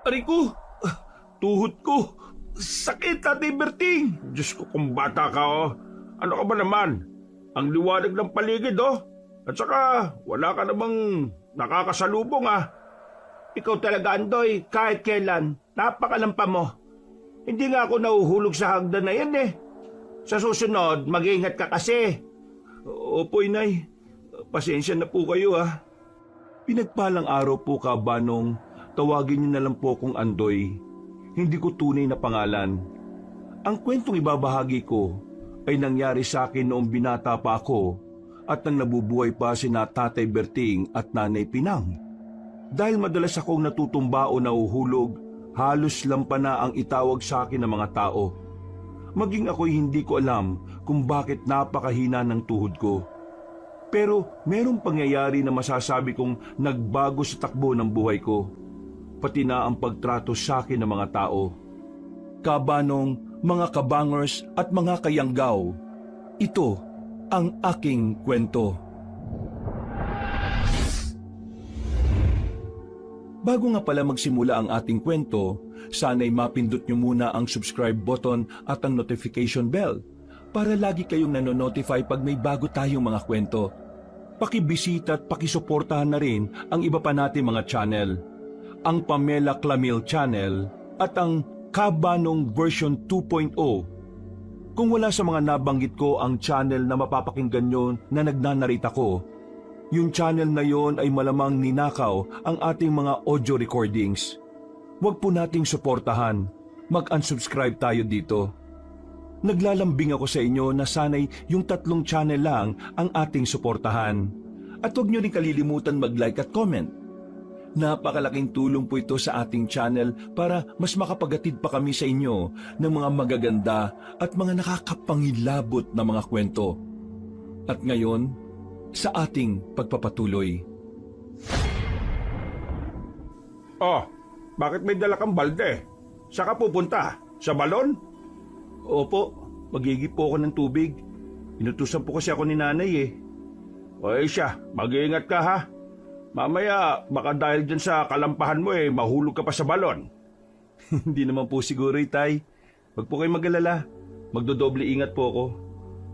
Aray ko! Tuhod ko! Sakit, Tatay Berting! Diyos ko, kung bata ka, oh. Ano ka ba naman? Ang liwanag ng paligid, oh. At saka, wala ka namang nakakasalubong, ah. Ikaw talaga, Andoy, kahit kailan, napakalampa mo. Hindi nga ako nahuhulog sa hagdan na yan, eh. Sa susunod, mag-iingat ka kasi. Opo, Inay. Pasensya na po kayo, ah. Pinagpalang araw po, Kabanong. Tawagin niyo na lang po kong Andoy. Hindi ko tunay na pangalan. Ang kwentong ibabahagi ko ay nangyari sa akin noong binata pa ako at nang nabubuhay pa sina Tatay Berting at Nanay Pinang. Dahil madalas akong natutumba o nahuhulog, halos lampa na ang itawag sa akin ng mga tao. Maging ako'y hindi ko alam kung bakit napakahina ng tuhod ko. Pero merong pangyayari na masasabi kong nagbago sa takbo ng buhay ko. Pati na ang pagtrato sa akin ng mga tao. Kabanong, mga kabangers at mga kayanggaw, ito ang aking kwento. Bago nga pala magsimula ang ating kwento, sana'y mapindot nyo muna ang subscribe button at ang notification bell para lagi kayong nanonotify pag may bago tayong mga kwento. Pakibisita at pakisuportahan na rin ang iba pa nating mga channel. Ang Pamela Clamil Channel at ang Kabanong version 2.0. Kung wala sa mga nabanggit ko ang channel na mapapakinggan nyo na nagnanarita ko, yung channel na yon ay malamang ninakaw ang ating mga audio recordings. Huwag po nating suportahan. Mag-unsubscribe tayo dito. Naglalambing ako sa inyo na sanay yung 3 channel lang ang ating suportahan. At huwag nyo rin kalilimutan mag-like at comment. Napakalaking tulong po ito sa ating channel para mas makapagatid pa kami sa inyo ng mga magaganda at mga nakakapangilabot na mga kwento. At ngayon, sa ating pagpapatuloy. Oh, bakit may dala kang balde? Saan ka pupunta? Sa balon? Opo, magigip po ako ng tubig. Inutusan po kasi ako ni Nanay, eh. O siya, mag-iingat ka, ha? Mamaya, baka dahil dyan sa kalampahan mo mahulog ka pa sa balon. Hindi naman po siguro, Tay. Wag po kayong mag-alala. Magdodoble ingat po ako.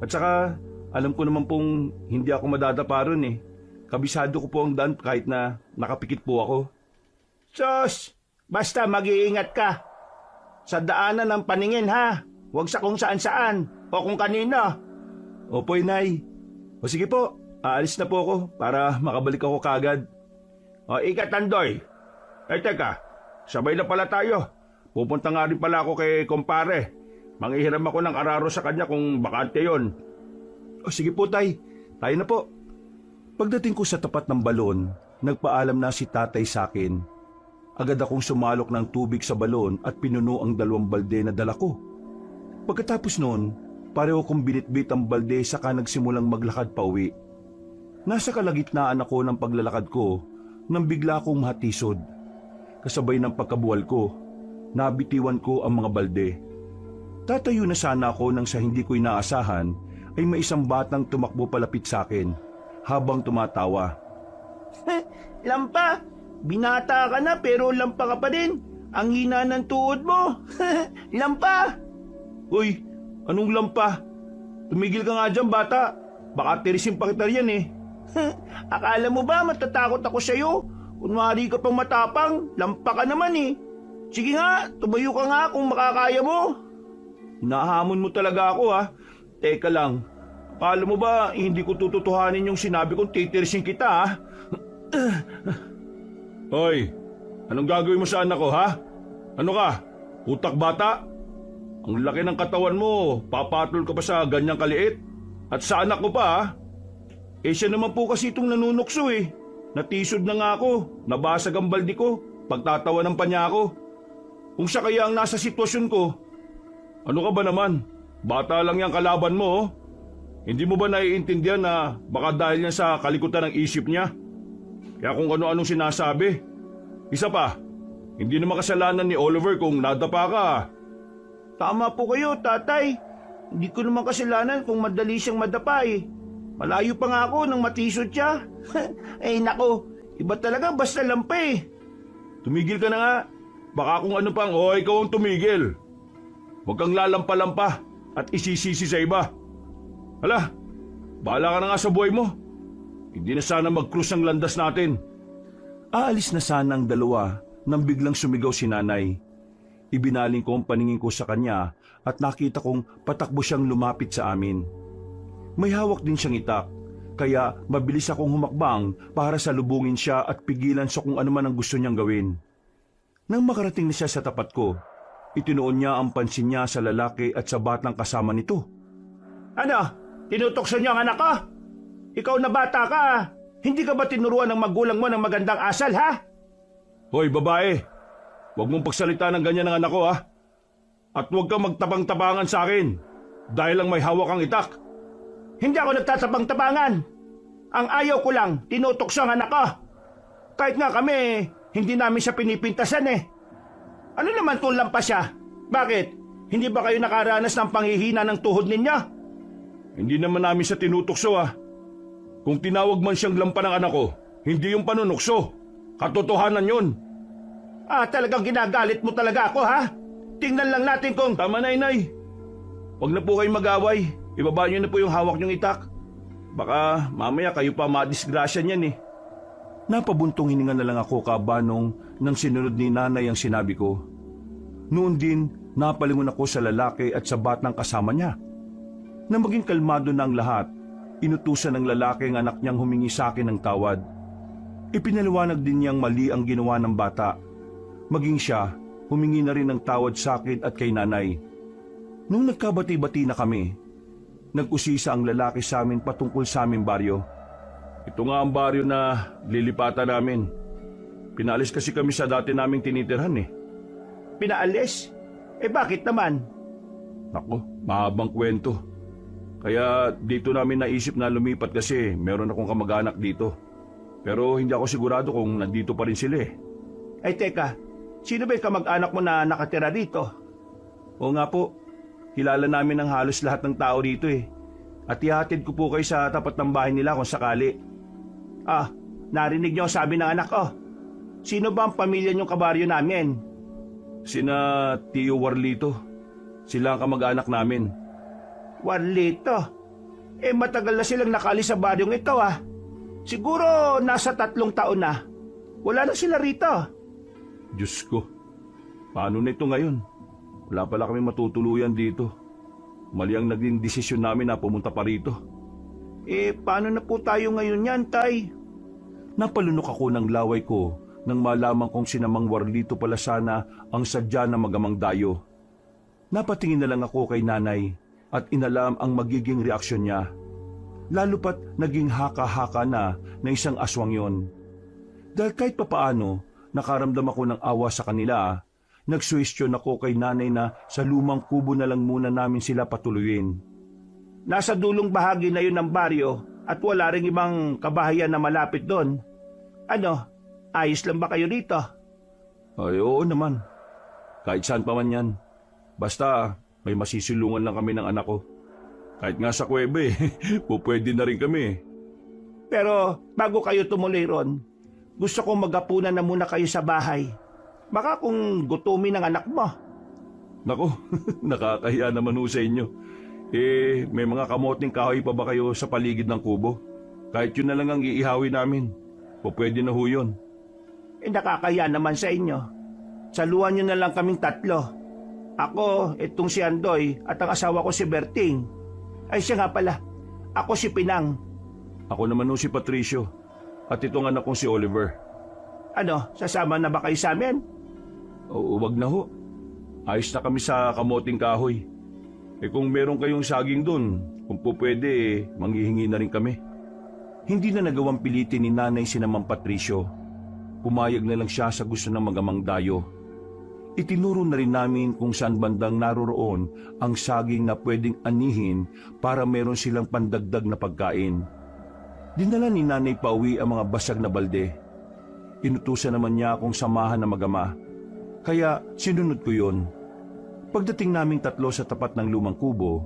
At saka, alam ko naman pong hindi ako madadapa ron eh. Kabisado ko po ang daan kahit na nakapikit po ako. Sos, basta mag-iingat ka. Sa daanan ng paningin, ha? Huwag sa kung saan-saan o kung kanino. Opo, Inay. O sige po. Aalis na po ako para makabalik ako kaagad. O, ikat, Andoy. Teka, sabay na pala tayo. Pupunta nga rin pala ako kay kumpare. Manghihiram ako ng araro sa kanya kung bakante yon. O sige po, Tay. Tayo na po. Pagdating ko sa tapat ng balon, nagpaalam na si Tatay sa akin. Agad akong sumalok ng tubig sa balon at pinuno ang 2 balde na dala ko. Pagkatapos noon, pareho kong binitbit ang balde saka nagsimulang maglakad pa uwi. Nasa kalagitnaan ako ng paglalakad ko nang bigla akong mahatisod. Kasabay ng pagkabuwal ko, nabitiwan ko ang mga balde. Tatayo na sana ako nang sa hindi ko inaasahan ay may isang batang tumakbo palapit sa akin habang tumatawa. Lampa, binata ka na pero lampa ka pa din. Ang hina ng tuhod mo. Lampa! Uy, anong lampa? Tumigil ka nga dyan, bata. Baka tirisin pa kita yan eh. Akala mo ba matatakot ako sa'yo? Kunwari ka pang matapang, lampa ka naman eh. Sige nga, tumayo ka nga kung makakaya mo. Hinahamon mo talaga ako, ha? Teka lang, akala mo ba hindi ko tututuhanin yung sinabi kong titirisin kita, ha? Hoy, anong gagawin mo sa anak ko, ha? Ano ka? Utak bata? Ang laki ng katawan mo, papatol ka pa sa ganyang kaliit? At sa anak ko pa, ha? Siya naman po kasi itong nanunukso eh. Natisod na nga ako, nabasag ang baldi ko, pagtatawanan pa niya ako. Kung siya kaya ang nasa sitwasyon ko, ano ka ba naman? Bata lang yung kalaban mo, oh. Hindi mo ba naiintindihan na baka dahil yan sa kalikutan ng isip niya? Kaya kung ano-anong sinasabi. Isa pa, hindi naman kasalanan ni Oliver kung nadapa ka. Tama po kayo, tatay. Hindi ko naman kasalanan kung madali siyang madapa eh. Malayo pa nga ako nang matisod siya. Nako, iba talaga basta lampa eh. Tumigil ka na nga. Baka kung ano pang, ikaw ang tumigil. Huwag kang lalampa-lampa at isisisi sa iba. Hala, bahala ka na nga sa buhay mo. Hindi na sana mag-cruise ang landas natin. Aalis na sana ang dalawa nang biglang sumigaw si nanay. Ibinaling ko ang paningin ko sa kanya at nakita kong patakbo siyang lumapit sa amin. May hawak din siyang itak, kaya mabilis akong humakbang para salubungin siya at pigilan sa kung ano man ang gusto niyang gawin. Nang makarating na siya sa tapat ko, itinuon niya ang pansin niya sa lalaki at sa batang kasama nito. Ano? Tinutokso niyo ang anak ko? Ikaw na bata ka, hindi ka ba tinuruan ng magulang mo ng magandang asal, ha? Hoy, babae! Huwag mong pagsalita ng ganyan ng anak ko, ha? At huwag kang magtabang-tabangan sa akin dahil lang may hawak kang itak. Hindi ako nagtatabang-tabangan. Ang ayaw ko lang, tinutokso ang anak ko. Kahit nga kami, hindi namin siya pinipintasan eh. Ano naman kung lampas siya? Bakit? Hindi ba kayo nakaranas ng panghihina ng tuhod ninyo? Hindi naman namin siya tinutokso, ha? Kung tinawag man siyang lampa ng anak ko, hindi yung panunukso. Katotohanan yun. Talagang ginagalit mo talaga ako, ha? Tingnan lang natin kung... Tama na, inay. Huwag na po kayong mag-away. Ibaba niyo na po yung hawak niyong itak. Baka mamaya kayo pa madisgrasya niyan eh. Napabuntong hininga na lang ako kabanong nang sinunod ni nanay ang sinabi ko. Noon din, napalingon ako sa lalaki at sa batang kasama niya. Nang maging kalmado na ang lahat, inutusan ng lalaki ang anak niyang humingi sa akin ng tawad. Ipinaliwanag din niyang mali ang ginawa ng bata. Maging siya, humingi na rin ng tawad sa akin at kay nanay. Nung nagkabati-bati na kami, nag-usisa ang lalaki sa amin patungkol sa aming baryo. Ito nga ang baryo na lilipatan namin. Pinalis kasi kami sa dati naming tinitirhan eh. Pinaalis? Bakit naman? Naku, mahabang kwento. Kaya dito namin naisip na lumipat kasi meron akong kamag-anak dito. Pero hindi ako sigurado kung nandito pa rin sila eh. Teka, sino ba yung kamag-anak mo na nakatira dito? Oo nga po, kilala namin ang halos lahat ng tao dito eh. At ihatid ko po kayo sa tapat ng bahay nila kung sakali. Narinig niyo ang sabi ng anak ko. Sino ba ang pamilya niyong kabaryo namin? Sina Tio Warlito. Sila ang kamag-anak namin. Warlito? Matagal na silang nakalis sa baryong ito Siguro nasa 3 taon na. Wala na sila rito. Diyos ko, paano nito ngayon? Wala pala kami matutuluyan dito. Mali ang naging desisyon namin na pumunta pa rito. Paano na po tayo ngayon yan, Tay? Napalunok ako ng laway ko nang malaman kong sinamang Warlito pala sana ang sadya na magamang dayo. Napatingin na lang ako kay nanay at inalam ang magiging reaksyon niya. Lalo pat naging haka-haka na isang aswang yon. Dahil kahit papaano, nakaramdam ako ng awa sa kanila, nagsuwestyon ako kay nanay na sa lumang kubo na lang muna namin sila patuluyin. Nasa dulong bahagi na yun ng baryo at wala ring ibang kabahayan na malapit doon. Ayos lang ba kayo rito? Ay, oo naman. Kahit saan pa man yan. Basta may masisilungan lang kami ng anak ko. Kahit nga sa kuweba pupwede na rin kami. Pero bago kayo tumuloy ron, gusto kong magapunan na muna kayo sa bahay. Baka kung gutumin ang anak mo. Nako, nakakahiya naman ho sa inyo. May mga kamoting kahoy pa ba kayo sa paligid ng kubo? Kahit yun na lang ang iihawi namin. Pupwede na ho yun. Nakakahiya naman sa inyo. Saluhan nyo na lang kaming 3. Ako, itong si Andoy at ang asawa ko si Berting. Ay siya nga pala, ako si Pinang. Ako naman ho si Patricio. At itong anak kong si Oliver. Sasama na ba kayo sa amin? Oo, wag na ho. Ayos na kami sa kamoting kahoy. Kung meron kayong saging dun, kung po pwede, manghihingi na rin kami. Hindi na nagawang pilitin ni nanay si Namang Patricio. Pumayag na lang siya sa gusto ng magamang dayo. Itinuro na rin namin kung saan bandang naroroon ang saging na pwedeng anihin para meron silang pandagdag na pagkain. Dinala ni nanay pauwi ang mga basag na balde. Inutusan naman niya akong samahan na magama. Kaya sinunod ko yon. Pagdating naming 3 sa tapat ng lumang kubo,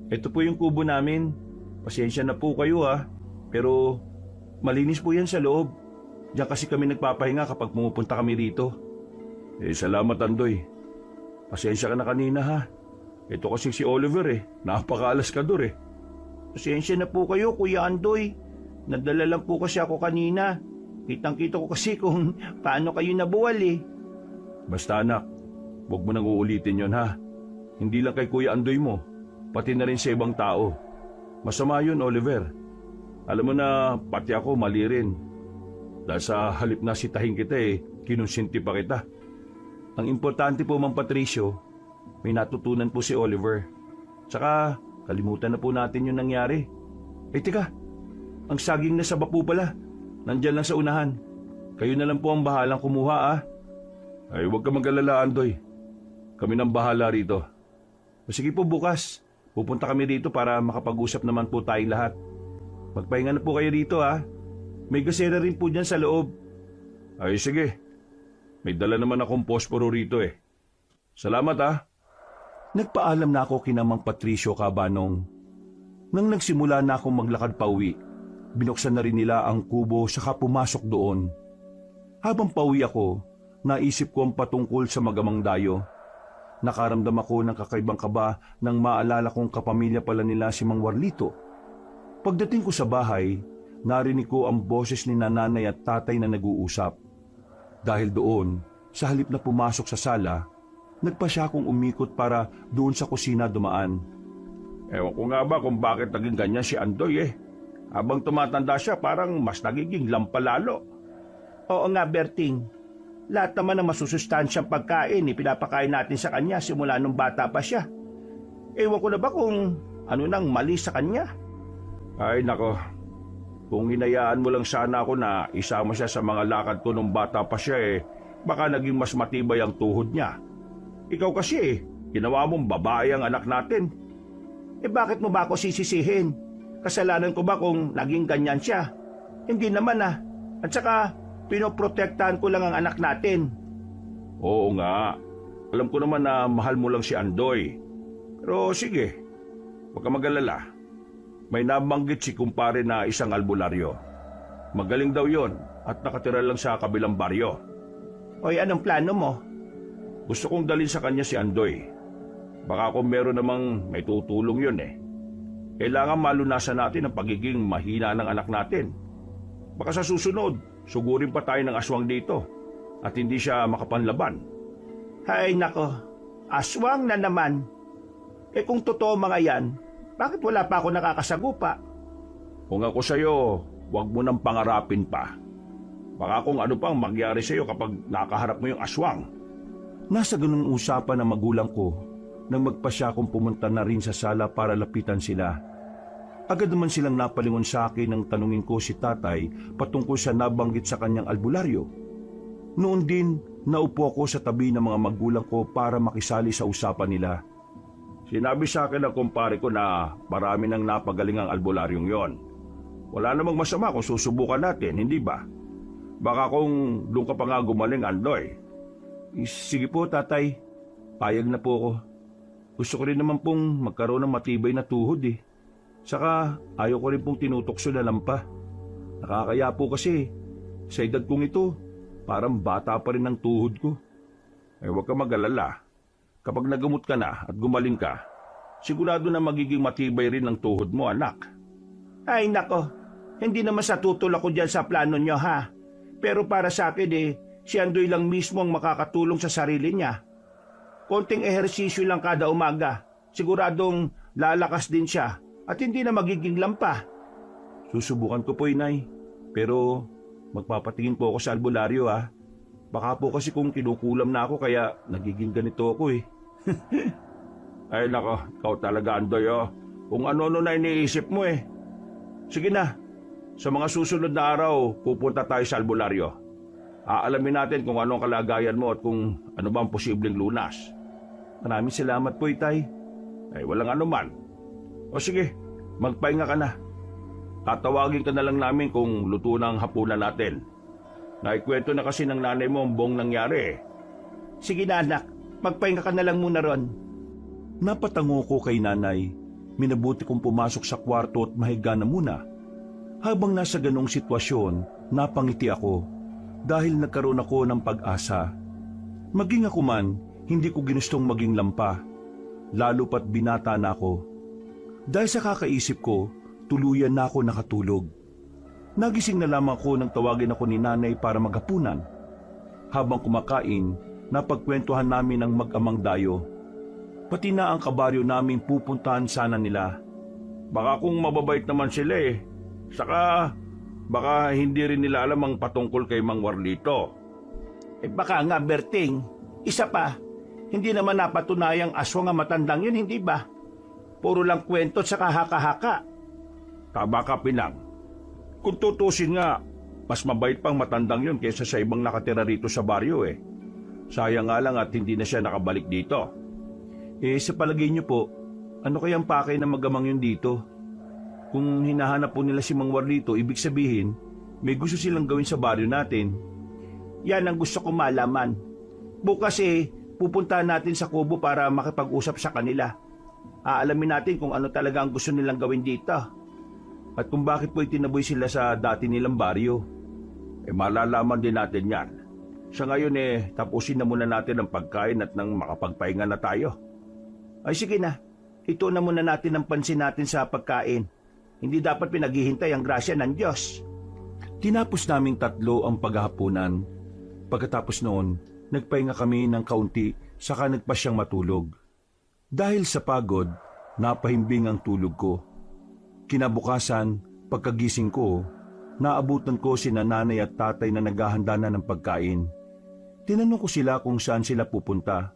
"Ito po yung kubo namin. Pasensya na po kayo pero malinis po yan sa loob. Diyan kasi kami nagpapahinga kapag pumupunta kami rito." Salamat Andoy. Pasensya ka na kanina ha. Ito kasi si Oliver napakaalas ka dur Pasensya na po kayo, Kuya Andoy. Nadala lang po kasi ako kanina. Kitang-kita ko kasi kung paano kayo nabuwal Basta anak, huwag mo nang uulitin yon ha. Hindi lang kay Kuya Andoy mo, pati na rin sa ibang tao. Masama yun, Oliver. Alam mo na pati ako mali rin. Dahil sa halip na sitahin kita kinonsinti pa kita. Ang importante po, Mang Patricio, may natutunan po si Oliver. Tsaka kalimutan na po natin yung nangyari. Tika, ang saging na saba po pala. Nandyan lang sa unahan. Kayo na lang po ang bahalang kumuha huwag ka mag-alala, Andoy. Kami nang bahala rito. Sige po, bukas. Pupunta kami rito para makapag-usap naman po tayong lahat. Magpahinga na po kayo rito May gasera rin po dyan sa loob. Sige. May dala naman akong posporo rito Salamat Nagpaalam na ako kina Mang Patricio Cabanong. Nang nagsimula na akong maglakad pauwi, binuksan na rin nila ang kubo saka pumasok doon. Habang pauwi ako, naisip ko ang patungkol sa magamang dayo. Nakaramdam ako ng kakaibang kaba nang maalala kong kapamilya pala nila si Mang Warlito. Pagdating ko sa bahay, narinig ko ang boses ni nanay at tatay na nag-uusap. Dahil doon, sa halip na pumasok sa sala, nagpa siya akong umikot para doon sa kusina dumaan. Ewan ko nga ba kung bakit naging ganyan si Andoy Habang tumatanda siya, parang mas nagiging lampalalo. Oo nga, Berting. Lahat naman ng masusustansyang pagkain pinapakain natin sa kanya simula nung bata pa siya. Ewan ko na ba kung ano nang mali sa kanya? Ay nako, kung hinayaan mo lang sana ako na isama siya sa mga lakad ko nung bata pa siya baka naging mas matibay ang tuhod niya. Ikaw kasi ginawa mong babae ang anak natin. Bakit mo ba ako sisisihin? Kasalanan ko ba kung naging ganyan siya? Hindi naman At saka, pinoprotektahan ko lang ang anak natin. Oo nga. Alam ko naman na mahal mo lang si Andoy. Pero sige, huwag ka mag-alala. May nabanggit si kumpare na isang albularyo. Magaling daw yon at nakatira lang sa kabilang baryo. Oy, anong plano mo? Gusto kong dalhin sa kanya si Andoy. Baka kung meron namang may tutulong yun Kailangan malunasan natin ang pagiging mahina ng anak natin. Baka sa susunod, sugurin pa tayo ng aswang dito at hindi siya makapanlaban. Hay nako, aswang na naman. Kung totoo mga yan, bakit wala pa ako nakakasagupa? Kung ako sa'yo, huwag mo nang pangarapin pa. Baka kung ano pang mangyari sa'yo kapag nakaharap mo yung aswang. Nasa ganung usapan ng magulang ko nang magpasya akong pumunta na rin sa sala para lapitan sila. Agad naman silang napalingon sa akin nang tanungin ko si tatay patungkol sa nabanggit sa kanyang albularyo. Noon din, naupo ako sa tabi ng mga magulang ko para makisali sa usapan nila. Sinabi sa akin ng kumpare ko na marami nang napagaling ang albularyong yon. Wala namang masama kung susubukan natin, hindi ba? Baka kung doon ka pa nga gumaling, Andoy. Sige po, tatay. Payag na po ako. Gusto ko rin naman pong magkaroon ng matibay na tuhod Saka ayaw ko rin pong tinutokso na lampa. Nakakaya po kasi sa edad kong ito, parang bata pa rin ang tuhod ko. Huwag ka mag-alala. Kapag nagamot ka na at gumaling ka, sigurado na magiging matibay rin ang tuhod mo, anak. Ay nako, hindi naman sa tutol ako dyan sa plano nyo Pero para sa akin si Andoy lang mismo ang makakatulong sa sarili niya. Konting ehersisyo lang kada umaga, siguradong lalakas din siya at hindi na magiging lampa. Susubukan ko po, Inay. Pero magpapatingin po ako sa albularyo Baka po kasi kung kinukulam na ako kaya nagiging ganito ako Ay nako, ikaw talaga, Andoy Kung ano-ano na iniisip mo Sige na, sa mga susunod na araw pupunta tayo sa albularyo. Aalamin natin kung ano ang kalagayan mo at kung ano ba ang posibleng lunas. Maraming salamat po, Itay. Ay walang anuman. O sige, magpahinga ka na. Tatawagin ka na lang namin kung luto na ang hapunan natin. Naikwento na kasi ng nanay mo ang buong nangyari Sige na anak, magpahinga ka na lang muna ron. Napatango ko kay nanay. Minabuti kong pumasok sa kwarto at mahiga na muna. Habang nasa ganong sitwasyon, napangiti ako dahil nagkaroon ako ng pag-asa. Maging ako man, hindi ko ginustong maging lampa, lalo pat binata na ako. Dahil sa kakaisip ko, tuluyan na ako nakatulog. Nagising na lamang ko nang tawagin ako ni nanay para maghapunan. Habang kumakain, napagkwentuhan namin ang mag-amang dayo. Pati na ang kabaryo namin pupuntahan sana nila. Baka kung mababait naman sila eh. Saka baka hindi rin nila alam ang patungkol kay Mang Warlito. Baka nga, Berting. Isa pa, hindi naman napatunayang aswang ang matandang yun, hindi ba? Puro lang kwento at saka haka-haka. Tama ka, Pinang. Kung tutusin nga, mas mabait pang matandang yun kaysa sa ibang nakatira rito sa baryo eh. Sayang nga lang at hindi na siya nakabalik dito. Sa palagay niyo po, ano kayang pakay na magamang yun dito? Kung hinahanap po nila si Mang Warlito, ibig sabihin, may gusto silang gawin sa baryo natin. Yan ang gusto ko malaman. Bukas pupuntahan natin sa kubo para makipag-usap sa kanila. Aalamin natin kung ano talaga ang gusto nilang gawin dito. At kung bakit po itinaboy sila sa dati nilang baryo. Malalaman din natin yan. Sa ngayon tapusin na muna natin ang pagkain at nang makapagpahinga na tayo. Ay sige na, ito na muna natin ang pansin natin sa pagkain. Hindi dapat pinaghihintay ang grasya ng Diyos. Tinapos naming tatlo ang paghahapunan. Pagkatapos noon, nagpahinga kami ng kaunti saka nagpa siyang matulog. Dahil sa pagod, napahimbing ang tulog ko. Kinabukasan, pagkagising ko, naabutan ko sina nanay at tatay na naghahanda na ng pagkain. Tinanong ko sila kung saan sila pupunta.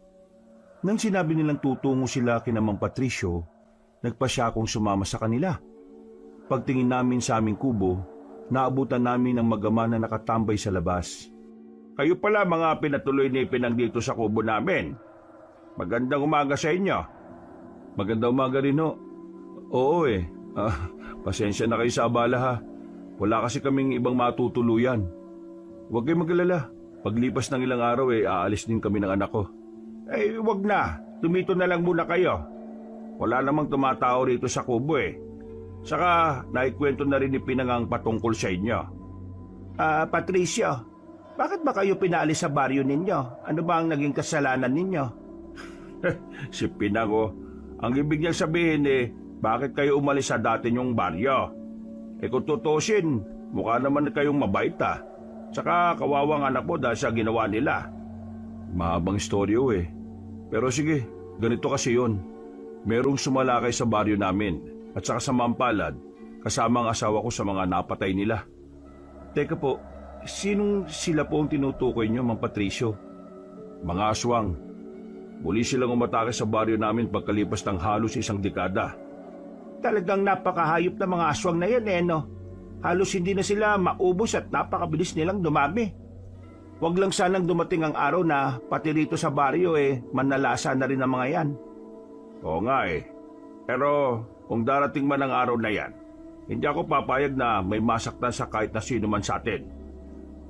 Nang sinabi nilang tutungo sila kina Mang Patricio, nagpa siya akong sumama sa kanila. Pagtingin namin sa aming kubo, naabutan namin ang mag-ama na nakatambay sa labas. Kayo pala mga pinatuloy ni Pinang dito sa kubo namin. Magandang umaga sa inyo. Magandang umaga rin ho. Oo pasensya na kayo sa abala ha. Wala kasi kaming ibang matutuluyan. Huwag kayong mag-alala. Paglipas ng ilang araw aalis din kami ng anak ko. Wag na. Tumito na lang muna kayo. Wala namang tumatao rito sa kubo Saka naikwento na rin ni Pinang ang patungkol sa inyo. Patricio, bakit ba kayo pinaalis sa baryo ninyo? Ano ba ang naging kasalanan ninyo? Si Pinang ang ibig niyang sabihin bakit kayo umalis sa dati niyong baryo? Kung tutusin, mukha naman kayong mabait Saka kawawang anak mo dahil sa ginawa nila. Mahabang istoryo Pero sige, ganito kasi yon. Merong sumalakay sa baryo namin at saka sa Mampalad, kasama ang asawa ko sa mga napatay nila. Teka po, sinong sila po ang tinutukoy niyo, Mang Patricio? Mga aswang. Muli silang umatake sa baryo namin pagkalipas ng halos isang dekada. Talagang napakahayop na mga aswang na yan no? Halos hindi na sila maubos at napakabilis nilang dumami. Huwag lang sanang dumating ang araw na pati rito sa baryo manlalasa na rin ang mga yan. Oo nga Pero kung darating man ang araw na yan, hindi ako papayag na may masaktan sa kahit na sino man sa atin.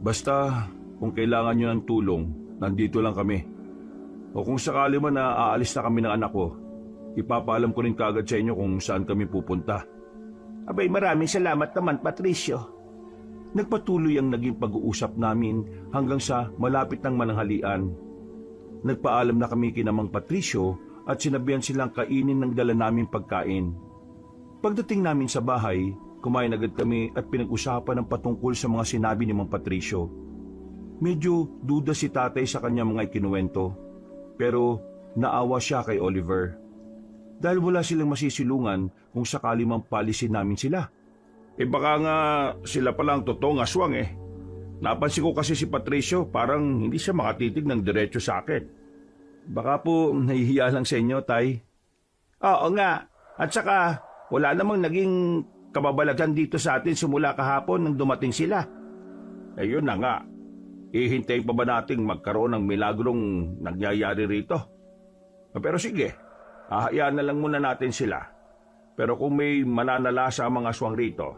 Basta kung kailangan nyo ng tulong, nandito lang kami. O kung sakali man na aalis na kami ng anak ko, ipapaalam ko rin kagad sa inyo kung saan kami pupunta. Abay, maraming salamat naman, Patricio. Nagpatuloy ang naging pag-uusap namin hanggang sa malapit ng mananghalian. Nagpaalam na kami kina Mang Patricio at sinabihan silang kainin ng dala naming pagkain. Pagdating namin sa bahay, kumain agad kami at pinag-usapan ng patungkol sa mga sinabi ni Mang Patricio. Medyo duda si tatay sa kanyang mga ikinuwento, pero naawa siya kay Oliver. Dahil wala silang masisilungan kung sakali mang palisin namin sila. Baka nga sila palang totoong aswang Napansin ko kasi si Patricio parang hindi siya makatitig ng diretso sa akin. Baka po nahihiya lang sa inyo, Tay. Oo nga. At saka wala namang naging kababalagan dito sa atin simula kahapon nang dumating sila. Yun na nga. Ihintayin pa ba nating magkaroon ng milagrong nangyayari rito? Pero sige, hahayaan na lang muna natin sila. Pero kung may mananalasa ang mga aswang rito,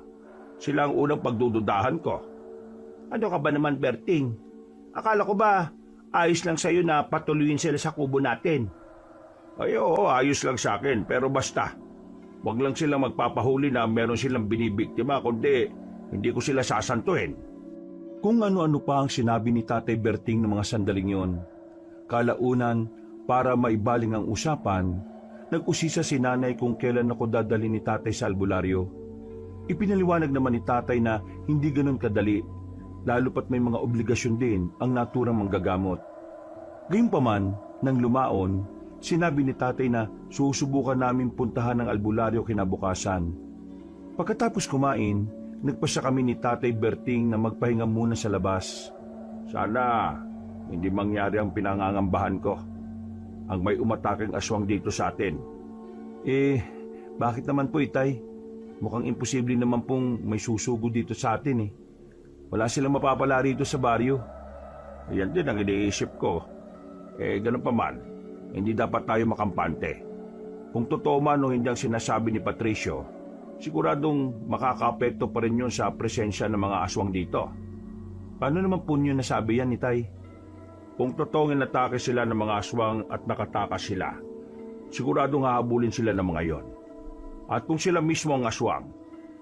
sila ang unang pagdududahan ko. Ano ka ba naman, Berting? Akala ko ba ayos lang sa'yo na patuloyin sila sa kubo natin? Oo, ayos lang sa akin. Pero basta, wag lang silang magpapahuli na meron silang binibiktima, kundi hindi ko sila sasantuhin. Kung ano-ano pa ang sinabi ni Tatay Berting ng mga sandaling yon, Kalaunan, para maibaling ang usapan, nag-usisa si nanay kung kailan ako dadali ni tatay sa albularyo. Ipinaliwanag naman ni tatay na hindi ganun kadali, lalo pat may mga obligasyon din ang naturang manggagamot. Gayunpaman, nang lumaon, sinabi ni tatay na susubukan namin puntahan ang albularyo kinabukasan. Pagkatapos kumain, nagpasya kami ni Tatay Berting na magpahinga muna sa labas. Sana hindi mangyari ang pinangangambahan ko. Ang may umataking aswang dito sa atin. Bakit naman po, Itay? Mukhang imposible naman pong may susugo dito sa atin eh. Wala silang mapapala rito sa baryo. Yan din ang iniisip ko. Ganun pa man, hindi dapat tayo makampante. Kung totoo man o hindi ang sinasabi ni Patricio, siguradong makakaapekto pa rin yun sa presensya ng mga aswang dito. Paano naman po niyo nasabi yan, Itay? Kung totoong inatake sila ng mga aswang at nakatakas sila, siguradong hahabulin sila ng mga yon. At kung sila mismo ang aswang,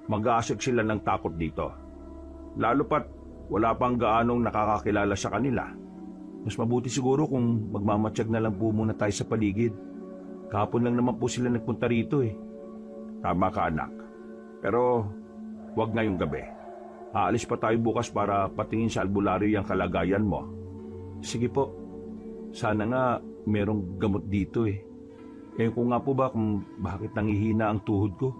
mag-aasik sila ng takot dito. Lalo pat wala pang gaanong nakakakilala sa kanila. Mas mabuti siguro kung magmamatsyag na lang po muna tayo sa paligid. Kahapon lang naman po sila nagpunta rito eh. Tama ka, anak. Pero wag ngayong gabi. Aalis pa tayo bukas para patingin sa albularyo yung kalagayan mo. Sige po. Sana nga merong gamot dito eh. Ewan ko nga po ba kung bakit nangihina ang tuhod ko.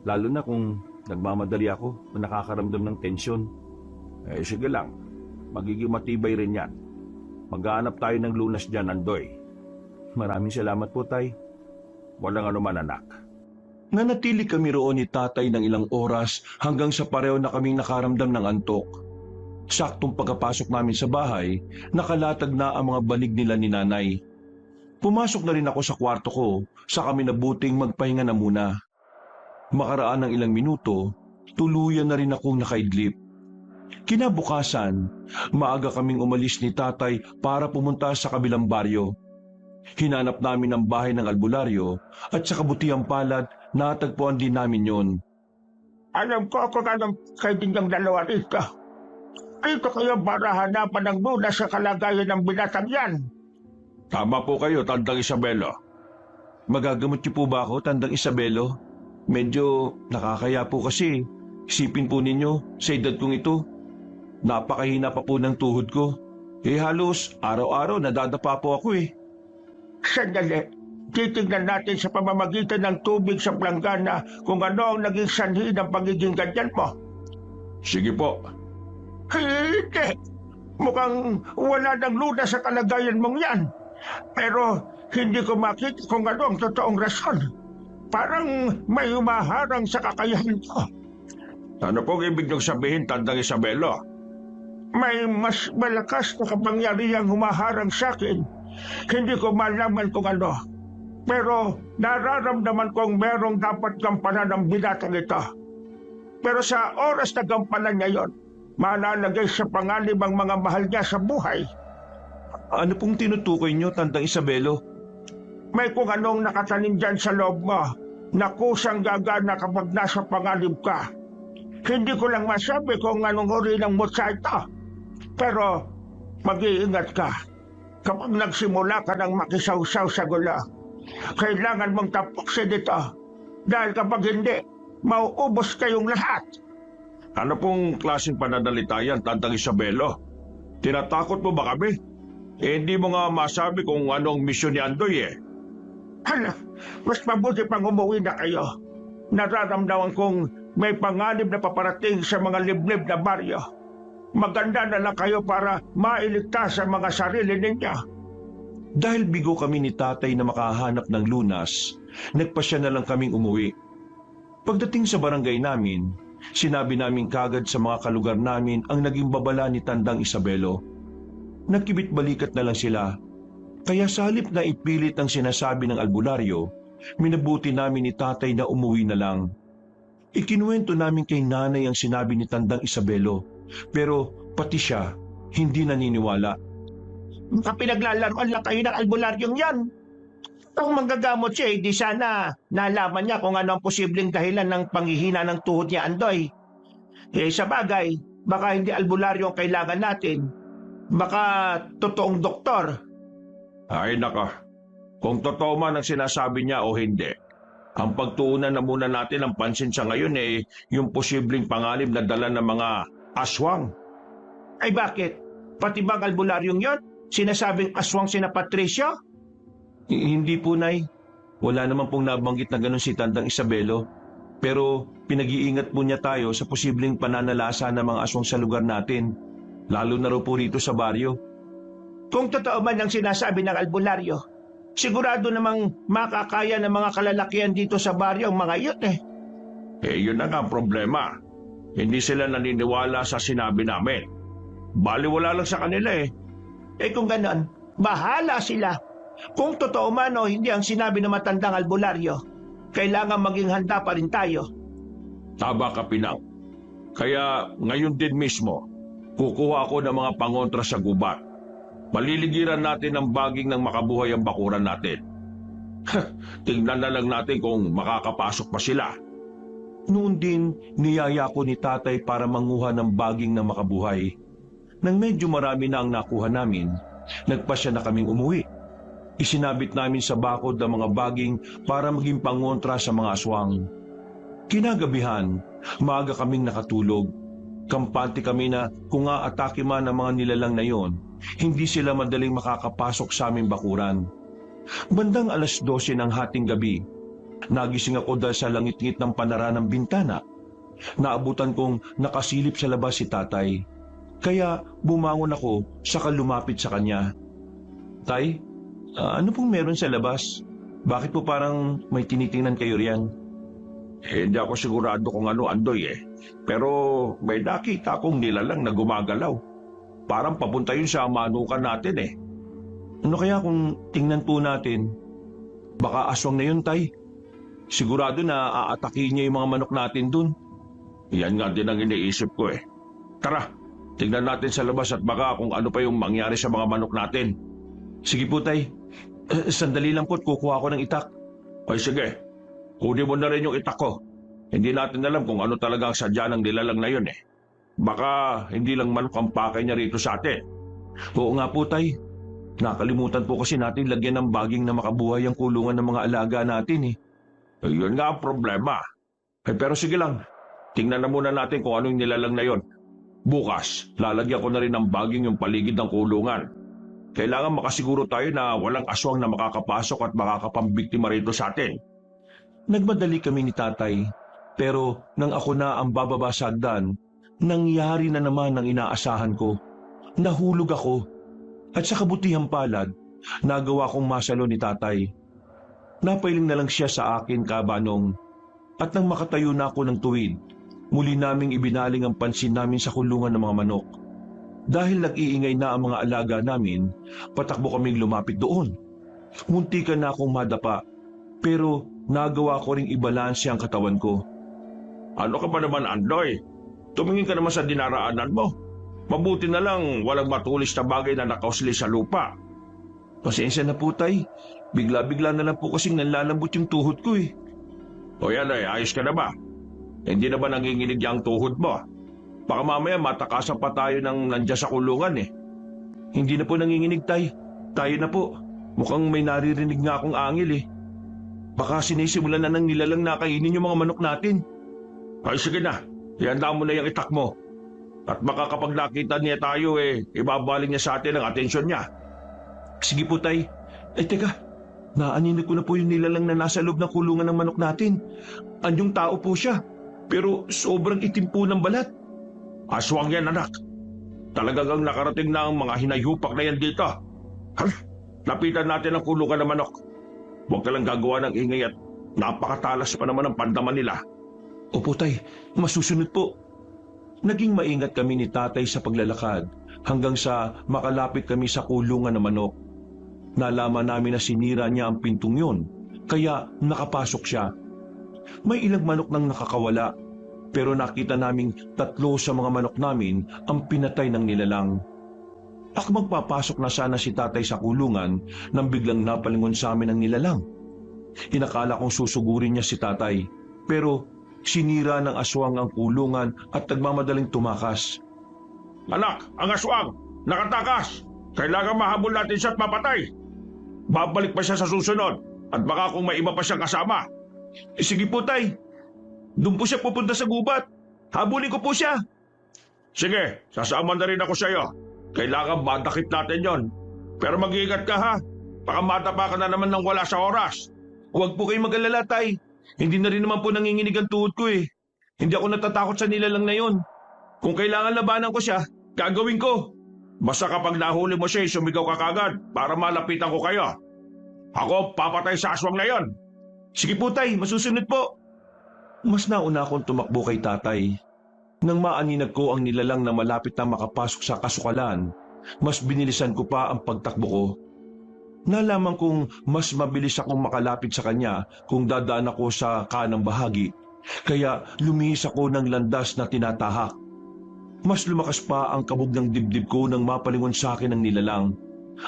Lalo na kung nagmamadali ako o nakakaramdam ng tensyon. Sige lang. Magiging matibay rin yan. Maghahanap tayo ng lunas dyan, Andoy. Maraming salamat po, Tay. Walang anuman, anak. Nanatili kami roon ni tatay ng ilang oras hanggang sa pareho na kaming nakaramdam ng antok. Saktong pagkapasok namin sa bahay, nakalatag na ang mga banig nila ni nanay. Pumasok na rin ako sa kwarto ko, sa kami nabuting magpahinga na muna. Makaraan ng ilang minuto, tuluyan na rin akong nakaidlip. Kinabukasan, maaga kaming umalis ni tatay para pumunta sa kabilang baryo. Hinanap namin ang bahay ng albularyo at sa kabutihang palad, natagpuan din namin yon. Alam ko kung anong kayo yung dalawa rito. Dito kayo para hanapan ng lunas sa kalagayan ng binatang yan. Tama po kayo, Tandang Isabelo. Magagamot niyo po ba ako, Tandang Isabelo? Medyo nakakaya po kasi. Isipin po ninyo, sa edad kong ito, napakahina pa po ng tuhod ko. Halos araw-araw nadadapa po ako eh. Sandali, titignan natin sa pamamagitan ng tubig sa planggana kung ano ang naging sanhi ng pagiging ganyan mo. Sige po. Hindi. Mukhang wala ng lunas sa kalagayan mong yan. Pero hindi ko makita kung ano ang totoong rason. Parang may umaharang sa kakayahan ko. Ano pong ibig niyong sabihin, Tandang Isabelo? May mas malakas na kapangyarihang humaharang sa akin. Hindi ko malaman kung ano. Pero nararamdaman kong merong dapat gampanan ng binatang ito. Pero sa oras na gampanan niya yon, mananagay sa panganib ang mga mahal niya sa buhay. Ano pong tinutukoy niyo, Tandang Isabelo? May kung anong nakatanim dyan sa loob mo na kusang gagana kapag nasa panganib ka. Hindi ko lang masabi kung anong uri ng mutsa ito. Pero mag-iingat ka. Kapag nagsimula ka ng makisawsaw sa gulo, kailangan mong tapuksin ito. Dahil kapag hindi, mauubos kayong lahat. Ano pong klaseng pananalita yan, Tandang Isabelo? Tinatakot mo ba kami? Hindi mo nga masabi kung anong misyon ni Andoy eh. Hala, mas mabuti pang umuwi na kayo. Nararamdaman kong may panganib na paparating sa mga liblib na baryo. Maganda na lang kayo para mailigtas sa mga sarili ninyo. Dahil bigo kami ni tatay na makahanap ng lunas, nagpasya na lang kaming umuwi. Pagdating sa barangay namin, sinabi namin kagad sa mga kalugar namin ang naging babala ni Tandang Isabelo. Nagkibit-balikat na lang sila. Kaya sa halip na ipilit ang sinasabi ng albularyo, minabuti namin ni tatay na umuwi na lang. Ikinuwento namin kay nanay ang sinabi ni Tandang Isabelo, pero pati siya hindi naniniwala. Kapinaglalaroan lang kayo ng albularyong yan. Kung manggagamot siya, di sana nalaman niya kung ano ang posibleng dahilan ng panghihina ng tuhod niya, Andoy. Sa bagay, baka hindi albularyo ang kailangan natin. Baka totoong doktor. Ay nako, kung totoo man ang sinasabi niya o hindi, ang pagtuunan na muna natin ang pansin sa ngayon yung posibleng panganib na dala ng mga aswang. Ay bakit? Pati bang albularyong yon? Sinasabing aswang sina Patricio? Hindi po, Nay. Wala naman pong nabanggit na ganun si Tandang Isabelo. Pero pinag-iingat po niya tayo sa posibleng pananalasa ng mga aswang sa lugar natin. Lalo na raw po rito sa baryo. Kung totoo man ang sinasabi ng albularyo, sigurado namang makakaya ng mga kalalakihan dito sa baryo ang mga iyon eh. Yun na nga ang problema. Hindi sila naniniwala sa sinabi namin. Baliwala lang sa kanila eh. Kung ganon, bahala sila. Kung totoo man o hindi ang sinabi ng matandang albularyo, kailangan maging handa pa rin tayo. Tama ka, Pinang. Kaya ngayon din mismo, kukuha ako ng mga pangontra sa gubat. Maliligiran natin ang baging ng makabuhay ang bakuran natin. Tingnan na lang natin kung makakapasok pa sila. Noon din, niyaya ko ni Tatay para manguha ng baging ng makabuhay. Nang medyo marami na ang nakuha namin, nagpasya na kaming umuwi. Isinabit namin sa bakod ang mga baging para maging pangontra sa mga aswang. Kinagabihan, maaga kaming nakatulog. Kampante kami na kung aatake man ang mga nilalang na yon, hindi sila madaling makakapasok sa aming bakuran. Bandang 12:00 ng hating gabi, nagising ako dahil sa langit-ngit ng panara ng bintana. Naabutan kong nakasilip sa labas si Tatay. Kaya bumangon ako saka lumapit sa kanya. Tay, ano pong meron sa labas? Bakit po parang may tinitingnan kayo riyan? Hindi ako sigurado kung ano andoy eh. Pero may nakita akong nilalang na gumagalaw. Parang papunta yun sa manukan natin eh. Ano kaya kung tingnan po natin? Baka aswang na yun, Tay. Sigurado na aatakihin niya yung mga manok natin dun. Yan nga din ang iniisip ko eh. Tara, tingnan natin sa labas at baka kung ano pa yung mangyari sa mga manok natin. Sige po, Tay. Sandali lang po at kukuha ko ng itak. Ay sige, kunin mo na rin yung itak ko. Hindi natin alam kung ano talaga ang sadya ng nilalang na yun eh. Baka hindi lang manok ang pakay niya rito sa atin. Oo nga po, Tay. Nakalimutan po kasi natin lagyan ng baging na makabuhay ang kulungan ng mga alaga natin eh. Yun nga ang problema. Pero sige lang, tingnan na muna natin kung anong nilalang na yun. Bukas, lalagyan ko na rin ng baging yung paligid ng kulungan. Kailangan makasiguro tayo na walang aswang na makakapasok at makakapambiktima rito sa atin. Nagmadali kami ni Tatay, pero nang ako na ang bababa sa hagdan, nangyari na naman ang inaasahan ko. Nahulog ako, at sa kabutihang palad, nagawa kong masalo ni Tatay. Napailing na lang siya sa akin, Kabanong, at nang makatayo na ako ng tuwid, muli naming ibinaling ang pansin namin sa kulungan ng mga manok. Dahil nag-iingay na ang mga alaga namin, patakbo kaming lumapit doon. Muntikan na akong madapa, pero nagawa ko ring ibalanse ang katawan ko. Ano ka ba naman, Andoy? Tumingin ka naman sa dinaraanan mo. Mabuti na lang walang matulis na bagay na nakausli sa lupa. Pasensya na po, Tay. Bigla-bigla na lang po kasing nanlalambot yung tuhod ko eh. O yan ay, ayos ka na ba? Hindi na ba nanginginig ang tuhod mo? Baka mamaya matakasan pa tayo ng nandiyan sa kulungan eh. Hindi na po nanginginig, Tay. Tayo na po. Mukhang may naririnig nga akong angil eh. Baka sinisimulan na ng nilalang nakainin yung mga manok natin. Ay sige na, ihanda mo na yung itak mo. At baka kapag nakita niya tayo ibabaling niya sa atin ang atensyon niya. Sige po, Tay. Teka, naaninig ko na po yung nilalang na nasa loob ng kulungan ng manok natin. Anyong tao po siya, pero sobrang itim po ng balat. Aswang yan, anak. Talagang nakarating na ang mga hinayupak na yan dito. Lapitan natin ang kulungan ng manok. Huwag ka lang gagawa ng ingay at napakatalas pa naman ang pandaman nila. Opo, Tay. Masusunod po. Naging maingat kami ni Tatay sa paglalakad hanggang sa makalapit kami sa kulungan ng manok. Nalaman namin na sinira niya ang pintong yun, kaya nakapasok siya. May ilang manok nang nakakawala, pero nakita naming 3 sa mga manok namin ang pinatay ng nilalang. Ako magpapasok na sana si Tatay sa kulungan nang biglang napalingon sa amin ang nilalang. Inakala kong susugurin niya si Tatay, pero sinira ng aswang ang kulungan at nagmamadaling tumakas. Anak, ang aswang! Nakatakas! Kailangan mahabol natin siya at mapatay! babalik pa siya sa susunod. At baka kung may iba pa siyang kasama. Sige po, Tay. Doon po siya pupunta sa gubat. Habulin ko po siya. Sige, sasama na rin ako sa iyo. Kailangan madakip natin yon. Pero mag-iingat ka ha. Baka matapa ka na naman ng wala sa oras. Huwag po kayong mag-alala, Tay. Hindi na rin naman po nanginginig ang tuhod ko eh. Hindi ako natatakot sa nilalang na yon. Kung kailangan labanan ko siya, gagawin ko. Basta kapag nahuli mo siya, sumigaw ka kagad para malapitan ko kayo. Ako, papatay sa aswang na yon. Sige po, Tay. Masusunod po. Mas nauna akong tumakbo kay tatay. Nang maaninag ko ang nilalang na malapit na makapasok sa kasukalan, mas binilisan ko pa ang pagtakbo ko. Nalaman kong mas mabilis akong makalapit sa kanya kung dadaan ako sa kanang bahagi, kaya lumihis ako ng landas na tinatahak. Mas lumakas pa ang kabog ng dibdib ko nang mapalingon sa akin ang nilalang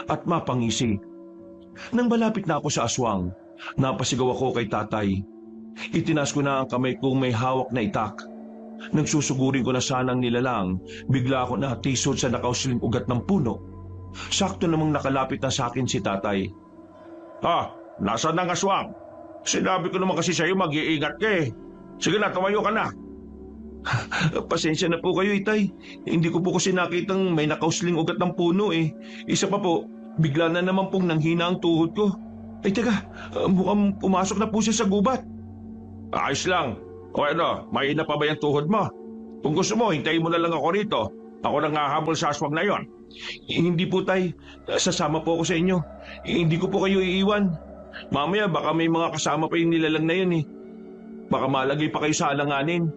at mapangisi. Nang malapit na ako sa aswang, napasigaw ako kay tatay. Itinaas ko na ang kamay kong may hawak na itak. Nang susugurin ko na sana ang nilalang, bigla ako natisod sa nakausling ugat ng puno. Sakto namang nakalapit na sa akin si tatay. Nasaan ang aswang? Sinabi ko naman kasi sa iyo mag-iingat ka eh. Sige na, tumayo ka na. Pasensya na po kayo, itay. Hindi ko po kasi nakitang may nakausling ugat ng puno eh. Isa pa po, bigla na naman pong nanghina ang tuhod ko. Ay teka, mukhang pumasok na po siya sa gubat. Ayos lang. O ano, mahina pa ba yung tuhod mo? Kung gusto mo, hintayin mo na lang ako rito. Ako nang hahabol sa aswang na yon. Hindi po, tay. Sasama po ako sa inyo. Hindi ko po kayo iiwan. Mamaya baka may mga kasama pa yung nilalang na yun eh. Baka malagay pa kayo sa alanganin.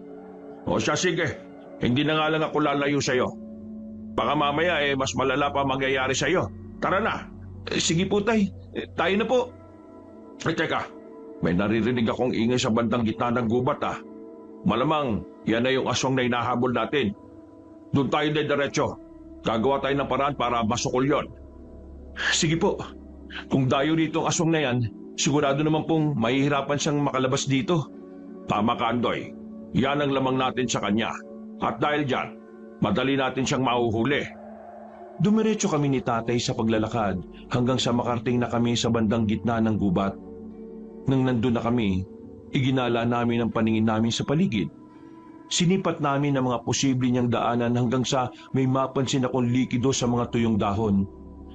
O siya, sige. Hindi na nga lang ako lalayo sa iyo. Baka mamaya mas malala pa mangyayari sa iyo. Tara na. Sige po, tay. Tayo na po. Teka. May naririnig akong ingay sa bandang gitna ng gubat Malamang, yan na yung aswang na hinahabol natin. Doon tayo na diretso. Gagawa tayo ng paraan para masukol yon. Sige po. Kung dayo dito ang aswang na yan, sigurado naman pong mahihirapan siyang makalabas dito. Tama ka, Andoy. Yan ang lamang natin sa kanya. At dahil dyan, madali natin siyang mahuhuli. Dumiretso kami ni tatay sa paglalakad hanggang sa makarating na kami sa bandang gitna ng gubat. Nang nandun na kami, iginala namin ang paningin namin sa paligid. Sinipat namin ang mga posible niyang daanan hanggang sa may mapansin akong likido sa mga tuyong dahon.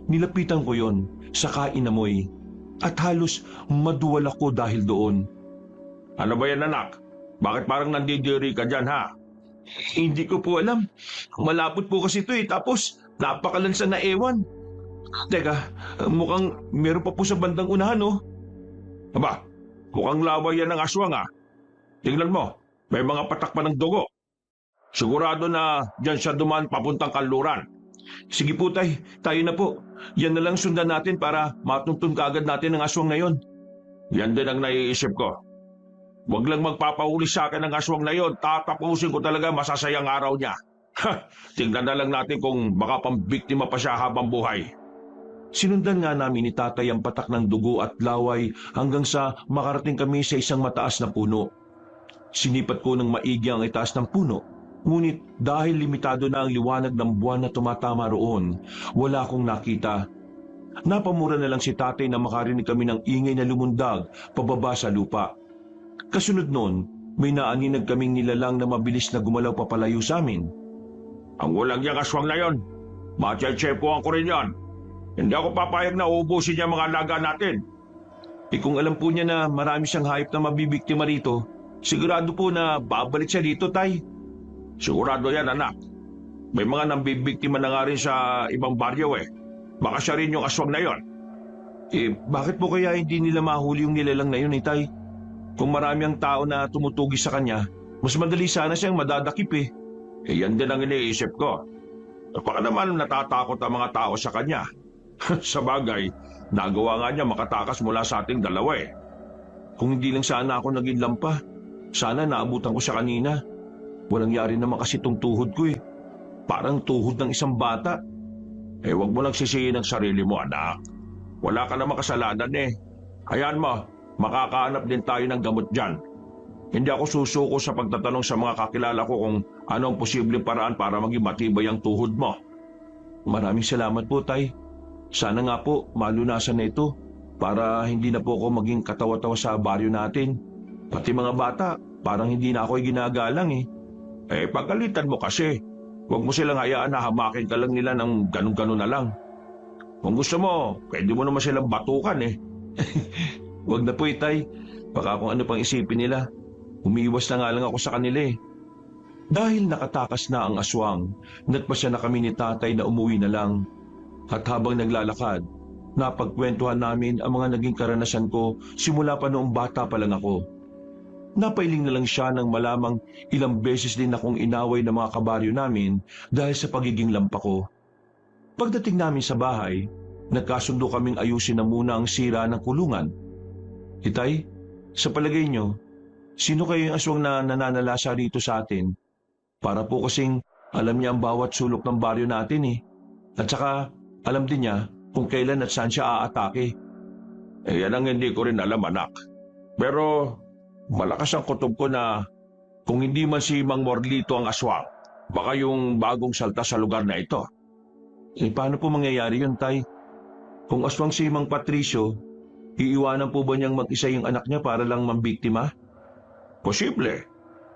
Nilapitan ko yon, saka inamoy. At halos maduwal ako dahil doon. Ano ba yan, anak? Bakit parang nandidiri ka dyan, ha? Hindi ko po alam. Malapot po kasi ito tapos napakalansa na ewan. Teka, mukhang meron pa po sa bandang unahan, Aba, mukhang laway yan ng aswang, Tingnan mo, may mga patak pa ng dugo. Sigurado na dyan siya dumaan papuntang kanluran. Sige po, tay. Tayo na po. Yan na lang sundan natin para matuntun kaagad natin ang aswang na yon. Yan din ang naiisip ko. Huwag lang magpapahuli sa akin ng aswang na yon. Tatapusin ko talaga masasayang araw niya. Tingnan na lang natin kung baka pambiktima pa siya habang buhay. Sinundan nga namin ni tatay ang patak ng dugo at laway hanggang sa makarating kami sa isang mataas na puno. Sinipat ko ng maigi ang itaas ng puno, ngunit dahil limitado na ang liwanag ng buwan na tumatama roon, wala akong nakita. Napamura na lang si tatay na makarinig kami ng ingay na lumundag pababa sa lupa. Kasunod noon, may naaninag kaming nilalang na mabilis na gumalaw papalayo sa amin. Ang walang yang aswang na yon, matiyatsepuan ko rin yan. Hindi ako papayag na uubusin niya mga alaga natin. Kung alam po niya na marami siyang hayop na mabibiktima rito, sigurado po na babalik siya dito, tay. Sigurado yan, anak. May mga nambibiktima na nga rin sa ibang baryo Baka siya rin yung aswang na yon. Bakit po kaya hindi nila mahuli yung nilalang na yun, tay? Kung marami ang tao na tumutugi sa kanya, mas madali sana siyang madadakip Yan din ang iniisip ko. Baka naman natatakot ang mga tao sa kanya. Sa bagay, nagawa nga niya makatakas mula sa ating dalawa Kung hindi lang sana ako naging lampa, sana naabutan ko siya kanina. Walang yari naman kasi itong tuhod ko Parang tuhod ng isang bata. Huwag mo lang sisihin ang sarili mo, anak. Wala ka namang kasalanan Hayaan mo, makakahanap din tayo ng gamot dyan. Hindi ako susuko sa pagtatanong sa mga kakilala ko kung ano ang posibleng paraan para maging matibay ang tuhod mo. Maraming salamat po, tay. Sana nga po malunasan na ito para hindi na po ako maging katawa-tawa sa baryo natin. Pati mga bata, parang hindi na ako ginagalang eh. Pagalitan mo kasi. Huwag mo silang hayaan na hamakin ka lang nila ng ganun-ganun na lang. Kung gusto mo, pwede mo naman silang batukan eh. Huwag na po, Itay. Baka kung ano pang isipin nila. Umiiwas na nga lang ako sa kanila eh. Dahil nakatakas na ang aswang, natpasya na kami ni tatay na umuwi na lang. At habang naglalakad, napagkwentuhan namin ang mga naging karanasan ko simula pa noong bata pa lang ako. Napailing na lang siya nang malamang ilang beses din akong inaway ng mga kabaryo namin dahil sa pagiging lampa ko. Pagdating namin sa bahay, nagkasundo kaming ayusin na muna ang sira ng kulungan. Itay, sa palagay nyo, sino kayo yung aswang na nananalasa rito sa atin? Para po kasing alam niya ang bawat sulok ng baryo natin eh. At saka alam din niya kung kailan at saan siya aatake. Yan ang hindi ko rin alam, anak. Pero malakas ang kutob ko na kung hindi man si Mang Morlito ang aswang, baka yung bagong salta sa lugar na ito. Paano po mangyayari yun, Tay? Kung aswang si Mang Patricio, iiwanan po ba niyang mag-isa yung anak niya para lang mambiktima? Posible.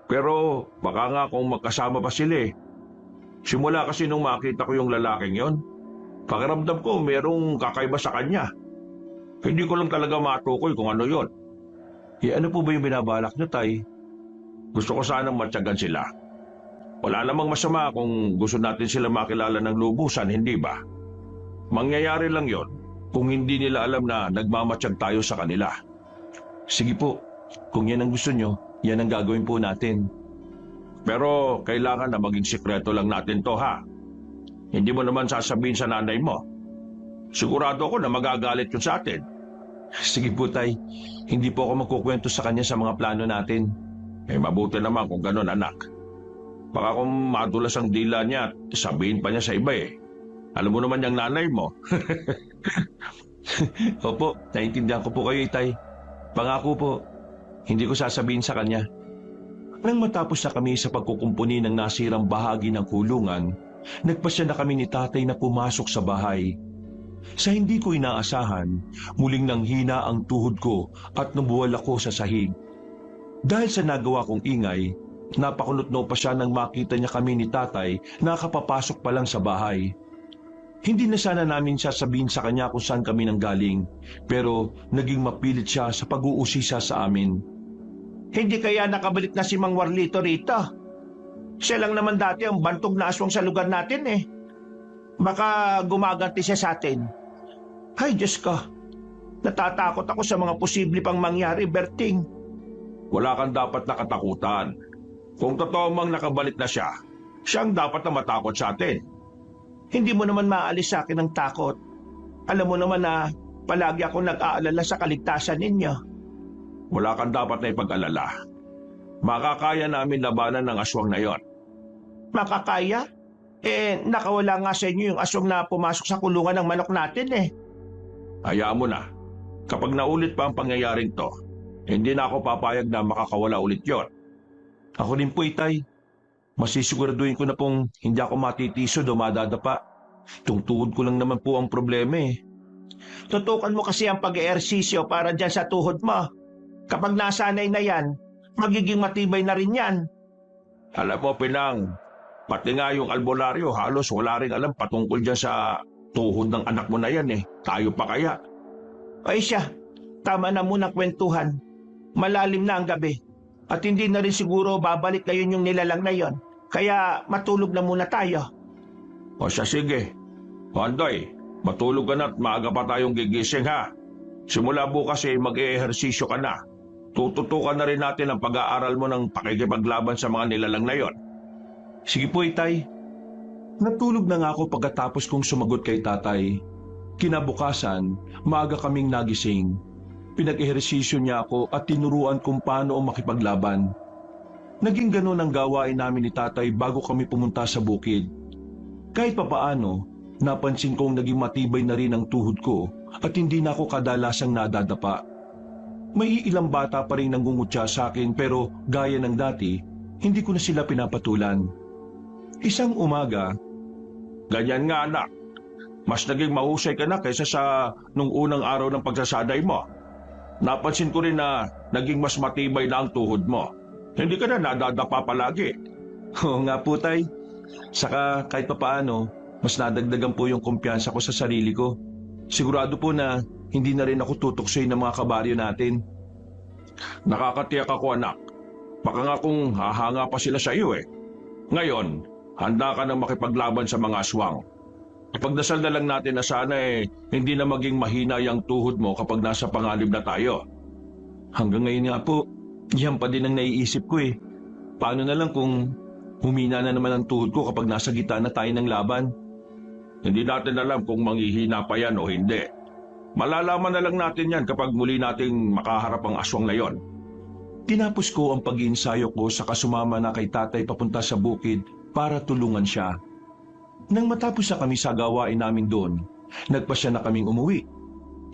Pero baka nga kung magkasama pa sila eh. Simula kasi nung makita ko yung lalaking yon, pakiramdam ko merong kakaiba sa kanya. Hindi ko lang talaga matukoy kung ano yon. Ano po ba yung binabalak niyo, Tay? Gusto ko sanang matyagan sila. Wala namang masama kung gusto natin sila makilala ng lubusan, hindi ba? Mangyayari lang yon kung hindi nila alam na nagmamatsyag tayo sa kanila. Sige po, kung yan ang gusto niyo, yan ang gagawin po natin. Pero kailangan na maging sikreto lang natin to, ha? Hindi mo naman sasabihin sa nanay mo. Sigurado ako na magagalit yun sa atin. Sige po, Tay. Hindi po ako magkukwento sa kanya sa mga plano natin. Mabuti naman kung ganun, anak. Baka kung madulas ang dila niya, sabihin pa niya sa iba eh. Alam mo naman yung nanay mo. Opo, naiintindihan ko po kayo, Itay. Pangako po, hindi ko sasabihin sa kanya. Nang matapos na kami sa pagkukumpuni ng nasirang bahagi ng kulungan, nagpasya na kami ni tatay na pumasok sa bahay. Sa hindi ko inaasahan, muling nanghina ang tuhod ko at nabuwal ako sa sahig. Dahil sa nagawa kong ingay, napakunot-no pa siya nang makita niya kami ni tatay na kapapasok pa lang sa bahay. Hindi na sana namin sasabihin sa kanya kung saan kami nanggaling, pero naging mapilit siya sa pag-uusisa sa amin. Hindi kaya nakabalik na si Mang Warlito rito? Siya lang naman dati ang bantog na aswang sa lugar natin eh. Baka gumaganti siya sa atin. Ay, Diyos ko. Natatakot ako sa mga posible pang mangyari, Berting. Wala kang dapat na katakutan. Kung totoo mang nakabalik na siya, siyang dapat na matakot sa atin. Hindi mo naman maalis sa akin ang takot. Alam mo naman na palagi ako nag-aalala sa kaligtasan ninyo. Wala kang dapat na ipag-alala. Makakaya namin labanan ng aswang na yon. Makakaya? Nakawala nga sa inyo yung aswang na pumasok sa kulungan ng manok natin eh. Hayaan mo na. Kapag naulit pa ang pangyayaring to, hindi na ako papayag na makakawala ulit yon. Ako din po, Itay. Masisiguraduhin ko na pong hindi ako matitisod o madadapa. Tungtuhod ko lang naman po ang problema eh. Tutukan mo kasi ang pag-eehersisyo para dyan sa tuhod mo. Kapag nasanay na yan, magiging matibay na rin yan. Alam mo, Pinang, pati nga yung albularyo halos wala rin alam patungkol dyan sa tuhod ng anak mo na yan eh. Tayo pa kaya? Ay siya, tama na muna kwentuhan. Malalim na ang gabi. At hindi na rin siguro babalik ngayon yung nilalang na yon. Kaya matulog na muna tayo. O siya, sige. Andoy, matulog ka na at maaga pa tayong gigising ha. Simula bukas mag-eehersisyo ka na. Tututukan na rin natin ang pag-aaral mo ng pakikipaglaban sa mga nilalang na yon. Sige po, Itay. Natulog na nga ako pagkatapos kong sumagot kay tatay. Kinabukasan, maaga kaming nagising. Pinag-ehersisyo niya ako at tinuruan kung paano makipaglaban. Naging ganun ang gawain namin ni tatay bago kami pumunta sa bukid. Kahit papaano, napansin kong naging matibay na rin ang tuhod ko at hindi na ako kadalasang nadadapa. May ilang bata pa rin nangungutya sa akin pero gaya ng dati, hindi ko na sila pinapatulan. Isang umaga, Ganyan nga, anak. Mas naging mahusay ka na kaysa sa nung unang araw ng pagsasanay mo. Napansin ko rin na naging mas matibay na ang tuhod mo. Hindi ka na nadadapa palagi. Oo nga po, Tay. Saka kahit papaano, mas nadagdagan po yung kumpiyansa ko sa sarili ko. Sigurado po na hindi na rin ako tutuksoy ng mga kabaryo natin. Nakakatiyak ako, anak. Baka nga kung hahanga pa sila sa iyo eh. Ngayon, handa ka nang makipaglaban sa mga aswang. Ipagdasal na lang natin na sana hindi na maging mahina yung tuhod mo kapag nasa panganib na tayo. Hanggang ngayon nga po, yan pa din ang naiisip ko eh. Paano na lang kung humina na naman ang tuhod ko kapag nasa gitna na tayo ng laban? Hindi natin alam kung manghihina pa yan o hindi. Malalaman na lang natin yan kapag muli nating makaharap ang aswang na yon. Tinapos ko ang pag-iinsayo ko sa kasumama na kay tatay papunta sa bukid para tulungan siya. Nang matapos na kami sa gawain namin doon, nagpasya na kaming umuwi.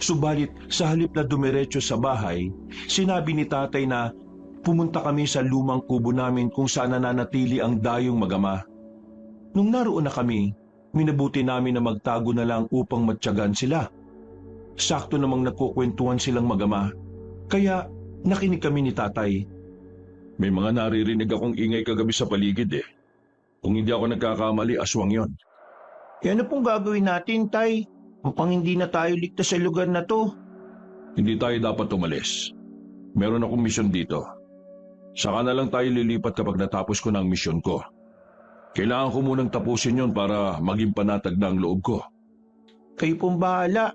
Subalit sa halip na dumiretso sa bahay, sinabi ni tatay na pumunta kami sa lumang kubo namin kung saan nananatili ang dayong magama. Nung naroon na kami, minabuti namin na magtago na lang upang matyagan sila. Sakto namang nagkukwentuhan silang magama, kaya nakinig kami ni tatay. May mga naririnig akong ingay kagabi sa paligid eh. Kung hindi ako nagkakamali, aswang yon. Ano pong gagawin natin, Tay? Upang hindi na tayo ligtas sa lugar na to. Hindi tayo dapat umalis. Meron akong misyon dito. Saka na lang tayo lilipat kapag natapos ko na ang misyon ko. Kailangan ko munang tapusin yon para maging panatag na ang loob ko. Kayo pong bahala.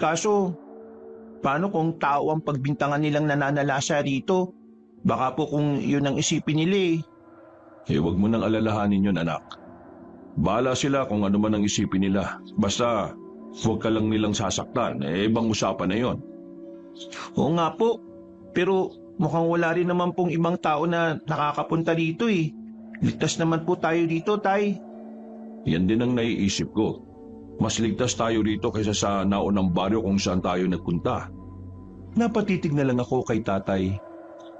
Kaso, paano kung tao ang pagbintangan nilang nananalasa rito? Baka po kung yun ang isipin nila eh. Huwag mo nang alalahanin yun, anak. Bahala sila kung ano man ang isipin nila. Basta, huwag ka lang nilang sasaktan. Ibang usapan na yon. Oo nga po. Pero mukhang wala rin naman pong ibang tao na nakakapunta dito eh. Ligtas naman po tayo dito, Tay. Yan din ang naiisip ko. Mas ligtas tayo rito kaysa sa naunang baryo kung saan tayo nagpunta. Napatitig na lang ako kay tatay.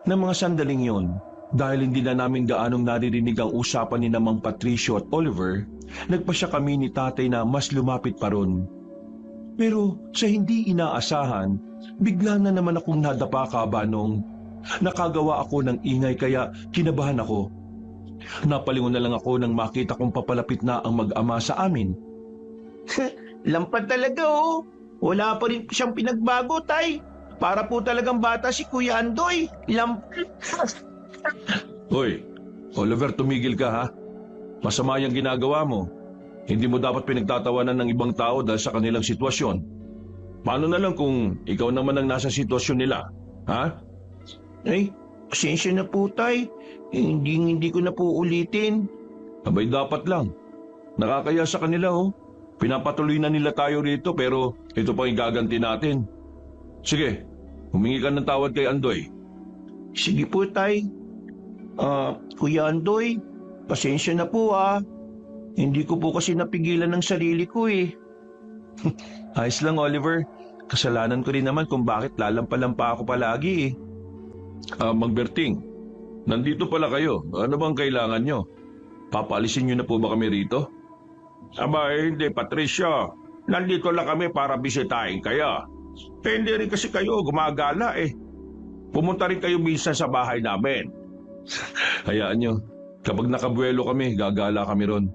Na mga sandaling yon, dahil hindi na namin gaanong naririnig ang usapan ni Mang Patricio at Oliver, nagpasya kami ni tatay na mas lumapit pa ron. Pero sa hindi inaasahan, bigla na naman akong nadapa kabanong. Nakagawa ako ng ingay kaya kinabahan ako. Napalingon na lang ako nang makita kong papalapit na ang mag-ama sa amin. Lampad talaga oh. Wala pa rin siyang pinagbago, Tay. Para po talagang bata si Kuya Andoy. Hoy, Oliver, tumigil ka ha. Masama yung ginagawa mo. Hindi mo dapat pinagtatawanan ng ibang tao dahil sa kanilang sitwasyon. Paano na lang kung ikaw naman ang nasa sitwasyon nila, ha? Pasensya na po, Tay. Hindi ko na po ulitin. Abay, dapat lang. Nakakaya sa kanila, oh. Pinapatuloy na nila tayo rito pero ito pang igaganti natin. Sige, humingi ka ng tawad kay Andoy. Sige po, Tay. Kuya Andoy, pasensya na po Hindi ko po kasi napigilan ng sarili ko eh. Ayos lang, Oliver. Kasalanan ko rin naman kung bakit lalampa-lampa ako palagi eh. Mang Berting, nandito pala kayo. Ano bang kailangan nyo? Papaalisin nyo na po ba kami rito? Hindi, Patricio. Nandito lang kami para bisitahin kayo. Hindi rin kasi kayo gumagala eh. Pumunta rin kayo minsan sa bahay namin. Hayaan nyo. Kapag nakabuelo kami, gagala kami ron.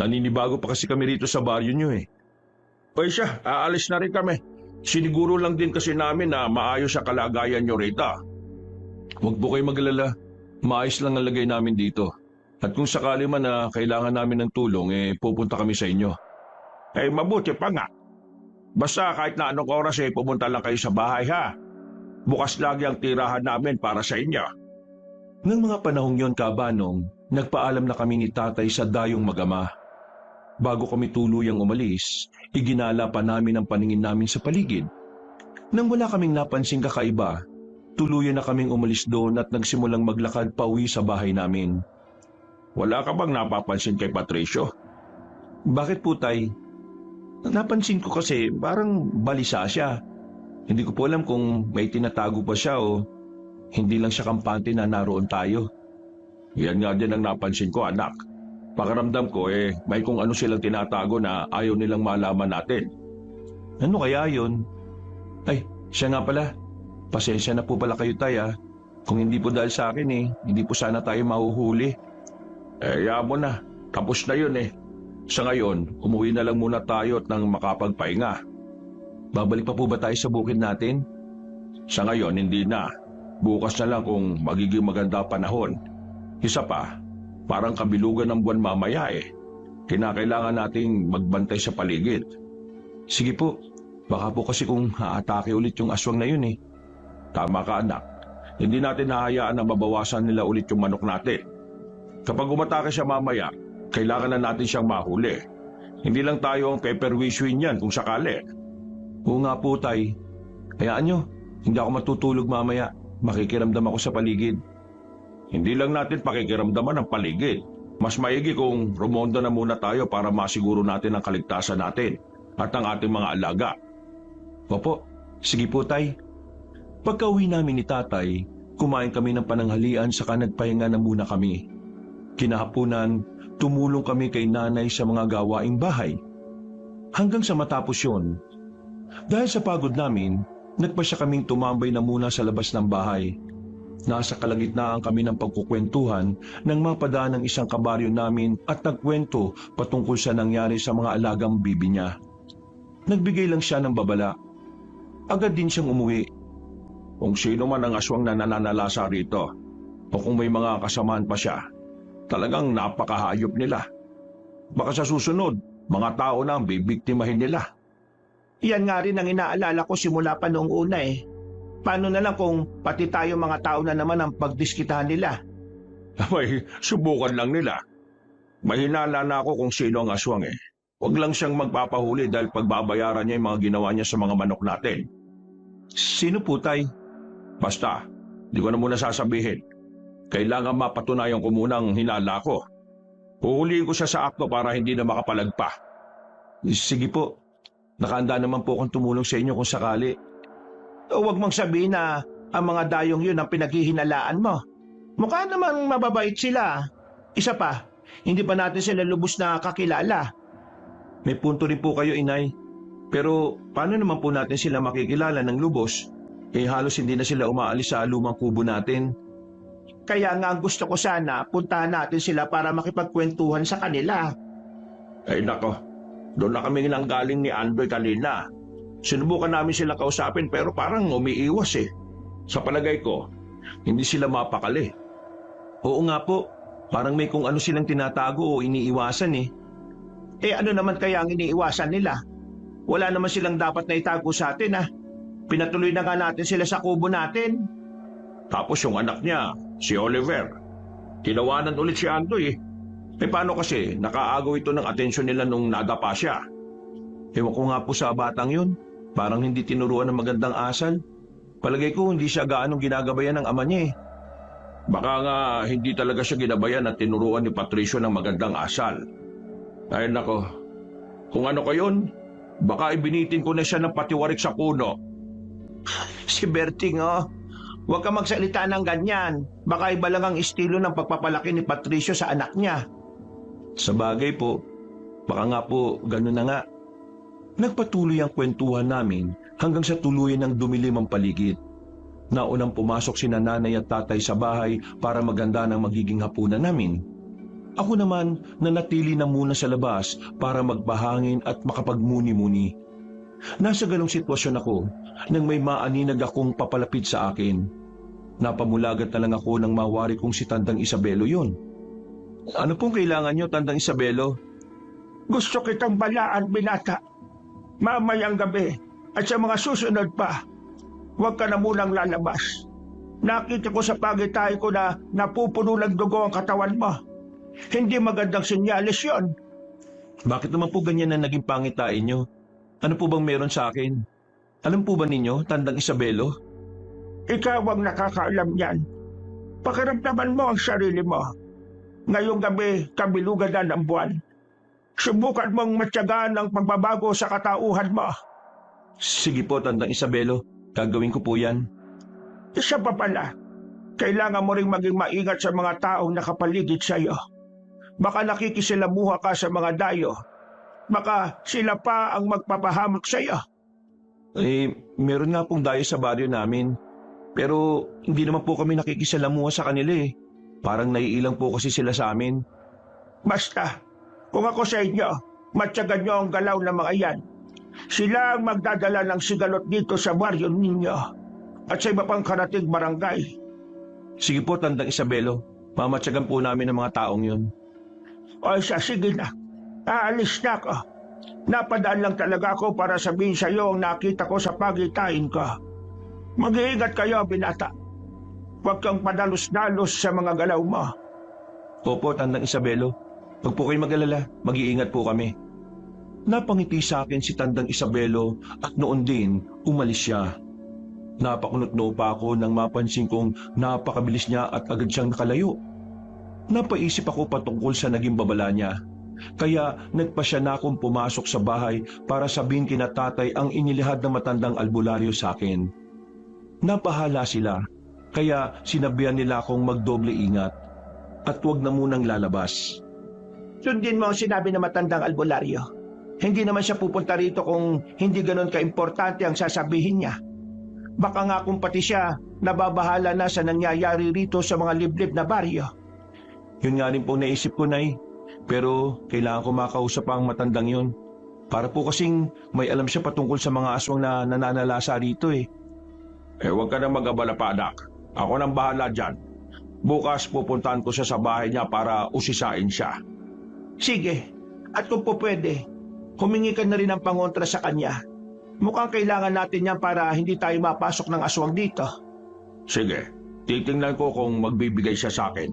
Naninibago pa kasi kami rito sa baryo nyo eh. O siya, aalis na rin kami. Siniguro lang din kasi namin na maayos sa kalagayan nyo rito. Huwag po kayo maglala. Maayos lang ang lagay namin dito. At kung sakali man na kailangan namin ng tulong, pupunta kami sa inyo. Mabuti pa nga. Basta kahit na anong oras pumunta lang kayo sa bahay ha. Bukas lagi ang tirahan namin para sa inyo. Nang mga panahong yon, kabanong, nagpaalam na kami ni tatay sa dayong magama. Bago kami tuluyang umalis, iginala pa namin ang paningin namin sa paligid. Nang wala kaming napansing kakaiba, tuluyan na kaming umalis doon at nagsimulang maglakad pauwi sa bahay namin. Wala ka bang napapansin kay Patricio? Bakit po, Tay? Napansin ko kasi parang balisa siya. Hindi ko po alam kung may tinatago pa siya o hindi lang siya kampante na naroon tayo. Yan nga din ang napansin ko, anak. Pakiramdam ko may kung ano silang tinatago na ayaw nilang malaman natin. Ano kaya yun? Ay, siya nga pala. Pasensya na po pala kayo, Tay, ah. Kung hindi po dahil sa akin hindi po sana tayo mahuhuli. Hayaan mo na. Tapos na yun Sa ngayon, umuwi na lang muna tayo at nang makapagpahinga. Babalik pa po ba tayo sa bukid natin? Sa ngayon, hindi na. Bukas na lang kung magiging maganda panahon. Isa pa, parang kabilugan ng buwan mamaya Kinakailangan nating magbantay sa paligid. Sige po, baka po kasi kung haatake ulit yung aswang na yun Tama ka, anak. Hindi natin hahayaan na mabawasan nila ulit yung manok natin. Kapag umatake siya mamaya, kailangan na natin siyang mahuli. Hindi lang tayo ang peperwiswin yan kung sakali. Oo nga po, Tay. Hayaan nyo, hindi ako matutulog mamaya. Makikiramdam ako sa paligid. Hindi lang natin pakikiramdaman ang paligid. Mas maigi kung rumonda na muna tayo para masiguro natin ang kaligtasan natin at ang ating mga alaga. Opo, sige po, Tay. Pagka-uwi namin ni Tatay, kumain kami ng pananghalian saka nagpahinga na muna kami. Kinahapunan, tumulong kami kay Nanay sa mga gawaing bahay. Hanggang sa matapos yon. Dahil sa pagod namin, nagpasya kaming tumambay na muna sa labas ng bahay. Nasa kalagitnaan kami ng pagkukwentuhan nang mapadaan ng isang kabaryo namin at nagkwento patungkol sa nangyari sa mga alagang bibi niya. Nagbigay lang siya ng babala. Agad din siyang umuwi. Kung sino man ang aswang na nananalasa rito, o kung may mga kasamaan pa siya, talagang napakahayop nila. Baka sa susunod, mga tao na ang bibiktimahin nila. Yan nga rin ang inaalala ko simula pa noong una Paano na lang kung pati tayo mga tao na naman ang pagdiskitahan nila? May subukan lang nila. Mahinala na ako kung sino ang aswang Huwag lang siyang magpapahuli dahil pagbabayaran niya yung mga ginawa niya sa mga manok natin. Sino po, Tay? Basta, di ko na muna sasabihin. Kailangan mapatunayan ko muna ang hinala ko. Huhulihin ko siya sa akto para hindi na makapalagpa. Sige po. Nakahanda naman po akong tumulong sa inyo kung sakali. Huwag mong sabihin na ang mga dayong yun ang pinaghihinalaan mo. Mukha namang mababait sila. Isa pa, hindi pa natin sila lubos na kakilala. May punto rin po kayo, Inay. Pero paano naman po natin sila makikilala ng lubos? Halos hindi na sila umaalis sa lumang kubo natin. Kaya nga gusto ko sana puntahan natin sila para makipagkwentuhan sa kanila. Ay nako, doon na kami nanggaling ni Andoy kanina. Sinubukan namin sila kausapin pero parang umiiwas Sa palagay ko, hindi sila mapakali. Oo nga po, parang may kung ano silang tinatago o iniiwasan Ano naman kaya ang iniiwasan nila? Wala naman silang dapat na itago sa atin Pinatuloy na nga natin sila sa kubo natin. Tapos yung anak niya, si Oliver, tinawanan ulit si Andoy paano kasi nakaagaw ito ng atensyon nila nung nadapa siya? Ewan ko nga po sa batang yun. Parang hindi tinuruan ng magandang asal. Palagay ko hindi siya gaanong ginagabayan ng ama niya Baka nga hindi talaga siya ginabayan at tinuruan ni Patricio ng magandang asal. Ay nako, kung ano kayon, baka ibinitin ko na siya ng patiwarik sa puno. Si Berting huwag ka magsalita ng ganyan. Baka iba lang ang estilo ng pagpapalaki ni Patricio sa anak niya. Sa bagay po, baka nga po ganun na nga. Nagpatuloy ang kwentuhan namin hanggang sa tuluyan ng dumilim ang paligid. Naunang pumasok sina Nanay at Tatay sa bahay para maganda ng magiging hapunan namin. Ako naman nanatili na muna sa labas para magbahangin at makapagmuni-muni. Nasa ganong sitwasyon ako nang may maaninag akong papalapit sa akin. Napamulagat na lang ako nang mawari kong si Tandang Isabelo yun. Ano pong kailangan nyo, Tandang Isabelo? Gusto kitang balaan, binata. Mamayang gabi at sa mga susunod pa, huwag ka na munang lalabas. Nakita ko sa pagitay ko na napupuno ng dugo ang katawan mo. Hindi magandang senyales yun. Bakit naman po ganyan na naging pangitain nyo? Ano po bang meron sa akin? Alam po ba ninyo, Tandang Isabelo? Ikaw ang nakakaalam yan. Pakiramdaman mo ang sarili mo. Ngayong gabi, kabilugan na ng buwan. Subukan mong matyagaan ang pagbabago sa katauhan mo. Sige po, Tandang Isabelo. Gagawin ko po yan. Isa pa pala, kailangan mo ring maging maingat sa mga taong nakapaligid sa iyo. Baka nakikisilamuha ka sa mga dayo. Baka sila pa ang magpapahamak sa iyo. Meron nga pong dayo sa baryo namin. Pero hindi naman po kami nakikisalamuha sa kanila eh. Parang naiilang po kasi sila sa amin. Basta, kung ako sa inyo, matyagan nyo ang galaw ng mga yan. Sila ang magdadala ng sigalot dito sa baryo ninyo at sa iba pang karating barangay. Sige po, Tandang Isabelo. Mamatyagan po namin ang mga taong yun. O siya, sige na. Aalis na ako. Napadaan lang talaga ako para sabihin sa iyo ang nakita ko sa pagitain ko. Mag-iingat kayo, binata. Huwag kang padalos-dalos sa mga galaw mo. Opo, Tandang Isabelo. Huwag po kayong mag-alala. Mag-iingat po kami. Napangiti sa akin si Tandang Isabelo at noon din umalis siya. Napakunot-noo pa ako nang mapansin kong napakabilis niya at agad siyang nakalayo. Napaisip ako patungkol sa naging babala niya. Kaya nagpasya na akong pumasok sa bahay para sabihin kina tatay ang inilihad ng matandang albularyo sa akin. Napahala sila, kaya sinabihan nila akong magdoble ingat at huwag na munang lalabas. Sundin mo ang sinabi ng matandang albularyo. Hindi naman siya pupunta rito kung hindi ganon kaimportante ang sasabihin niya. Baka nga kung pati siya nababahala na sa nangyayari rito sa mga liblib na baryo. Yun nga rin po naisip ko, Nay. Pero kailangan ko makausap ang matandang yun. Para po kasing may alam siya patungkol sa mga aswang na nananalasa rito eh. Huwag ka na mag-abala pa, anak. Ako nang bahala dyan. Bukas pupuntahan ko siya sa bahay niya para usisain siya. Sige, at kung po pwede, humingi ka na rin ng pangontra sa kanya. Mukhang kailangan natin yan para hindi tayo mapasok ng aswang dito. Sige, titingnan ko kung magbibigay siya sa akin.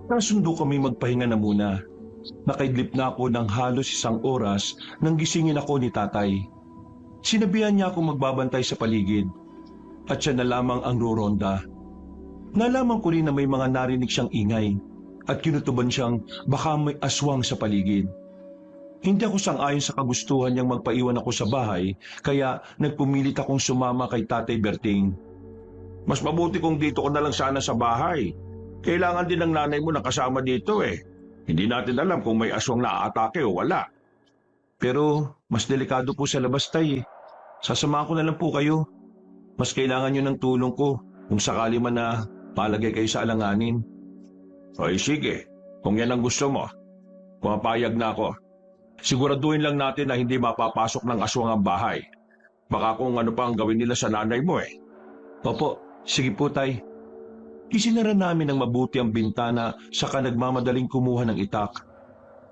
Nasundo kami magpahinga na muna. Nakaidlip na ako ng halos 1 oras nang gisingin ako ni tatay. Sinabihan niya akong magbabantay sa paligid at siya na lamang ang ruronda. Nalaman ko rin na may mga narinig siyang ingay at kinutuban siyang baka may aswang sa paligid. Hindi ako sang-ayon sa kagustuhan niyang magpaiwan ako sa bahay kaya nagpumilit akong sumama kay Tatay Berting. Mas mabuti kung dito ko na lang sana sa bahay. Kailangan din ng nanay mo na kasama dito eh. Hindi natin alam kung may aswang na aatake o wala. Pero mas delikado po sa labas, Tay. Sasamahan ko na lang po kayo. Mas kailangan niyo ng tulong ko kung sakali man na palagay kayo sa alanganin. Ay sige, kung yan ang gusto mo. Pumapayag na ako. Siguraduhin lang natin na hindi mapapasok ng aswang ang bahay. Baka kung ano pa ang gawin nila sa nanay mo eh. Opo, sige po, Tay. Isinara namin ng mabuti ang bintana saka nagmamadaling kumuha ng itak.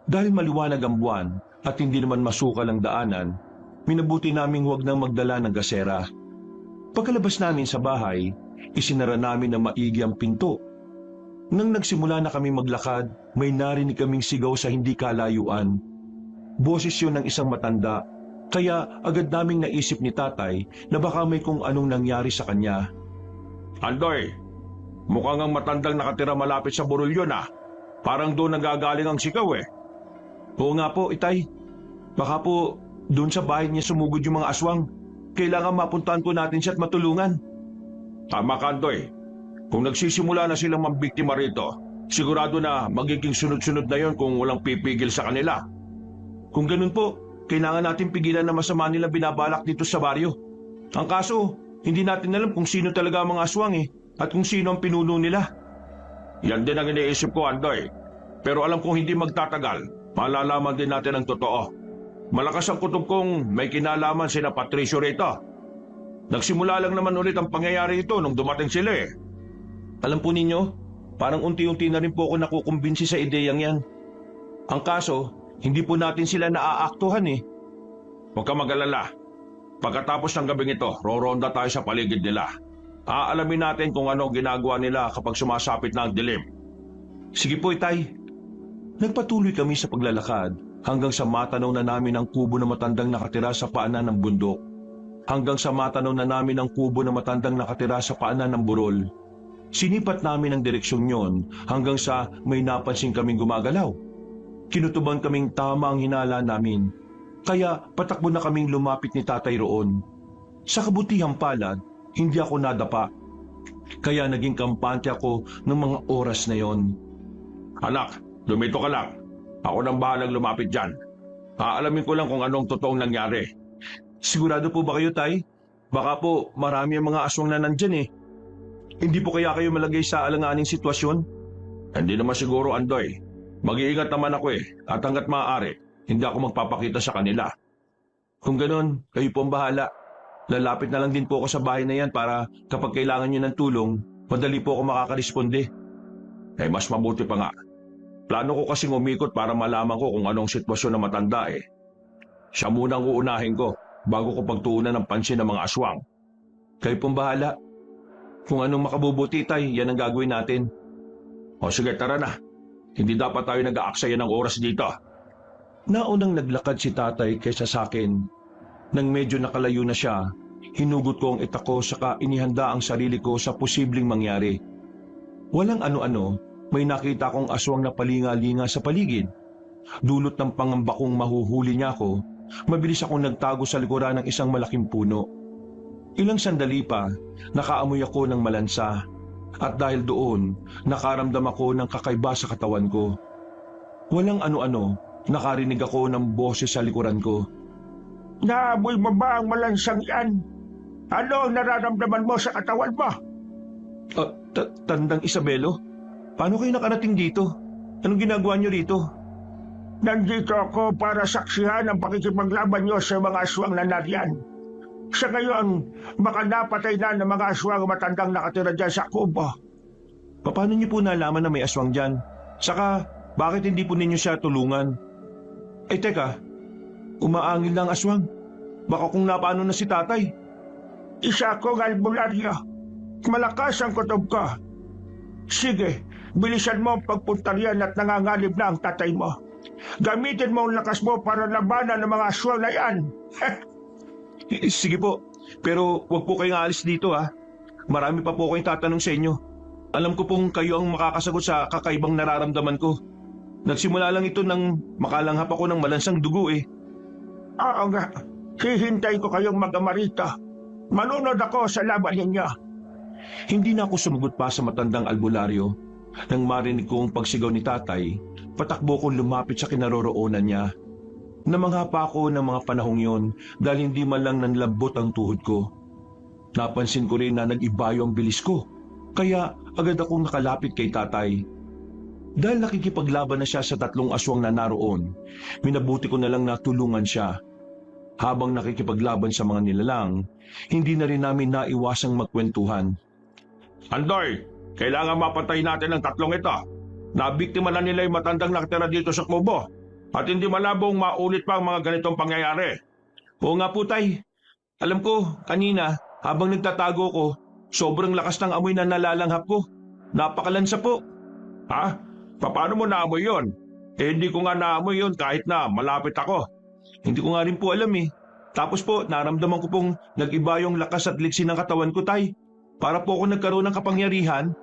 Dahil maliwanag ang buwan at hindi naman masukal ang daanan, minabuti naming huwag nang magdala ng gasera. Pagkalabas namin sa bahay, isinara namin ng maigi ang pinto. Nang nagsimula na kami maglakad, may narinig kaming sigaw sa hindi kalayuan. Boses yun ng isang matanda, kaya agad naming naisip ni tatay na baka may kung anong nangyari sa kanya. Andoy, mukhang ang matandang nakatira malapit sa burol yun ah. Parang doon nagagaling ang sigaw eh. Oo nga po, Itay. Baka po doon sa bahay niya sumugod yung mga aswang. Kailangan mapuntahan po natin siya at matulungan. Tama ka, Andoy. Kung nagsisimula na silang mambiktima rito, sigurado na magiging sunod-sunod na yon kung walang pipigil sa kanila. Kung ganun po, kailangan natin pigilan na masama nila binabalak dito sa baryo. Ang kaso, hindi natin alam kung sino talaga ang mga aswang eh, at kung sino ang pinuno nila. Yan din ang iniisip ko, Andoy. Pero alam kong hindi magtatagal, malalaman din natin ang totoo. Malakas ang kutob kong may kinalaman sina Patricio rito. Nagsimula lang naman ulit ang pangyayari ito nung dumating sila eh. Alam po ninyo, parang unti-unti na rin po ako nakukumbinsi sa ideyang yan. Ang kaso, hindi po natin sila naaaktuhan eh. Huwag ka mag-alala. Pagkatapos ng gabing ito, roronda tayo sa paligid nila. Aalamin natin kung ano ginagawa nila kapag sumasapit na ang dilim. Sige po, Itay. Nagpatuloy kami sa paglalakad hanggang sa matanaw na namin ang kubo na matandang nakatira sa paanan ng bundok. Hanggang sa matanaw na namin ang kubo na matandang nakatira sa paanan ng burol. Sinipat namin ang direksyon yon hanggang sa may napansin kaming gumagalaw. Kinutuban kaming tama ang hinala namin. Kaya patakbo na kaming lumapit ni tatay roon. Sa kabutihang palad, hindi ako nadapa. Kaya naging kampante ako ng mga oras na yon. Anak, Dumito ka lang. Ako nang bahalang lumapit dyan. Aalamin ko lang kung anong totoong nangyari. Sigurado po ba kayo, Tay? Baka po marami ang mga aswang na nandyan eh. Hindi po kaya kayo malagay sa alanganing sitwasyon? Hindi naman siguro, Andoy. Mag-iingat naman ako eh. At hanggat maaari, hindi ako magpapakita sa kanila. Kung ganun, kayo po ang bahala. Lalapit na lang din po ako sa bahay na yan para kapag kailangan nyo ng tulong, madali po ako makakaresponde. Mas mabuti pa nga. Plano ko kasing umikot para malaman ko kung anong sitwasyon na matanda eh. Siya muna ang uunahin ko bago ko pagtuunan ng pansin ng mga aswang. Kayo pong bahala. Kung anong makabubuti, Tay, yan ang gagawin natin. O sige, tara na. Hindi dapat tayo nag-aaksaya ng oras dito. Naunang naglakad si Tatay kaysa sa akin. Nang medyo nakalayo na siya, hinugot ko ang itak ko saka inihanda ang sarili ko sa posibleng mangyari. Walang ano-ano, may nakita kong aswang na palinga-linga sa paligid. Dulot ng pangamba kong mahuhuli niya ako, mabilis akong nagtago sa likuran ng isang malaking puno. Ilang sandali pa, nakaamoy ako ng malansa. At dahil doon, nakaramdam ako ng kakaiba sa katawan ko. Walang ano-ano, nakarinig ako ng boses sa likuran ko. Naamoy mo ba ang malansang yan? Ano ang nararamdaman mo sa katawan mo? Tandang Isabelo? Paano kayo nakarating dito? Anong ginagawa niyo rito? Nandito ako para saksihan ang pakikipaglaban niyo sa mga aswang na nariyan. Sa ngayon, baka napatay na ng mga aswang matandang nakatira dyan sa kubo. Paano niyo po nalaman na may aswang dyan? Saka, bakit hindi po ninyo siya tulungan? Teka, umaangil na ang aswang. Baka kung napaano na si Tatay. Isa akong albularyo. Malakas ang kutob ko. Sige, bilisan mo ang pagpunta riyan at nangangalib na ang tatay mo. Gamitin mo ang lakas mo para labanan ng mga aswang na yan. Sige po, pero wag po kayong aalis dito ha. Marami pa po kayong tatanong sa inyo. Alam ko pong kayo ang makakasagot sa kakaibang nararamdaman ko. Nagsimula lang ito nang makalanghap ako ng malansang dugo eh. Oo nga, hihintay ko kayong mag-ama rito. Manunod ako sa laban ninyo. Hindi na ako sumagot pa sa matandang albularyo. Nang marinig ko ang pagsigaw ni Tatay, patakbo kong lumapit sa kinaroroonan niya. Namangha pa ako ng mga panahong yon dahil hindi man lang nanlambot ang tuhod ko. Napansin ko rin na nag-ibayo ang bilis ko, kaya agad akong nakalapit kay Tatay. Dahil nakikipaglaban na siya sa tatlong aswang na naroon, minabuti ko na lang na tulungan siya. Habang nakikipaglaban sa mga nilalang, hindi na rin namin naiwasang magkwentuhan. Andoy, kailangan mapatay natin ang tatlong ito. Nabiktima na nila yung matandang nakatira dito sa kubo. At hindi malabong maulit pa ang mga ganitong pangyayari. Oo nga po, Tay. Alam ko, kanina, habang nagtatago ko, sobrang lakas ng amoy na nalalanghap ko. Napakalansa po. Ha? Paano mo naamoy yon? Hindi ko nga naamoy yon kahit na malapit ako. Hindi ko nga rin po alam eh. Tapos po, naramdaman ko pong nag-iba yung lakas at liksi ng katawan ko, Tay. Para po ako nagkaroon ng kapangyarihan.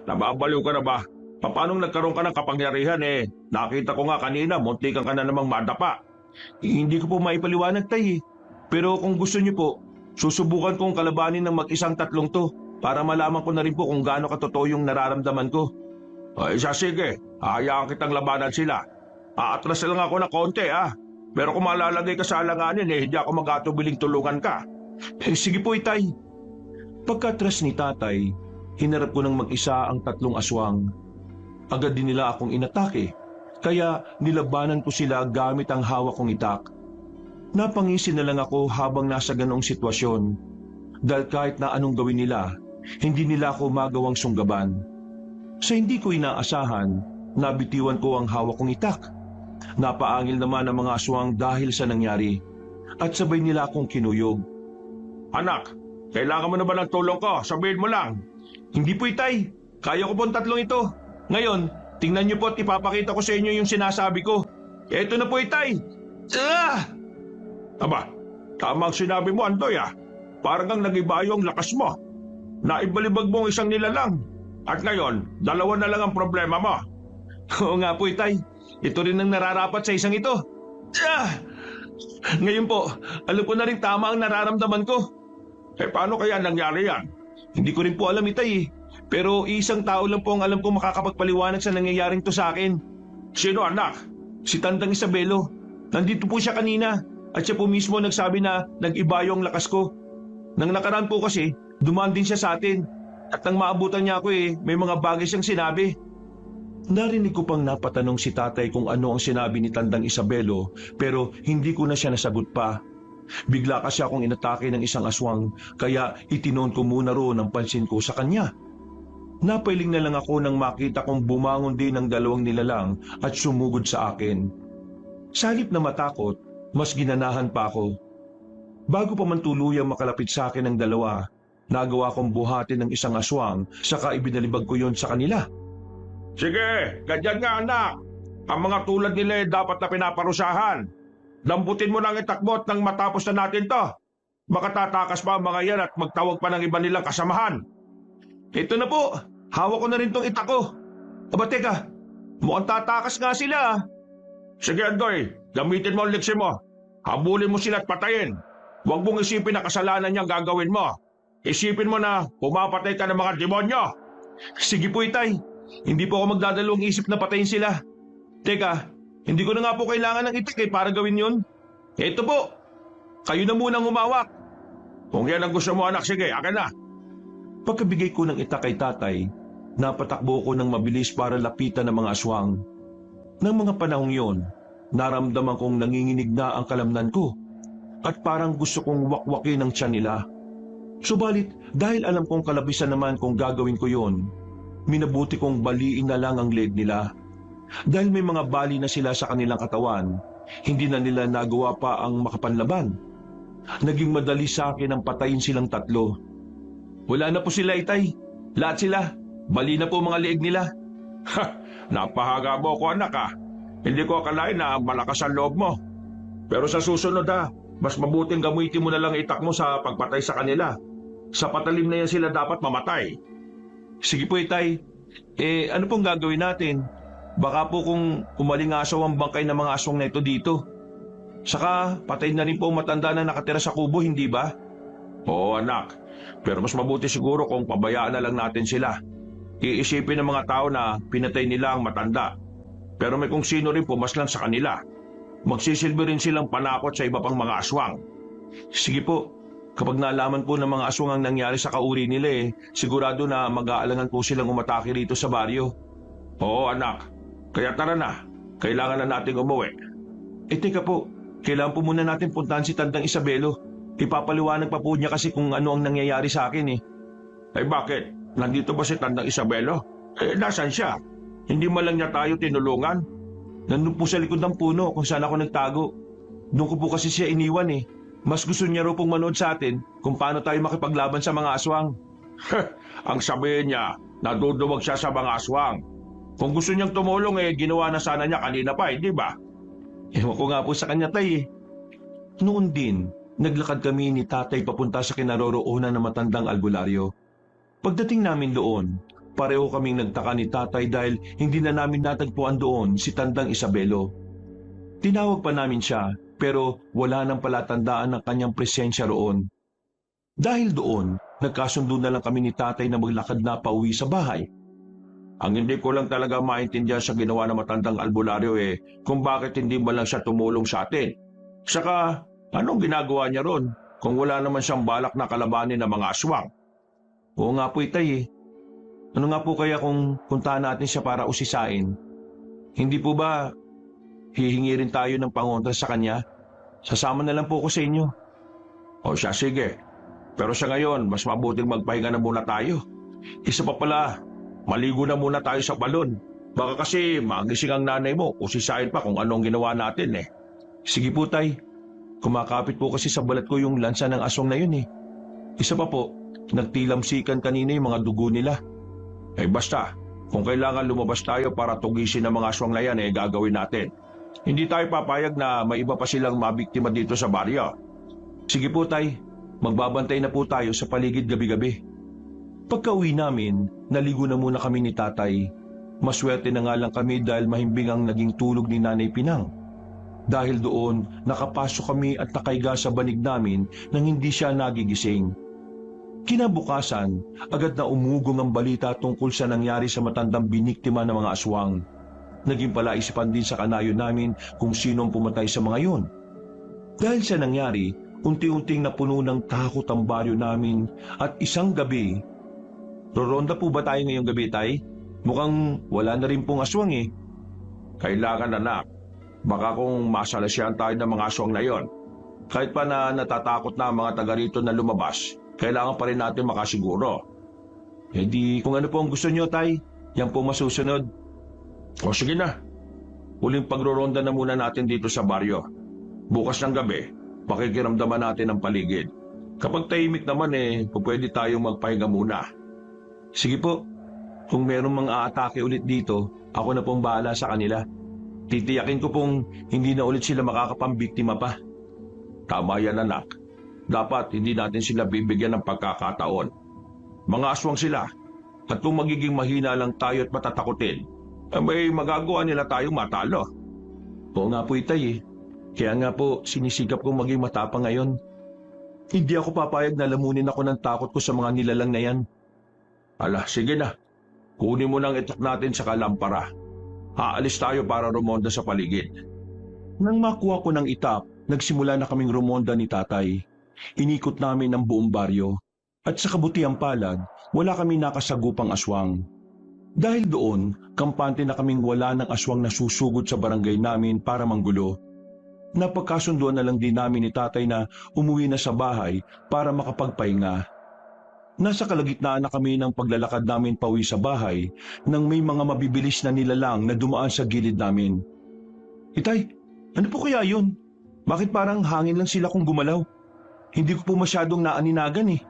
Nababaliw ka na ba? Paano nagkaroon ka ng kapangyarihan eh? Nakita ko nga kanina, muntikan ka na namang madapa. Hindi ko po maipaliwanag, Tay eh. Pero kung gusto niyo po, susubukan kong kalabanin ng mag-isang tatlong to para malaman ko na rin po kung gaano katotoo yung nararamdaman ko. Sige, hayaan kitang labanan sila. Aatras lang ako na konti Pero kung malalagay ka sa alanganin hindi ako mag-atubiling tulungan ka. Sige po, Tay. Pagkatras ni Tatay, hinarap ko ng mag-isa ang tatlong aswang. Agad din nila akong inatake, kaya nilabanan ko sila gamit ang hawak kong itak. Napangisi na lang ako habang nasa ganoong sitwasyon. Dahil kahit na anong gawin nila, hindi nila ako magawang sunggaban. Sa hindi ko inaasahan, nabitiwan ko ang hawak kong itak. Napaangil naman ang mga aswang dahil sa nangyari, at sabay nila akong kinuyog. Anak, kailangan mo na ba ng tulong ko? Sabihin mo lang. Hindi po, Tay. Kaya ko po ang tatlong ito. Ngayon, tingnan niyo po at ipapakita ko sa inyo yung sinasabi ko. Eto na po, Tay. Aba, tama ang sinabi mo, Andoy Parang kang nag-ibayo ang lakas mo. Naibalibag mo ang isang nilalang. At ngayon, dalawa na lang ang problema mo. Oo nga po, Tay. Ito rin ang nararapat sa isang ito. Ngayon po, alam ko na rin tama ang nararamdaman ko. Paano kaya nangyari yan? Hindi ko rin po alam, Tay. Pero isang tao lang po ang alam kong makakapagpaliwanag sa nangyayaring to sa akin. Sino anak? Si Tandang Isabelo. Nandito po siya kanina at siya po mismo nagsabi na nag-iba yung lakas ko. Nang nakaraan po kasi, dumaan din siya sa atin. At nang maabutan niya ako may mga bagay siyang sinabi. Narinig ko pang napatanong si tatay kung ano ang sinabi ni Tandang Isabelo pero hindi ko na siya nasagot pa. Bigla kasi akong inatake ng isang aswang kaya itinoon ko muna roon ang pansin ko sa kanya. Napailing na lang ako nang makita kong bumangon din ang dalawang nilalang at sumugod sa akin. Sa halip na matakot, mas ginanahan pa ako. Bago pa man tuluyang makalapit sa akin ang dalawa, nagawa kong buhatin ng isang aswang saka ibinalibag ko yon sa kanila. Sige, ganyan nga anak. Ang mga tulad nila dapat na pinaparusahan. Lambutin mo ng itakbot nang matapos na natin to. Makatatakas pa ang mga yan at magtawag pa ng iba nilang kasamahan. Ito na po, hawak ko na rin tong itak ko. Aba teka, mukhang tatakas nga sila. Sige Andoy, gamitin mo ang leksyon mo. Habulin mo sila at patayin. Huwag mong isipin na kasalanan niyang gagawin mo. Isipin mo na pumapatay ka ng mga demonyo. Sige po itay, hindi po ako magdadalawang isip na patayin sila. Teka, hindi ko na nga po kailangan ng itak para gawin yun. Ito po, kayo na munang humawak. Kung yan ang gusto mo anak, sige, akin na. Pagkabigay ko ng itak kay tatay, napatakbo ko ng mabilis para lapitan ng mga aswang. Nang mga panahong yon, naramdaman kong nanginginig na ang kalamnan ko at parang gusto kong wakwakin ang tiyan nila. Subalit dahil alam kong kalabisan naman kung gagawin ko yon, minabuti kong baliin na lang ang leeg nila. Dahil may mga bali na sila sa kanilang katawan, hindi na nila nagawa pa ang makapanlaban. Naging madali sa akin ang patayin silang tatlo. Wala na po sila itay. Lahat sila. Bali na po mga leeg nila. Ha! Napahaga mo ko anak ha. Hindi ko akalain na malakas ang loob mo. Pero sa susunod mas mabuting gamitin mo na lang itak mo sa pagpatay sa kanila. Sa patalim na yan sila dapat mamatay. Sige po itay. Ano pong gagawin natin? Baka po kung umalingasaw ang bangkay ng mga aswang na ito dito. Saka patay na rin po ang matanda na nakatira sa kubo, hindi ba? Oo anak, pero mas mabuti siguro kung pabayaan na lang natin sila. Iisipin ng mga tao na pinatay nila ang matanda. Pero may kung sino rin pumaslang sa kanila. Magsisilbi rin silang panakot sa iba pang mga aswang. Sige po, kapag nalaman po ng mga aswang ang nangyari sa kauri nila sigurado na mag-aalangan po silang umatake rito sa baryo. Oo anak, kaya tara na, kailangan na nating umuwi. Teka po, kailangan po muna natin puntahan si Tandang Isabelo. Ipapaliwanag pa po niya kasi kung ano ang nangyayari sa akin Ay bakit? Nandito ba si Tandang Isabelo? Nasaan siya? Hindi man lang niya tayo tinulungan? Nandun po sa likod ng puno kung saan ako nagtago. Doon ko po kasi siya iniwan Mas gusto niya raw pong manood sa atin kung paano tayo makipaglaban sa mga aswang. Ang sabihin niya, naduduwag siya sa mga aswang. Kung gusto niyang tumulong ginawa na sana niya kanina pa di ba? Ewan ko nga po sa kanya tay Noon din, naglakad kami ni tatay papunta sa kinaroroonan ng matandang albularyo. Pagdating namin doon, pareho kaming nagtaka ni tatay dahil hindi na namin natagpuan doon si Tandang Isabelo. Tinawag pa namin siya pero wala nang palatandaan ng kanyang presensya roon. Dahil doon, nagkasundo na lang kami ni tatay na maglakad na pauwi sa bahay. Ang hindi ko lang talaga maintindihan sa ginawa ng matandang albularyo kung bakit hindi ba lang siya tumulong sa atin. Saka, anong ginagawa niya ron kung wala naman siyang balak na kalabanin ng mga aswang? Oo nga po itay Ano nga po kaya kung puntahan natin siya para usisain? Hindi po ba hihingi rin tayo ng pangontra sa kanya? Sasama na lang po ako sa inyo. O siya, sige. Pero sa ngayon, mas mabuting magpahinga na muna tayo. Isa pa pala, maligo na muna tayo sa balon. Baka kasi magising ang nanay mo, usisain pa kung anong ginawa natin Sige po tay. Kumakapit po kasi sa balat ko yung lansa ng aswang na yun Isa pa po, nagtilamsikan kanina yung mga dugo nila. Basta, kung kailangan lumabas tayo para tugisin ang mga aswang na yan gagawin natin. Hindi tayo papayag na may iba pa silang mabiktima dito sa baryo. Sige po tay, magbabantay na po tayo sa paligid gabi-gabi. Pagka-uwi namin, naligo na muna kami ni tatay. Maswerte na nga lang kami dahil mahimbing ang naging tulog ni Nanay Pinang. Dahil doon, nakapasok kami at nakaiga sa banig namin nang hindi siya nagigising. Kinabukasan, agad na umugong ang balita tungkol sa nangyari sa matandang biniktima ng mga aswang. Naging palaisipan din sa kanayon namin kung sino ang pumatay sa mga yon. Dahil sa nangyari, unti-unting napuno ng takot ang baryo namin at isang gabi. Roronda po ba tayo ngayong gabi, Tay? Mukhang wala na rin pong aswang eh. Kailangan, anak. Baka kung masalasyan tayo ng mga aswang na yon. Kahit pa na natatakot na ang mga taga rito na lumabas, kailangan pa rin natin makasiguro. Eh di, kung ano po ang gusto nyo, Tay, yan po masusunod. O sige na. Huling pagroronda na muna natin dito sa baryo. Bukas ng gabi, pakikiramdaman natin ang paligid. Kapag tahimik naman pwede tayong magpahinga muna. Sige po, kung merong mga aatake ulit dito, ako na pong bahala sa kanila. Titiyakin ko pong hindi na ulit sila makakapambiktima pa. Tama yan, anak. Dapat hindi natin sila bibigyan ng pagkakataon. Mga aswang sila. At kung magiging mahina lang tayo at matatakutin, may magagawa nila tayong matalo. Oo nga po, Itay eh. Kaya nga po, sinisikap kong maging matapang ngayon. Hindi ako papayag na lamunin ako ng takot ko sa mga nilalang na yan. Ala, sige na. Kunin mo nang itak natin sa kalampara. Aalis tayo para rumonda sa paligid. Nang makuha ko ng itap, nagsimula na kaming rumonda ni Tatay. Inikot namin ang buong baryo. At sa kabutiang palad, wala kami nakasagupang aswang. Dahil doon, kampante na kaming wala ng aswang na susugod sa barangay namin para manggulo. Napagkasunduan na lang din namin ni Tatay na umuwi na sa bahay para makapagpahinga. Nasa kalagitnaan na kami ng paglalakad namin pauwi sa bahay nang may mga mabibilis na nilalang na dumaan sa gilid namin. Itay, ano po kaya yun? Bakit parang hangin lang sila kung gumalaw? Hindi ko po masyadong naaninagan eh.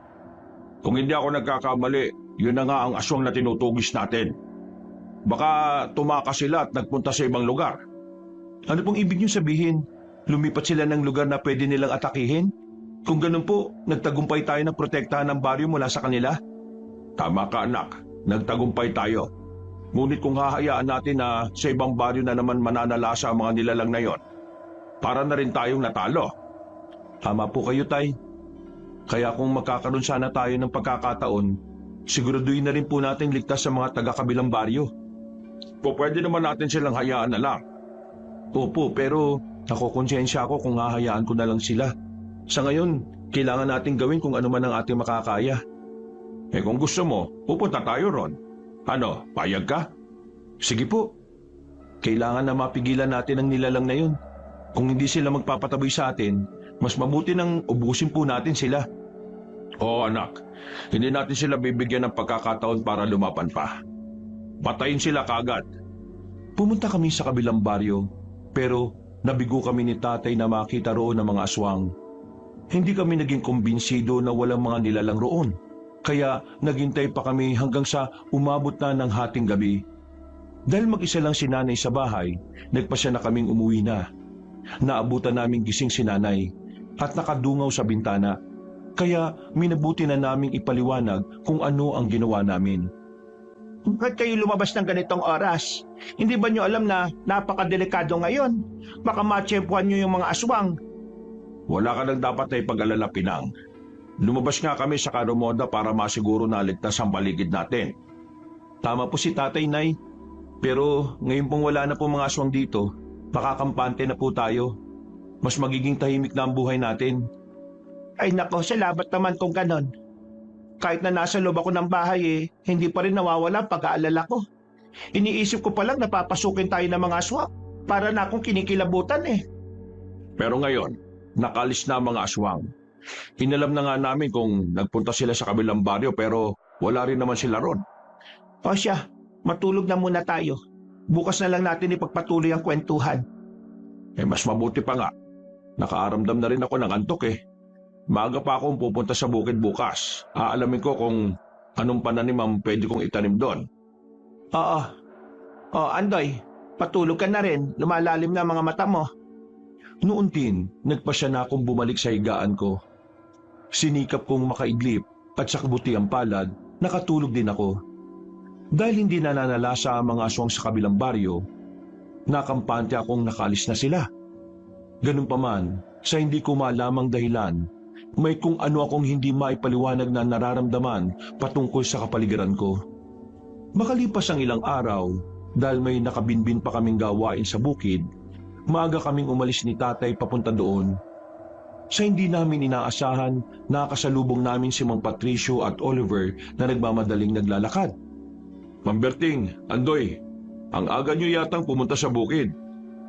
Kung hindi ako nagkakamali, yun na nga ang aswang na tinutugis natin. Baka tumakas sila at nagpunta sa ibang lugar. Ano pong ibig niyo sabihin? Lumipat sila ng lugar na pwede nilang atakihin? Kung ganun po, nagtagumpay tayo ng protektahan ng baryo mula sa kanila? Tama ka, anak. Nagtagumpay tayo. Ngunit kung hahayaan natin na sa ibang baryo na naman mananalasa ang mga nilalang na yon, para na rin tayong natalo. Tama po kayo, Tay. Kaya kung magkakaroon sana tayo ng pagkakataon, siguraduhin na rin po natin ligtas sa mga taga-kabilang baryo. Pwede naman natin silang hayaan na lang. Opo, pero nakokonsensya ako kung hahayaan ko na lang sila. Sa ngayon, kailangan nating gawin kung ano man ang ating makakaya. Kung gusto mo, pupunta tayo ron. Ano, payag ka? Sige po. Kailangan na mapigilan natin ang nilalang na yun. Kung hindi sila magpapataboy sa atin, mas mabuti nang ubusin po natin sila. Oo, anak. Hindi natin sila bibigyan ng pagkakataon para lumaban pa. Patayin sila kaagad. Pumunta kami sa kabilang baryo, pero nabigo kami ni Tatay na makita roon ng mga aswang. Hindi kami naging kumbinsido na walang mga nilalang roon. Kaya naghintay pa kami hanggang sa umabot na ng hating gabi. Dahil mag-isa lang si Nanay sa bahay, nagpasya na kaming umuwi na. Naabutan naming gising si Nanay at nakadungaw sa bintana. Kaya minabuti na naming ipaliwanag kung ano ang ginawa namin. Bakit kayo lumabas ng ganitong oras? Hindi ba nyo alam na napakadelikado ngayon? Baka matsyempuhan nyo yung mga aswang. Wala ka nang dapat na ipag-alala, Pinang. Lumabas nga kami sa karumoda para masiguro na ligtas ang paligid natin. Tama po si Tatay, Nay. Pero ngayon pong wala na po mga aswang dito, makakampante na po tayo. Mas magiging tahimik na ang buhay natin. Ay nako, salamat naman kung ganon. Kahit na nasa loob ako ng bahay hindi pa rin nawawala ang pag-aalala ko. Iniisip ko palang napapasukin tayo ng mga aswang. Para na akong kinikilabutan Pero ngayon, nakalis na ang mga aswang. Inalam na nga namin kung nagpunta sila sa kabilang baryo pero wala rin naman sila ron. O siya, matulog na muna tayo. Bukas na lang natin ipagpatuloy ang kwentuhan. Mas mabuti pa nga. Nakaaramdam na rin ako ng antok Maaga pa akong pupunta sa bukid bukas. Aalamin ko kung anong pananim ang pwede kong itanim doon. Oo. Andoy, patulog ka na rin. Lumalalim na mga mata mo. Noon din, nagpasya na akong bumalik sa higaan ko. Sinikap kong makaidlip at sa kabutiang palad, nakatulog din ako. Dahil hindi na nanalasa ang mga aswang sa kabilang baryo, nakampante akong nakalis na sila. Ganun pa man, sa hindi ko malamang dahilan, may kung ano akong hindi maipaliwanag na nararamdaman patungkol sa kapaligiran ko. Makalipas ang ilang araw, dahil may nakabinbin pa kaming gawain sa bukid, maaga kaming umalis ni tatay papunta doon. Sa hindi namin inaasahan, nakasalubong namin si Mang Patricio at Oliver na nagmamadaling naglalakad. Mang Berting, Andoy, ang aga nyo yatang pumunta sa bukid.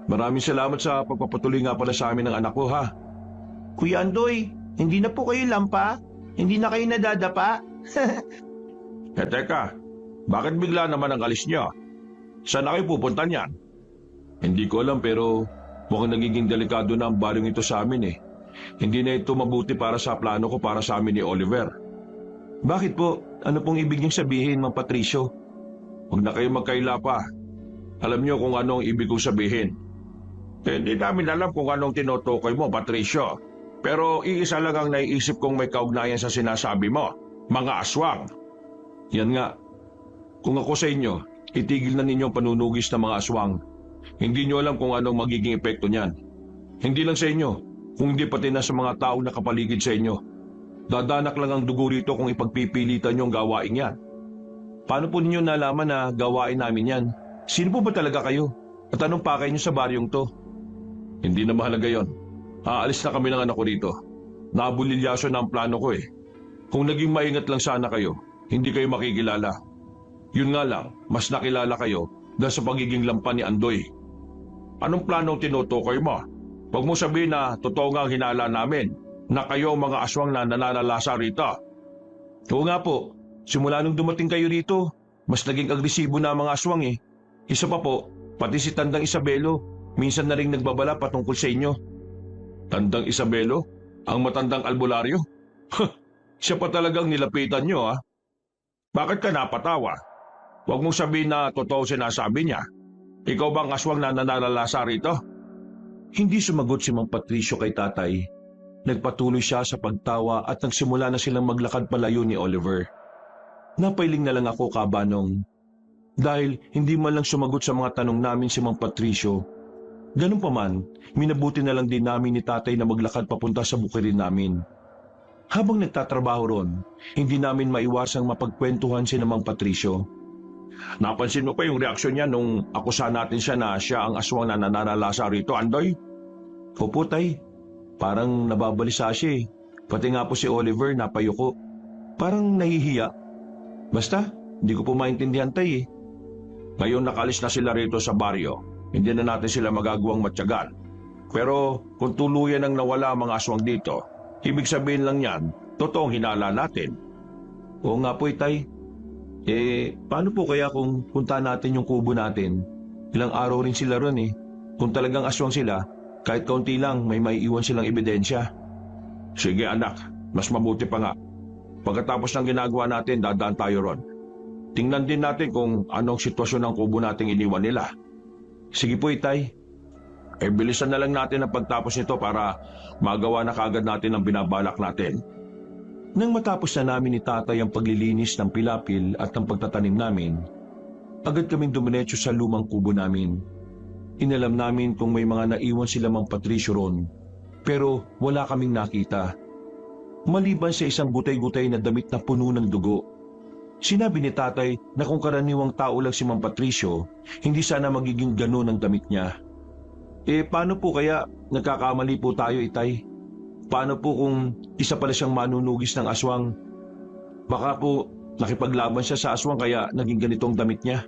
Maraming salamat sa pagpapatuloy nga pala sa amin ng anak ko, ha? Kuya Andoy, hindi na po kayo lampa? Hindi na kayo nadadapa? Teka, bakit bigla naman ang alis nyo? Saan na kayo pupunta niyan? Hindi ko alam pero mukhang nagiging delikado na ang baryong ito sa amin eh. Hindi na ito mabuti para sa plano ko para sa amin ni Oliver. Bakit po? Ano pong ibig niyong sabihin, Mang Patricio? Huwag na kayo magkaila pa. Alam niyo kung ano ang ibig kong sabihin. Hindi namin alam kung anong tinutukoy mo, Patricio. Pero iisa lang ang naiisip kong may kaugnayan sa sinasabi mo. Mga aswang. Yan nga. Kung ako sa inyo, itigil na ninyong panunugis ng mga aswang. Hindi nyo alam kung anong magiging epekto niyan. Hindi lang sa inyo, kung hindi pati na sa mga taong nakapaligid sa inyo. Dadanak lang ang dugo rito kung ipagpipilitan nyo ang gawain yan. Paano po ninyo nalaman na gawain namin yan? Sino po ba talaga kayo? At anong pakay nyo sa baryong to? Hindi na mahalaga yon. Aalis na kami ng anak ko rito. Nabulilyaso na ang plano ko eh. Kung naging maingat lang sana kayo, hindi kayo makikilala. Yun nga lang, mas nakilala kayo dahil sa pagiging lampan ni Andoy. Anong planong tinutukoy mo? Huwag mo sabihin na totoo nga ang hinala namin na kayo mga aswang na nananalasa rito. Oo nga po, simula nung dumating kayo rito, mas naging agresibo na ang mga aswang eh. Isa pa po, pati si Tandang Isabelo, minsan na rin nagbabala patungkol sa inyo. Tandang Isabelo? Ang matandang albularyo? Siya pa talagang nilapitan nyo, ha? Bakit ka napatawa? Huwag mong sabihin na totoo sinasabi niya. Ikaw bang aswang na nananalasa rito? Hindi sumagot si Mang Patricio kay tatay. Nagpatuloy siya sa pagtawa at nagsimula na silang maglakad palayo ni Oliver. Napailing na lang ako, Kabanong. Dahil hindi man lang sumagot sa mga tanong namin si Mang Patricio. Ganun pa man, minabuti na lang din namin ni tatay na maglakad papunta sa bukirin namin. Habang nagtatrabaho ron, hindi namin maiwasang mapagkwentuhan si Mang Patricio. Napansin mo pa yung reaksyon niya nung akusa natin siya na siya ang aswang na nananalasa rito, Andoy? Opo, tay. Parang nababalisa siya eh. Pati nga po si Oliver napayuko. Parang nahihiya. Basta, hindi ko po maintindihan, tay eh. Ngayon nakalis na sila rito sa baryo. Hindi na natin sila magagawang matyagan. Pero kung tuluyan ang nawala ang mga aswang dito, ibig sabihin lang yan, totoong hinala natin. Oo nga po, tay. Paano po kaya kung punta natin yung kubo natin? Ilang araw rin sila ron eh. Kung talagang aswang sila, kahit kaunti lang may maiiwan silang ebidensya. Sige anak, mas mabuti pa nga. Pagkatapos ng ginagawa natin, dadaan tayo ron. Tingnan din natin kung anong sitwasyon ng kubo nating iniwan nila. Sige po, itay. Bilisan na lang natin ang pagtapos nito para magawa na kagad natin ang binabalak natin. Nang matapos na namin ni tatay ang paglilinis ng pilapil at ang pagtatanim namin, agad kaming dumiretso sa lumang kubo namin. Inalam namin kung may mga naiwan sila Mang Patricio ron, pero wala kaming nakita. Maliban sa isang gutay-gutay na damit na puno ng dugo. Sinabi ni tatay na kung karaniwang tao lang si Mang Patricio, hindi sana magiging ganun ang damit niya. Paano po kaya nagkakamali po tayo, itay? Paano po kung isa pala siyang manunugis ng aswang? Baka po nakipaglaban siya sa aswang kaya naging ganitong damit niya.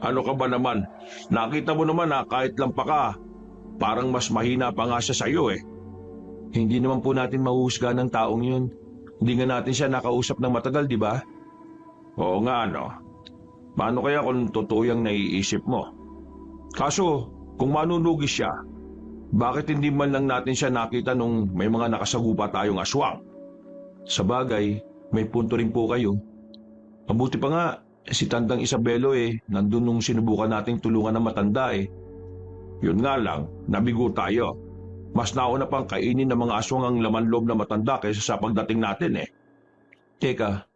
Ano ka ba naman? Nakita mo naman na kahit lampa ka, parang mas mahina pa nga siya sa iyo eh. Hindi naman po natin mahuhusga ng taong yun. Hindi nga natin siya nakausap ng matagal, di ba? Oo nga, no. Paano kaya kung totoo yung naiisip mo? Kaso, kung manunugis siya, bakit hindi man lang natin siya nakita nung may mga nakasagupa tayong aswang? Sa bagay, may punto rin po kayo. Mabuti pa nga, si Tandang Isabelo nandun nung sinubukan nating tulungan ng matanda eh. Yun nga lang, nabigo tayo. Mas nauna pang kainin ng mga aswang ang laman loob na matanda kaysa sa pagdating natin eh. Teka,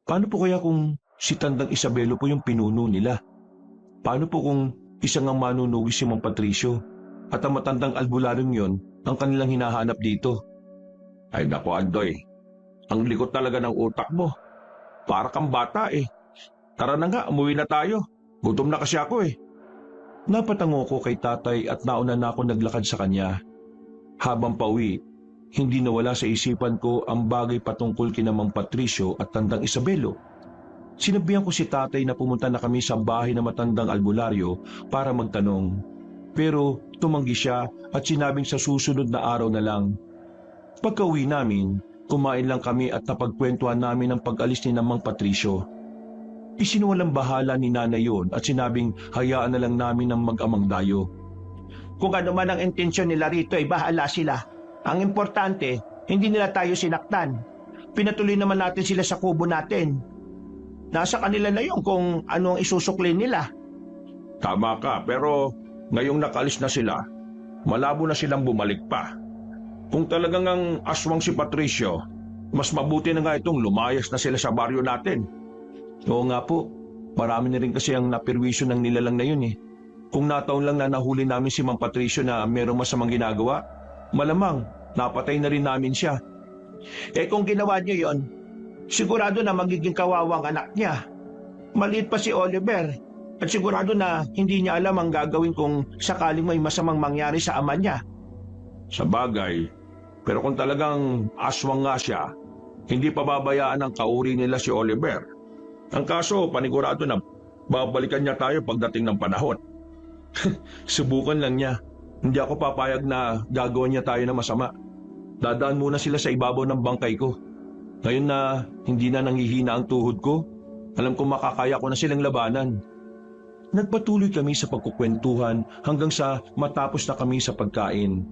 paano po kaya kung si Tandang Isabelo po yung pinuno nila? Paano po kung isang ang manunugis si Mang Patricio at ang matandang albularyong yon ang kanilang hinahanap dito? Ay nako, Andoy. Ang likot talaga ng utak mo. Para kang bata eh. Tara na nga, umuwi na tayo. Gutom na kasi ako eh. Napatango ko kay tatay at nauna na ako naglakad sa kanya. Habang pauwi, hindi nawala sa isipan ko ang bagay patungkol kina Mang Patricio at Tandang Isabelo. Sinabihan ko si tatay na pumunta na kami sa bahay ng matandang albularyo para magtanong. Pero tumanggi siya at sinabing sa susunod na araw na lang. Pagka-uwi namin, kumain lang kami at napagkwentuhan namin ang pag-alis ni Mang Patricio. Isinuwalang bahala ni nanay yun at sinabing hayaan na lang namin ang mag-amang dayo. Kung ano man ang intensyon nila rito ay bahala sila. Ang importante, hindi nila tayo sinaktan. Pinatuloy naman natin sila sa kubo natin. Nasa kanila na yun kung ano ang isusuklin nila. Tama ka, pero ngayong nakalis na sila, malabo na silang bumalik pa. Kung talagang ang aswang si Patricio, mas mabuti na nga itong lumayas na sila sa baryo natin. Oo nga po, marami na rin kasi ang napirwisyo ng nilalang na yun eh. Kung nataon lang na nahuli namin si Mang Patricio na mayroong masamang ginagawa, malamang napatay na rin namin siya. Eh kung ginawa niyo yon, sigurado na magiging kawawang anak niya. Maliit pa si Oliver at sigurado na hindi niya alam ang gagawin kung sakaling may masamang mangyari sa ama niya. Sa bagay, pero kung talagang aswang nga siya, hindi pa babayaan ang kauri nila si Oliver. Ang kaso, panigurado na babalikan niya tayo pagdating ng panahon. Subukan lang niya. Hindi ako papayag na gagawin niya tayo na masama. Dadaan muna sila sa ibabaw ng bangkay ko. Ngayon na hindi na nanghihina ang tuhod ko, alam kong makakaya ko na silang labanan. Nagpatuloy kami sa pagkukwentuhan hanggang sa matapos na kami sa pagkain.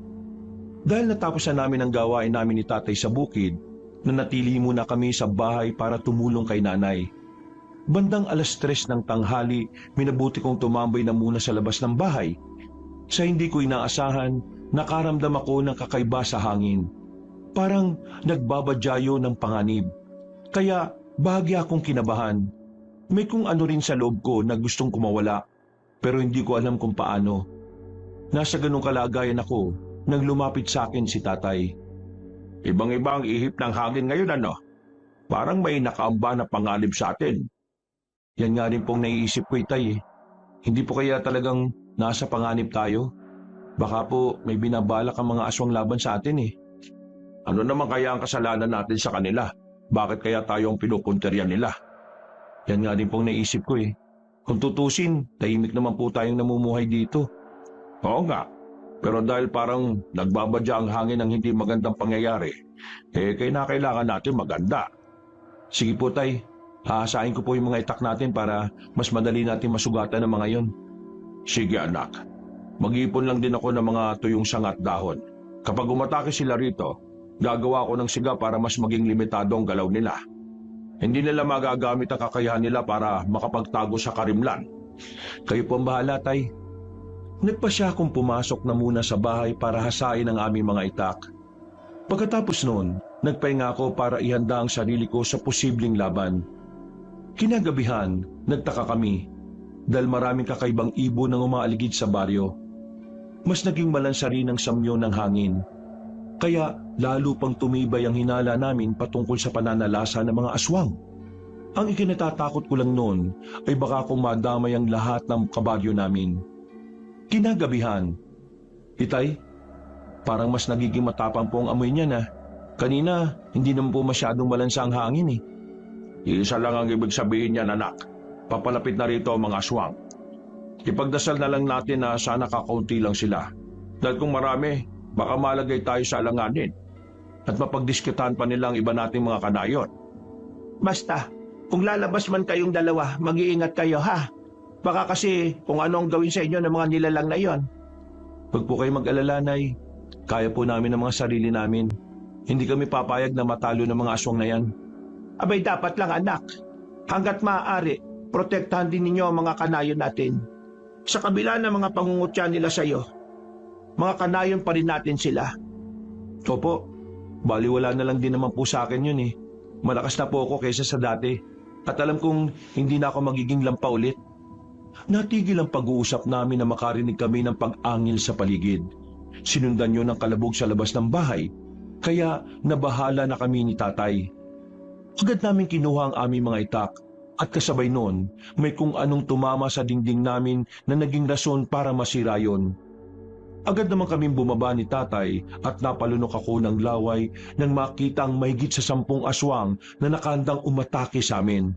Dahil natapos na namin ang gawain namin ni tatay sa bukid, nanatili muna kami sa bahay para tumulong kay nanay. Bandang 3:00 ng tanghali, minabuti kong tumambay na muna sa labas ng bahay. Sa hindi ko inaasahan, nakaramdam ako ng kakaiba sa hangin. Parang nagbabadyayo ng panganib. Kaya bahagya akong kinabahan. May kung ano rin sa loob ko na gustong kumawala, pero hindi ko alam kung paano. Nasa ganung kalagayan ako nang lumapit sa akin si tatay. Ibang-iba ang ihip ng hangin ngayon, ano? Parang may nakaamba na panganib sa atin. Yan nga rin pong naiisip ko, Itay. Hindi po kaya talagang nasa panganib tayo? Baka po may binabalak ang mga aswang laban sa atin eh. Ano naman kaya ang kasalanan natin sa kanila? Bakit kaya tayo ang pinupunteryan nila? Yan nga rin pong naisip ko eh. Kung tutusin, tahimik naman po tayong namumuhay dito. Oo nga, pero dahil parang nagbabadya ang hangin ng hindi magandang pangyayari, kailangan natin maganda. Sige po, Tay. Haasain ko po yung mga itak natin para mas madali natin masugatan ng mga yon. Sige anak, mag-iipon lang din ako ng mga tuyong sanga at dahon. Kapag umatake sila rito, gagawa ko ng siga para mas maging limitado ang galaw nila. Hindi nila magagamit ang kakayahan nila para makapagtago sa karimlan. Kayo po ang bahala, Tay. Nagpasya akong pumasok na muna sa bahay para hasain ang aming mga itak. Pagkatapos noon, nagpahinga ako para ihanda ang sarili ko sa posibleng laban. Kinagabihan, nagtaka kami dahil maraming kakaibang ibon ang umaaligid sa baryo. Mas naging malansari ng samyo ng hangin. Kaya lalo pang tumibay ang hinala namin patungkol sa pananalasa ng mga aswang. Ang ikinatatakot ko lang noon ay baka kung madamay ang lahat ng kabaryo namin. Kinagabihan, Itay, parang mas nagiging matapang po ang amoy niya na. Kanina, hindi naman po masyadong malansa ang hangin eh. Isa lang ang ibig sabihin niyan, anak. Papalapit na rito ang mga aswang. Ipagdasal na lang natin na sana kakaunti lang sila. Dahil kung marami, baka malagay tayo sa alanganin. At mapagdiskitahan pa nila ang iba nating mga kanayon. Basta, kung lalabas man kayong dalawa, mag-iingat kayo ha. Baka kasi kung anong gawin sa inyo ng mga nilalang na yon. Huwag po kayo mag-alala, Nay. Kaya po namin ang mga sarili namin. Hindi kami papayag na matalo ng mga aswang na yan. Abay dapat lang anak. Hanggat maaari, protektahan din ninyo ang mga kanayon natin. Sa kabila ng mga pangungutya nila sa iyo, mga kanayon pa rin natin sila. Opo, baliwala na lang din naman po sa akin yun eh. Malakas na po ako kaysa sa dati. At alam kong hindi na ako magiging lampa ulit. Natigil ang pag-uusap namin na makarinig kami ng pag-angil sa paligid. Sinundan yun ng kalabog sa labas ng bahay. Kaya nabahala na kami ni tatay. Agad namin kinuha ang aming mga itak at kasabay noon may kung anong tumama sa dingding namin na naging rason para masira yon. Agad naman kaming bumaba ni tatay at napalunok ako ng laway nang makita ang mahigit sa 10 aswang na nakandang umatake sa amin.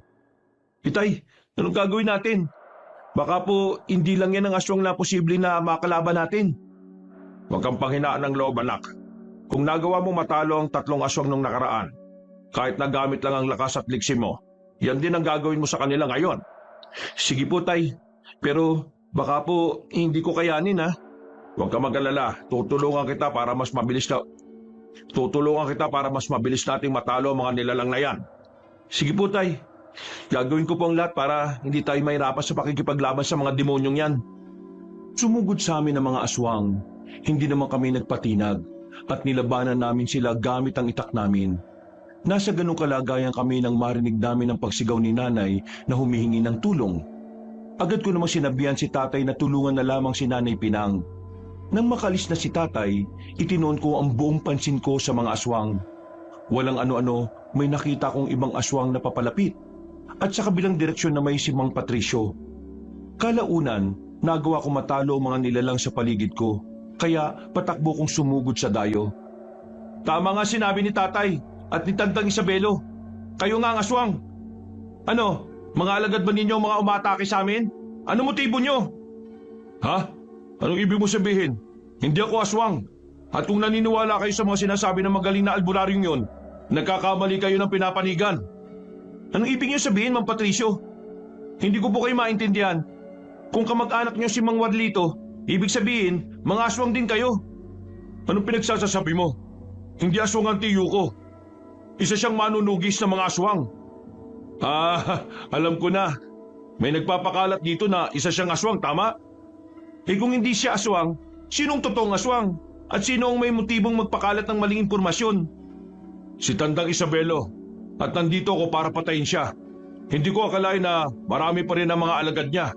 Itay, anong gagawin natin? Baka po hindi lang yan ang aswang na posible na makalaban natin. Huwag kang panghinaan ng loob, anak. Kung nagawa mo matalo ang 3 aswang nung nakaraan, kahit nagamit lang ang lakas at liksi mo, yan din ang gagawin mo sa kanila ngayon. Sige po tay, pero baka po hindi ko kayanin ha. Huwag ka mag-alala, tutulungan kita para mas mabilis nating matalo ang mga nilalang na yan. Sige po tay, gagawin ko po ang lahat para hindi tayo mahirapan sa pakikipaglaban sa mga demonyong yan. Sumugod sa amin ang mga aswang. Hindi naman kami nagpatinag at nilabanan namin sila gamit ang itak namin. Nasa ganung kalagayan kami nang marinig namin ang pagsigaw ni nanay na humihingi ng tulong. Agad ko namang sinabihan si tatay na tulungan na lamang si Nanay Pinang. Nang makalis na si tatay, itinoon ko ang buong pansin ko sa mga aswang. Walang ano-ano, may nakita kong ibang aswang na papalapit at sa kabilang direksyon na may si Mang Patricio. Kalaunan, nagawa ko matalo ang mga nilalang sa paligid ko, kaya patakbo kong sumugod sa dayo. Tama nga sinabi ni tatay at ni Tandang Isabelo. Kayo nga ang aswang. Ano, mga alagad ba ninyo ang mga umatake sa amin? Ano motibo nyo? Ha? Anong ibig mo sabihin? Hindi ako aswang. At kung naniniwala kayo sa mga sinasabi ng magaling na albularyong yon, nagkakamali kayo ng pinapanigan. Anong ibig nyo sabihin, Mang Patricio? Hindi ko po kayo maintindihan. Kung kamag-anak nyo si Mang Warlito, ibig sabihin, mga aswang din kayo. Anong pinagsasasabi mo? Hindi aswang ang tiyo ko. Isa siyang manunugis ng mga aswang. Alam ko na. May nagpapakalat dito na isa siyang aswang, tama? Eh kung hindi siya aswang, sinong totoong aswang? At sino ang may motibong magpakalat ng maling impormasyon? Si Tandang Isabelo. At nandito ako para patayin siya. Hindi ko akalain na marami pa rin ang mga alagad niya.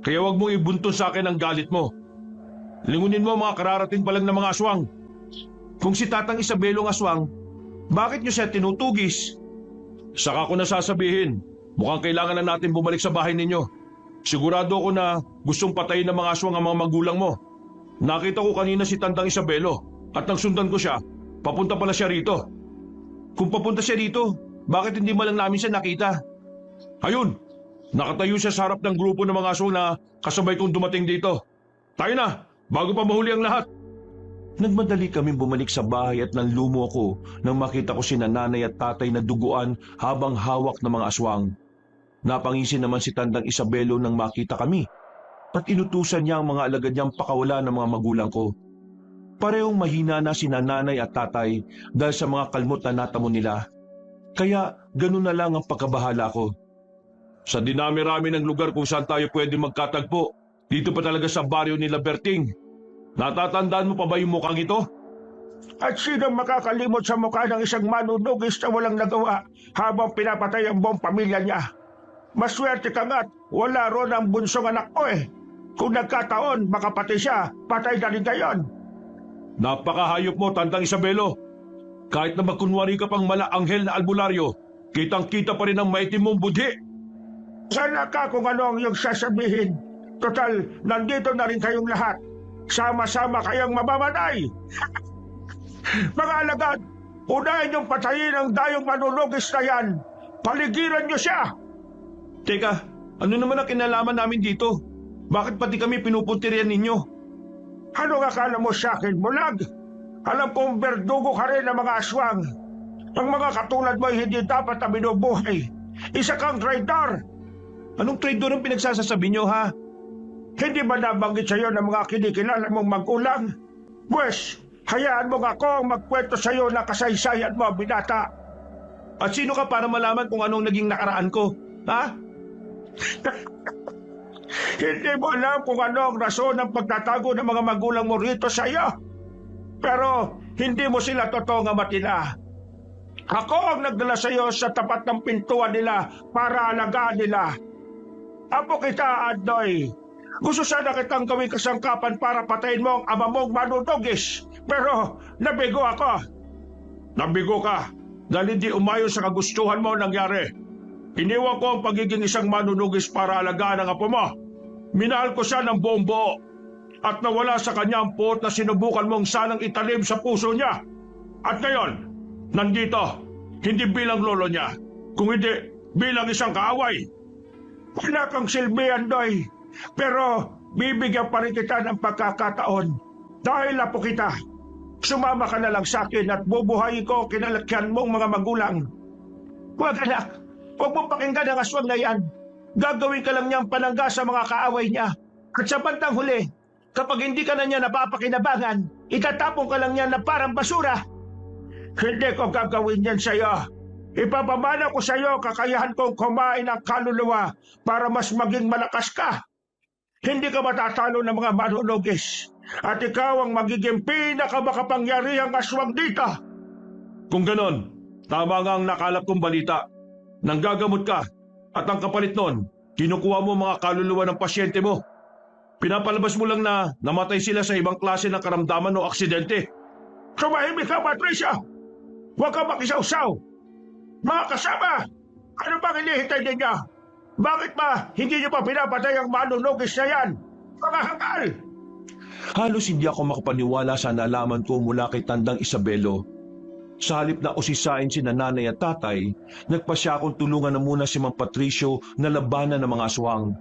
Kaya wag mong ibuntun sa akin ang galit mo. Lingunin mo ang mga kararating pa lang ng mga aswang. Kung si Tatang Isabelo ang aswang, bakit niyo siya tinutugis? Saka ko na sasabihin, mukhang kailangan na natin bumalik sa bahay ninyo. Sigurado ako na gustong patayin ng mga aswang ang mga magulang mo. Nakita ko kanina si Tandang Isabelo at nang sundan ko siya, papunta pala siya rito. Kung papunta siya rito, bakit hindi mo lang namin siya nakita? Ayun, nakatayo siya sa harap ng grupo ng mga aswang na kasabay kong dumating dito. Tayo na, bago pa mahuli ang lahat. Nagmadali kaming bumalik sa bahay at nanlumo ako nang makita ko sina nanay at tatay na duguan habang hawak ng mga aswang. Napangisi naman si Tandang Isabelo nang makita kami at inutusan niya ang mga alagad niyang pakawala ng mga magulang ko. Parehong mahina na sina nanay at tatay dahil sa mga kalmot na natamo nila. Kaya ganun na lang ang pagkabahala ko. Sa dinami-rami ng lugar kung saan tayo pwede magkatagpo, dito pa talaga sa baryo ni Berting. Natatandaan mo pa ba yung mukhang ito? At sino makakalimot sa mukha ng isang manunugis na walang nagawa habang pinapatay ang buong pamilya niya? Maswerte ka nga't wala ron ang bunsong anak ko eh. Kung nagkataon, baka pati siya, patay na rin gayon. Napakahayop mo, Tandang Isabelo. Kahit na magkunwari ka pang mala-anghel na albularyo, kitang-kita pa rin ang maitim mong budhi. Sana ka kung ano ang iyong sasabihin. Total, nandito na rin kayong lahat. Sama-sama kayong mamamatay. Mga alagad, unahin niyong patayin ang dayong manunugis na yan. Paligiran niyo siya. Teka, ano naman ang kinalaman namin dito? Bakit pati kami pinupuntirian ninyo? Ano nga akala mo sa akin, Bulag? Alam kong berdugo ka rin ng mga aswang. Ang mga katulad mo ay hindi dapat na binubuhay. Isa kang traitor. Anong traitor ang pinagsasasabi niyo, ha? Hindi ba nabanggit sa iyo ng mga kinikilala mong magulang? Pwes, hayaan mo nga ako ang magkwento sa iyo na kasaysayan mo, binata. At sino ka para malaman kung anong naging nakaraan ko, ha? Hindi mo alam kung ano ang rason ng pagtatago ng mga magulang mo rito sa iyo. Pero hindi mo sila totoong ama nila. Ako ang nagdala sa iyo sa tapat ng pintuan nila para alagaan nila. Apo kita, Adnoy. Gusto sana kitang gawing kasangkapan para patayin mo ang ama mong manunugis. Pero nabigo ako. Nabigo ka dahil hindi umayon sa kagustuhan mo nangyari. Iniwan ko ang pagiging isang manunugis para alagaan ang apo mo. Minahal ko siya ng buong buo at nawala sa kanya ang puot na sinubukan mong sanang italim sa puso niya. At ngayon, nandito, hindi bilang lolo niya, kung hindi bilang isang kaaway. Wala kang silbi, Andoy, pero bibigyan pa rin kita ng pagkakataon dahil apo kita. Sumama ka na lang sa akin at bubuhayin ko kinalakyan mong mga magulang. Huwag anak, huwag mong pakinggan ang aswang na yan. Gagawin ka lang niyang panangga sa mga kaaway niya. At sa bandang huli, kapag hindi ka na niya napapakinabangan, itatapong ka lang niya na parang basura. Hindi ko gagawin yan sa iyo. Ipapamana ko sa iyo kakayahan kong kumain ng kaluluwa para mas maging malakas ka. Hindi ka matatalo ng mga manunugis. At ikaw ang magiging pinakamakapangyarihang aswang dito. Kung ganon, tama nga ang nakalap kong balita. Nanggagamot ka at ang kapalit nun, kinukuha mo mga kaluluwa ng pasyente mo. Pinapalabas mo lang na namatay sila sa ibang klase ng karamdaman o aksidente. Tumahimik ka, Patricia! Huwag ka makisawsaw! Mga kasama! Ano bang hinihintay ninyo? Bakit ba hindi niyo pa pinapatay ang manunugis na yan? Mga hangal! Halos hindi ako makapaniwala sa nalaman ko mula kay Tandang Isabelo. Sa halip na usisain si nanay at tatay, nagpasya akong tulungan na muna si Mang Patricio na labanan ng mga aswang.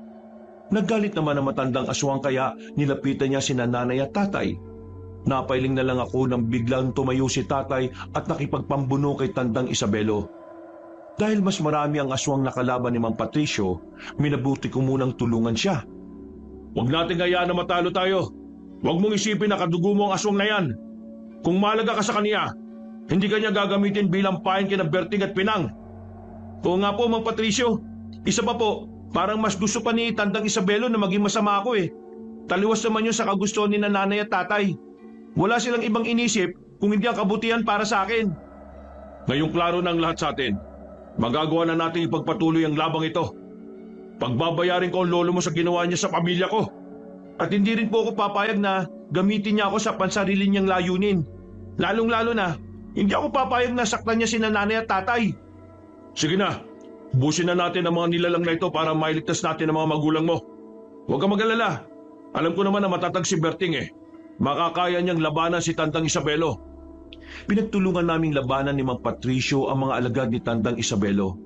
Naggalit naman ang matandang aswang kaya nilapitan niya si nanay at tatay. Napailing na lang ako nang biglang tumayo si tatay at nakipagpambuno kay Tandang Isabelo. Dahil mas marami ang aswang na kalaban ni Mang Patricio, minabuti ko munang tulungan siya. Huwag natin hayaan na matalo tayo. Huwag mong isipin na kadugo mo ang aswang na yan. Kung malaga ka sa kaniya, hindi ka niya gagamitin bilang pain kina Berting at Pinang. Oo nga po, Mang Patricio. Isa pa po, parang mas gusto pa ni Tandang Isabelo na maging masama ako eh. Taliwas naman yun sa kagustuhan ni nanay at tatay. Wala silang ibang inisip kung hindi ang kabutihan para sa akin. Ngayong klaro na ang lahat sa atin. Magagawa na natin ipagpatuloy ang labang ito. Pagbabayarin ko ang lolo mo sa ginawa niya sa pamilya ko. At hindi rin po ako papayag na gamitin niya ako sa pansarili niyang layunin. Lalong-lalo na, hindi ako papayag na saktan niya si nanay at tatay. Sige na, busin na natin ang mga nilalang na ito para mailigtas natin ang mga magulang mo. Huwag kang mag-alala. Alam ko naman na matatag si Berting eh. Makakaya niyang labanan si Tandang Isabelo. Pinagtulungan naming labanan ni Mang Patricio ang mga alagad ni Tandang Isabelo.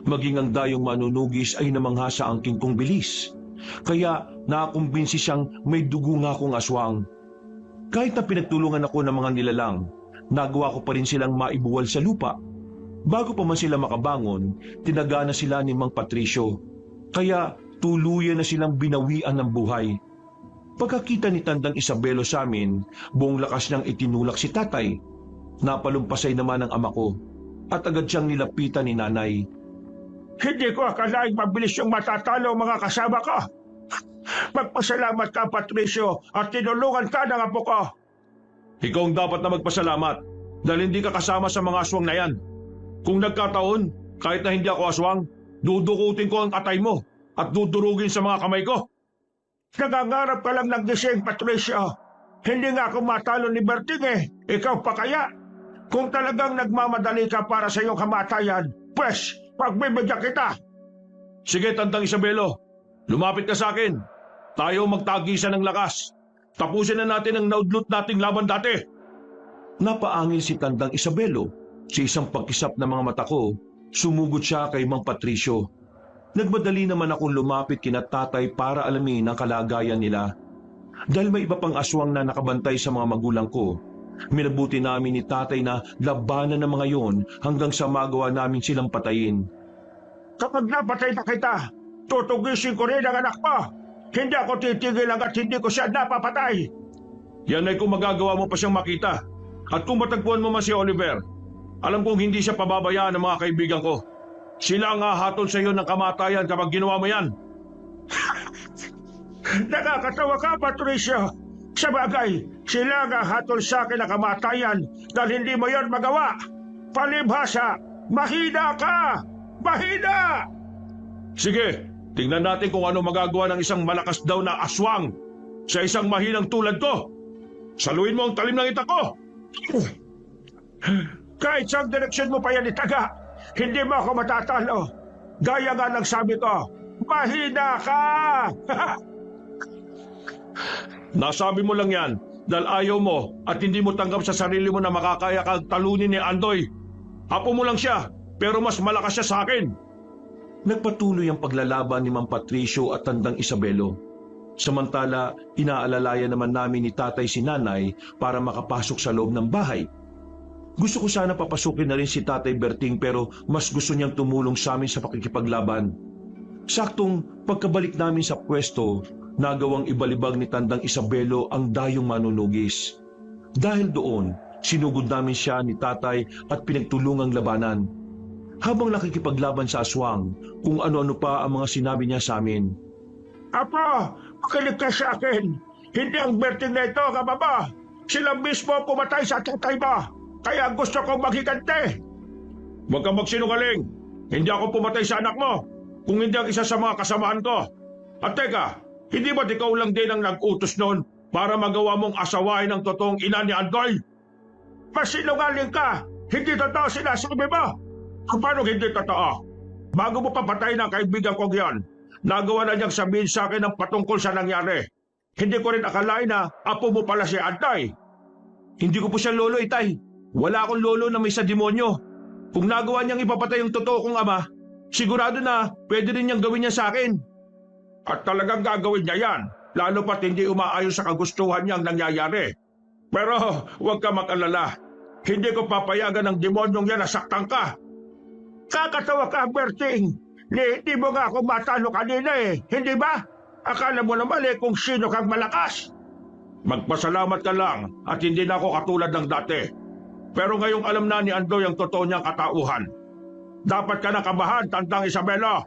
Maging ang dayong manunugis ay namangha sa angking kong bilis. Kaya nakakumbinsi siyang may dugo nga akong aswang. Kahit na pinagtulungan ako ng mga nilalang, nagawa ko pa rin silang maibuwal sa lupa. Bago pa man sila makabangon, tinaga na sila ni Mang Patricio. Kaya tuluyan na silang binawian ng buhay. Pagkakita ni Tandang Isabelo sa amin, buong lakas niyang itinulak si tatay. Napalumpasay naman ang ama ko at agad siyang nilapitan ni nanay. Hindi ko akalaing mabilis yung matatalo mga kasama ko. Magpasalamat ka, Patricio, at tinulungan ka ng apo ko. Ikaw ang dapat na magpasalamat dahil hindi ka kasama sa mga aswang na yan. Kung nagkataon, kahit na hindi ako aswang, dudukutin ko ang atay mo at dudurugin sa mga kamay ko. Nangangarap ka lang ng gising, Patricio. Hindi nga ako matalo ni Berting eh. Ikaw pa kaya? Kung talagang nagmamadali ka para sa iyong kamatayan, pues, pagbibigyan kita. Sige, Tandang Isabelo, lumapit ka sa akin. Tayo magtagisan ng lakas. Tapusin na natin ang naudlot nating laban dati. Napaangil si Tandang Isabelo. Sa isang pagkisap ng mga mata ko, sumugod siya kay Mang Patricio. Nagmadali naman akong lumapit kina tatay para alamin ang kalagayan nila. Dahil may iba pang aswang na nakabantay sa mga magulang ko, minabuti namin ni tatay na labanan ng mga yon hanggang sa magawa namin silang patayin. Kapag napatay na kita, tutugisin ko rin ang anak mo. Hindi ako titigil hanggat hindi ko siya napapatay. Yan ay kung magagawa mo pa siyang makita. At kung matagpuan mo man si Oliver, alam kong hindi siya pababayaan ng mga kaibigan ko. Sila ang hahatol sa iyo ng kamatayan kapag ginawa mo yan. Nakakatawa ka, Patricio. Sa bagay, sila ang hahatol sa akin ng kamatayan dahil hindi mo yon magawa. Palibhasa, mahina ka! Mahina! Sige, tingnan natin kung ano magagawa ng isang malakas daw na aswang sa isang mahinang tulad ko. Saluin mo ang talim ng ita ko! Kahit saan direksyon mo pa yan itaga, hindi mo ako matatalo. Gaya nga ng sabi ko, mahina ka! Nasabi mo lang yan dahil ayaw mo at hindi mo tanggap sa sarili mo na makakaya kang talunin ni Andoy. Apo mo lang siya, pero mas malakas siya sa akin. Nagpatuloy ang paglalaban ni Mang Patricio at Tandang Isabelo. Samantala, inaalalayan naman namin ni tatay si nanay para makapasok sa loob ng bahay. Gusto ko sana papasukin na rin si Tatay Berting pero mas gusto niyang tumulong sa amin sa pakikipaglaban. Saktong pagkabalik namin sa pwesto, nagawang ibalibag ni Tandang Isabelo ang dayong manunugis. Dahil doon, sinugod namin siya ni tatay at pinagtulungang labanan. Habang nakikipaglaban sa aswang, kung ano-ano pa ang mga sinabi niya sa amin. Apo, makinig ka sa akin. Hindi ang Berting na ito, kababa. Sila mismo pumatay sa tatay mo. Kaya gusto kong maghiganti. Huwag kang magsinungaling. Hindi ako pumatay sa anak mo. Kung hindi ang isa sa mga kasamahan ko. At teka, hindi ba't ikaw lang din ang nag-utos noon para magawa mong asawahin ang totoong ina ni Andoy? Masinungaling ka. Hindi totoo sinasabi mo. Paano hindi totoo? Bago mo papatay ng kaibigan kong yan, nagawa na niyang sabihin sa akin ang patungkol sa nangyari. Hindi ko rin akalain na apo mo pala si Andoy. Hindi ko po siya lolo, itay. Wala akong lolo na may sa demonyo. Kung nagawa niyang ipapatay yung totoo kong ama, sigurado na pwede rin niyang gawin niya sa akin. At talagang gagawin niya yan, lalo pat hindi umaayon sa kagustuhan niyang nangyayari. Pero huwag ka mag-alala. Hindi ko papayagan ng demonyong yan na saktan ka. Kakatawa ka, Berting. Hindi mo nga ako matalo kanina eh, hindi ba? Akala mo naman kung sino kang malakas. Magpasalamat ka lang at hindi na ako katulad ng dati. Pero ngayong alam na ni Andoy ang totoo niyang katauhan. Dapat ka nakabahan, Tandang Isabelo.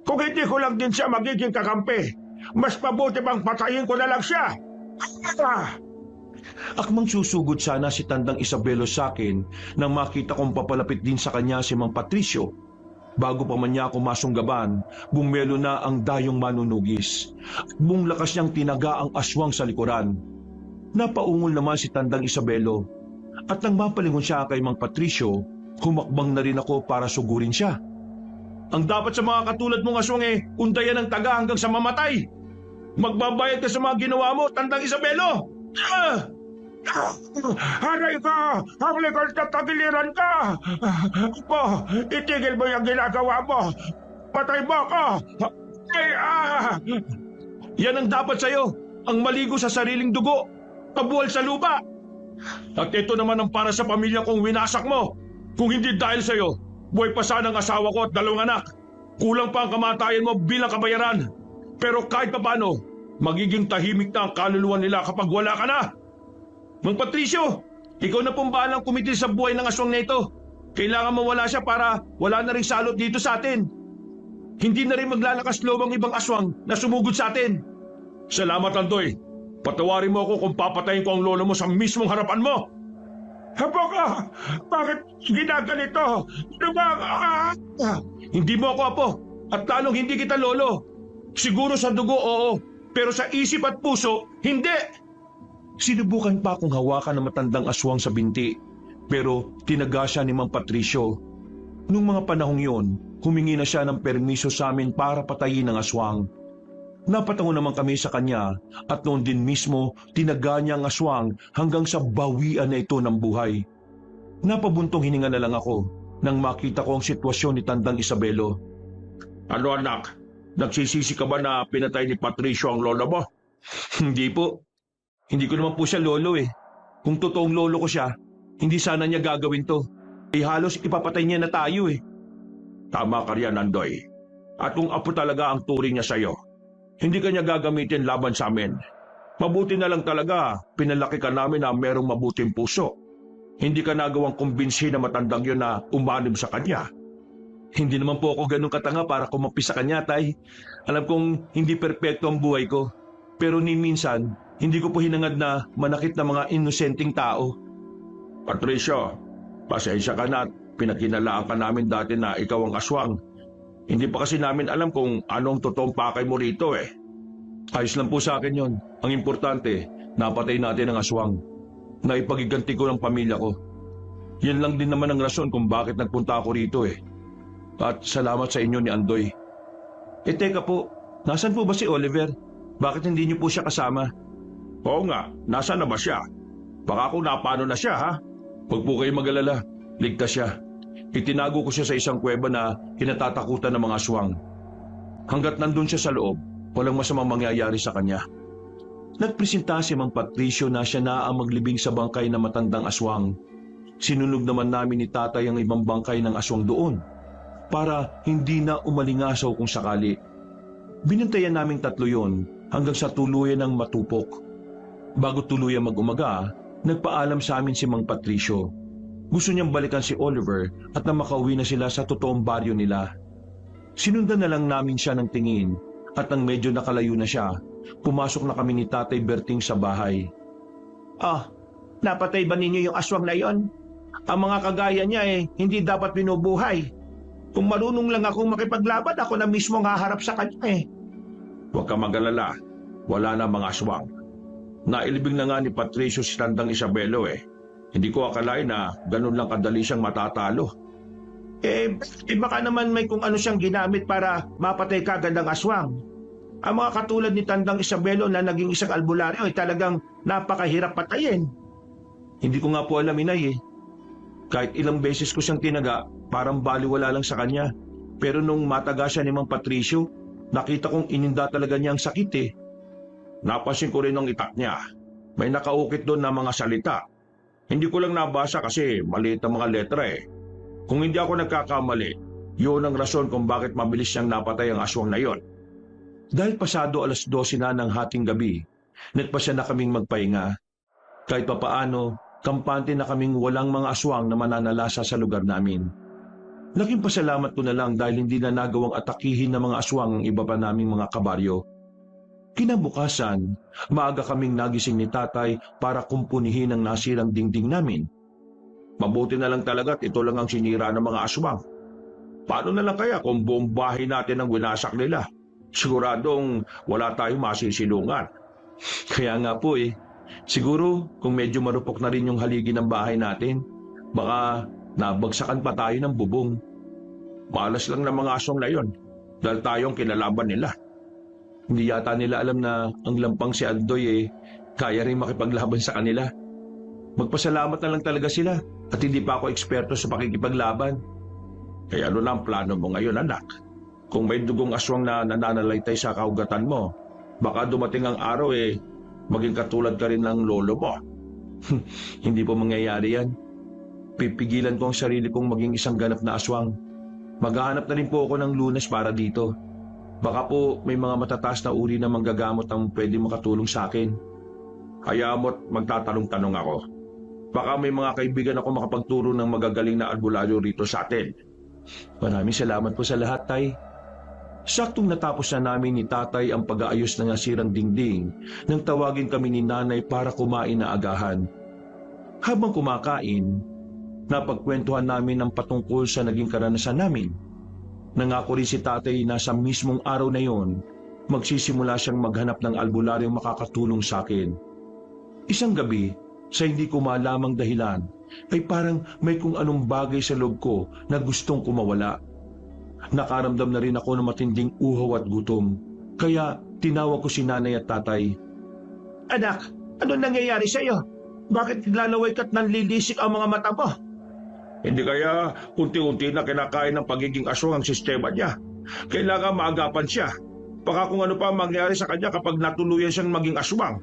Kung hindi ko lang din siya magiging kakampi, mas mabuti bang patayin ko na lang siya. Akmang susugod sana si Tandang Isabelo sa akin nang makita kong papalapit din sa kanya si Mang Patricio. Bago pa man niya ako masunggaban, bumelo na ang dayong manunugis. Buong lakas niyang tinaga ang aswang sa likuran. Napaungol naman si Tandang Isabelo. At nang mapalingon siya kay Mang Patricio, humakbang na rin ako para sugurin siya. Ang dapat sa mga katulad mong aswang undayan ang taga hanggang sa mamatay. Magbabayad ka sa mga ginawa mo, Tandang Isabelo! Aray ka! Ang legal na tagiliran ka! Po, itigil mo yung ginagawa mo! Patay mo ako! Yan ang dapat sa'yo, ang maligo sa sariling dugo, pabuhal sa lupa. At ito naman ang para sa pamilya kong winasak mo. Kung hindi dahil sa'yo, buhay pa sana ang asawa ko at 2 anak. Kulang pa ang kamatayan mo bilang kabayaran. Pero kahit paano, magiging tahimik na ang kaluluwa nila kapag wala ka na. Mang Patricio, ikaw na pong bahalang kumitil sa buhay ng aswang na ito. Kailangan mawala siya para wala na rin salot dito sa atin. Hindi na rin maglalakas loob ang ibang aswang na sumugod sa atin. Salamat, Andoy. Patawarin mo ako kung papatayin ko ang lolo mo sa mismong harapan mo. Hapo ka! Bakit ginaganito? Hindi mo ako apo at lalong hindi kita lolo. Siguro sa dugo, oo. Pero sa isip at puso, hindi. Sinubukan pa akong hawakan ng matandang aswang sa binti. Pero tinaga siya ni Mang Patricio. Nung mga panahong yon, humingi na siya ng permiso sa amin para patayin ang aswang. Napatango naman kami sa kanya at noon din mismo tinaga niya ang aswang hanggang sa bawian na ito ng buhay. Napabuntong hininga na lang ako nang makita ko ang sitwasyon ni Tandang Isabelo. Ano anak? Nagsisisi ka ba na pinatay ni Patricio ang lolo mo? Hindi po. Hindi ko naman po siya lolo eh. Kung totoong lolo ko siya, hindi sana niya gagawin to. Halos ipapatay niya na tayo eh. Tama ka riyan, Andoy. At kung apo talaga ang turing niya sa'yo, hindi ka niya gagamitin laban sa amin. Mabuti na lang talaga, pinalaki ka namin na merong mabuting puso. Hindi ka nagawang kumbinsi na matandang yun na umanib sa kanya. Hindi naman po ako ganun katanga para kumapis sa kanya, tay. Alam kong hindi perpekto ang buhay ko. Pero ni minsan, hindi ko po hinangad na manakit na mga inosenteng tao. Patricio, pasensya ka na at pinakinalaan ka namin dati na ikaw ang aswang. Hindi pa kasi namin alam kung anong totoong pakay mo rito eh. Ayos lang po sa akin yon. Ang importante, napatay natin ang aswang. Naipagiganti ko ng pamilya ko. Yan lang din naman ang rason kung bakit nagpunta ako rito eh. At salamat sa inyo ni Andoy. Teka po, nasan po ba si Oliver? Bakit hindi niyo po siya kasama? Oo nga, nasa na ba siya? Baka kung napano na siya, ha? Huwag po kayo mag-alala, ligtas siya. Itinago ko siya sa isang kuweba na kinatatakutan ng mga aswang. Hanggat nandun siya sa loob, walang masamang mangyayari sa kanya. Nagpresenta si Mang Patricio na siya na ang maglibing sa bangkay na matandang aswang. Sinunog naman namin ni tatay ang ibang bangkay ng aswang doon para hindi na umalingasaw kung sakali. Binantayan naming 3 yon hanggang sa tuluyan ng matupok. Bago tuluyan mag-umaga, nagpaalam sa amin si Mang Patricio. Gusto niyang balikan si Oliver at na makauwi na sila sa totoong baryo nila. Sinundan na lang namin siya ng tingin at nang medyo nakalayo na siya, pumasok na kami ni Tatay Berting sa bahay. Napatay ba ninyo yung aswang na yon? Ang mga kagaya niya hindi dapat binubuhay. Kung marunong lang akong makipaglaban, ako na mismo ang haharap sa kanya Huwag ka mag-alala. Wala na mga aswang. Nailibing na nga ni Patricio si Tandang Isabelo Hindi ko akalain na ganun lang kadali siyang matatalo. Baka naman may kung ano siyang ginamit para mapatay kagad ang aswang. Ang mga katulad ni Tandang Isabelo na naging isang albularyo ay talagang napakahirap patayin. Hindi ko nga po alam, Inay Kahit ilang beses ko siyang tinaga, parang baliwala lang sa kanya. Pero nung mataga siya ni Mang Patricio, nakita kong ininda talaga niya ang sakit Napansin ko rin ang itak niya. May nakaukit doon na mga salita. Hindi ko lang nabasa kasi maliit ang mga letra Kung hindi ako nagkakamali, yun ang rason kung bakit mabilis siyang napatay ang aswang na yon. Dahil pasado 12:00 na ng hating gabi, nagpasya na kaming magpahinga. Kahit papaano, kampante na kaming walang mga aswang na mananalasa sa lugar namin. Laking pasalamat ko na lang dahil hindi na nagawang atakihin ng mga aswang ang iba pa naming mga kabaryo. Kinabukasan, maaga kaming nagising ni tatay para kumpunihin ang nasirang dingding namin. Mabuti na lang talaga at ito lang ang sinira ng mga aswang. Paano na lang kaya kung buong bahay natin ang winasak nila? Siguradong wala tayong masisilungan. Kaya nga po siguro kung medyo marupok na rin yung haligi ng bahay natin, baka nabagsakan pa tayo ng bubong. Malas lang ng mga aswang na yon dahil tayong kinalaban nila. Hindi yata nila alam na ang lampang si Aldoy kaya rin makipaglaban sa kanila. Magpasalamat na lang talaga sila at hindi pa ako eksperto sa pakikipaglaban. Kaya ano na ang plano mo ngayon, anak? Kung may dugong aswang na nananalaytay sa kaugatan mo, baka dumating ang araw maging katulad ka rin ng lolo mo. Hindi po mangyayari yan. Pipigilan ko ang sarili kong maging isang ganap na aswang. Maghahanap na rin po ako ng lunas para dito. Baka po may mga matataas na uri na manggagamot ang pwede makatulong sa akin. Hayaan mo't magtatanong-tanong ako. Baka may mga kaibigan ako makapagturo ng magagaling na albularyo rito sa atin. Maraming salamat po sa lahat, Tay. Saktong natapos na namin ni tatay ang pag-aayos ng nasirang dingding nang tawagin kami ni nanay para kumain na agahan. Habang kumakain, napagkwentuhan namin ang patungkol sa naging karanasan namin. Nangako rin si tatay na sa mismong araw na yon, magsisimula siyang maghanap ng albularyong makakatulong sa akin. Isang gabi, sa hindi ko malamang dahilan, ay parang may kung anong bagay sa loob ko na gustong kumawala. Nakaramdam na rin ako ng matinding uhaw at gutom, kaya tinawag ko si nanay at tatay. Anak, ano nangyayari sa iyo? Bakit lalaway ka't nanlilisik ang mga mata mo? Hindi kaya unti-unti na kinakain ng pagiging aswang ang sistema niya. Kailangan maagapan siya. Baka kung ano pa mangyari sa kanya kapag natuluyan siyang maging aswang.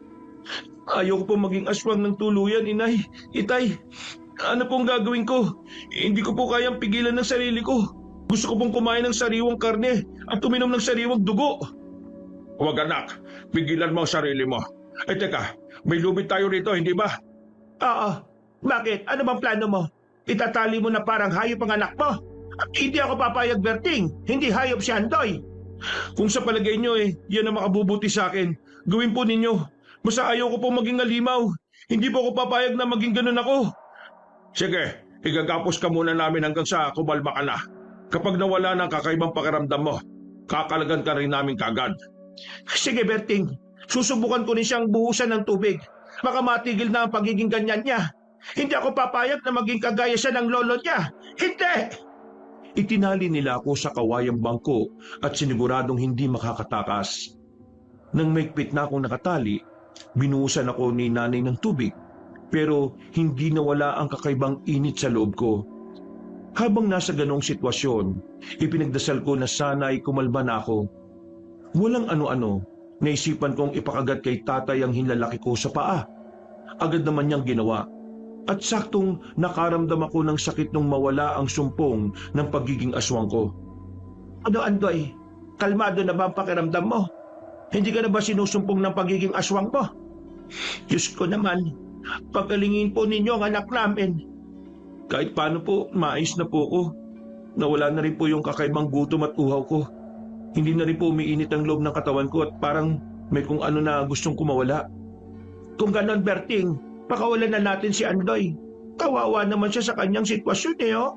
Ayaw ko po maging aswang ng tuluyan, inay. Itay, ano pong gagawin ko? Hindi ko po kayang pigilan ng sarili ko. Gusto ko pong kumain ng sariwang karne at uminom ng sariwang dugo. Huwag anak, pigilan mo ang sarili mo. Teka, may lubid tayo rito, hindi ba? Oo. Bakit? Ano bang plano mo? Itatali mo na parang hayop ang anak mo? Hindi ako papayag, Berting. Hindi hayop si Andoy. Kung sa palagay nyo yan ang makabubuti sa akin, gawin po ninyo. Basta ayaw ko po maging alimaw. Hindi po ako papayag na maging ganun ako. Sige, igagapos ka muna namin hanggang sa kumalma ka na. Kapag nawala ng kakaibang pakiramdam mo, kakalagan ka rin namin kagad. Sige, Berting. Susubukan ko rin siyang buhusan ng tubig. Baka matigil na ang pagiging ganyan niya. Hindi ako papayag na maging kagaya siya ng lolo niya. Hindi! Itinali nila ako sa kawayang bangko at siniguradong hindi makakatakas. Nang maigpit na akong nakatali, binuhusan ako ni nanay ng tubig, pero hindi nawala ang kakaibang init sa loob ko. Habang nasa ganong sitwasyon, ipinagdasal ko na sana'y kumalma na ako. Walang ano-ano, naisipan kong ipakagat kay tatay ang hinlalaki ko sa paa. Agad naman niyang ginawa. At saktong nakaramdam ako ng sakit nung mawala ang sumpong ng pagiging aswang ko. Ano, Andoy? Kalmado na ba ang pakiramdam mo? Hindi ka na ba sinusumpong ng pagiging aswang mo? Diyos ko naman, pagalingin po ninyo ang anak namin. Kahit paano po, maayos na po ko. Nawala na rin po yung kakaibang gutom at uhaw ko. Hindi na rin po umiinit ang loob ng katawan ko at parang may kung ano na gustong kumawala. Kung ganon, Berting, pakawalan na natin si Andoy. Kawawa naman siya sa kanyang sitwasyon oh.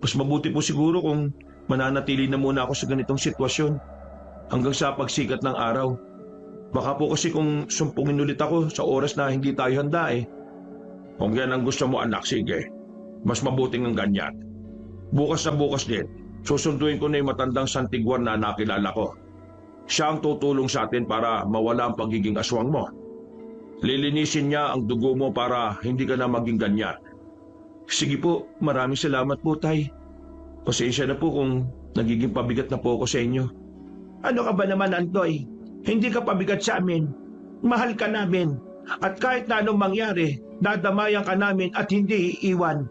Mas mabuti po siguro kung mananatili na muna ako sa ganitong sitwasyon hanggang sa pagsikat ng araw. Baka po kasi kung sumpungin ulit ako sa oras na hindi tayo handa eh. Kung yan ang gusto mo anak, sige. Mas mabuting ang ganyan. Bukas na bukas din, susunduin ko na yung matandang Santiguan na nakilala ko. Siya ang tutulong sa atin para mawala ang pagiging aswang mo. Lilinisin niya ang dugo mo para hindi ka na maging ganyan. Sige po, maraming salamat po, Tay. Pasensya na po kung nagiging pabigat na po ako sa inyo. Ano ka ba naman, Andoy? Hindi ka pabigat sa amin. Mahal ka namin. At kahit na anong mangyari, dadamayan ka namin at hindi iiwan.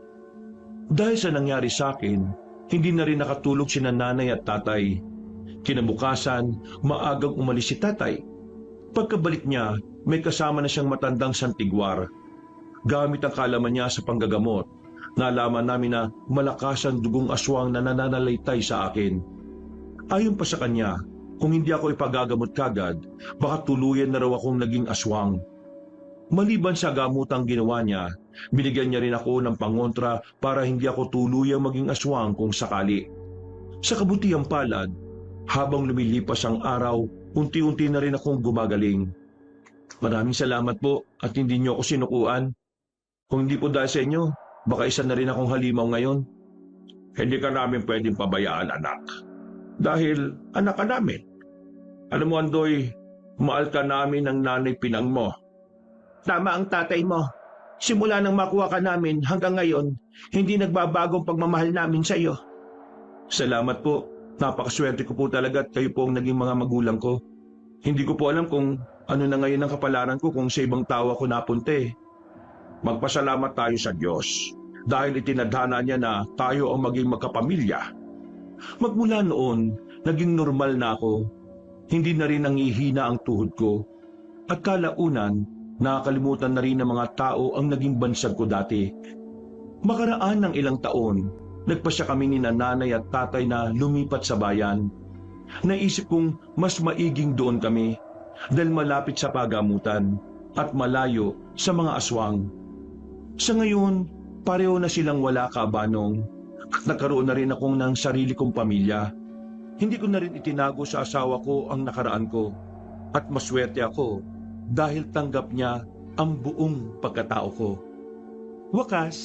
Dahil sa nangyari sa akin, hindi na rin nakatulog si nanay at tatay. Kinabukasan, maagang umalis si tatay. Pagkabalik niya, may kasama na siyang matandang Santiguar. Gamit ang kalaman niya sa panggagamot, nalaman namin na malakas ang dugong aswang na nananalaytay sa akin. Ayon pa sa kanya, kung hindi ako ipagagamot kagad, baka tuluyan na raw akong naging aswang. Maliban sa gamutang ginawa niya, binigyan niya rin ako ng pangontra para hindi ako tuluyang maging aswang kung sakali. Sa kabutihang palad, habang lumilipas ang araw, unti-unti na rin akong gumagaling. Maraming salamat po at hindi niyo ako sinukuan. Kung hindi po dahil sa inyo, baka isa na rin akong halimaw ngayon. Hindi ka namin pwedeng pabayaan, anak. Dahil anak ka namin. Alam mo, Andoy, mahal ka namin ng nanay pinang mo. Tama ang tatay mo. Simula nang makuha ka namin hanggang ngayon, hindi nagbabagong pagmamahal namin sa iyo. Salamat po. Napakaswerte ko po talaga at kayo po ang naging mga magulang ko. Hindi ko po alam kung ano na ngayon ang kapalaran ko kung sa ibang tao ako napunta eh. Magpasalamat tayo sa Diyos dahil itinadhana niya na tayo ang maging magkapamilya. Magmula noon, naging normal na ako. Hindi na rin nangihina ang tuhod ko. At kalaunan, nakakalimutan na rin ng mga tao ang naging bansag ko dati. Makaraan ng ilang taon, nagpasya kami ni nanay at tatay na lumipat sa bayan. Naisip kong mas maiging doon kami dahil malapit sa pagamutan at malayo sa mga aswang. Sa ngayon, pareho na silang wala kabanong at nagkaroon na rin akong ng sarili kong pamilya. Hindi ko na rin itinago sa asawa ko ang nakaraan ko at maswerte ako dahil tanggap niya ang buong pagkatao ko. Wakas.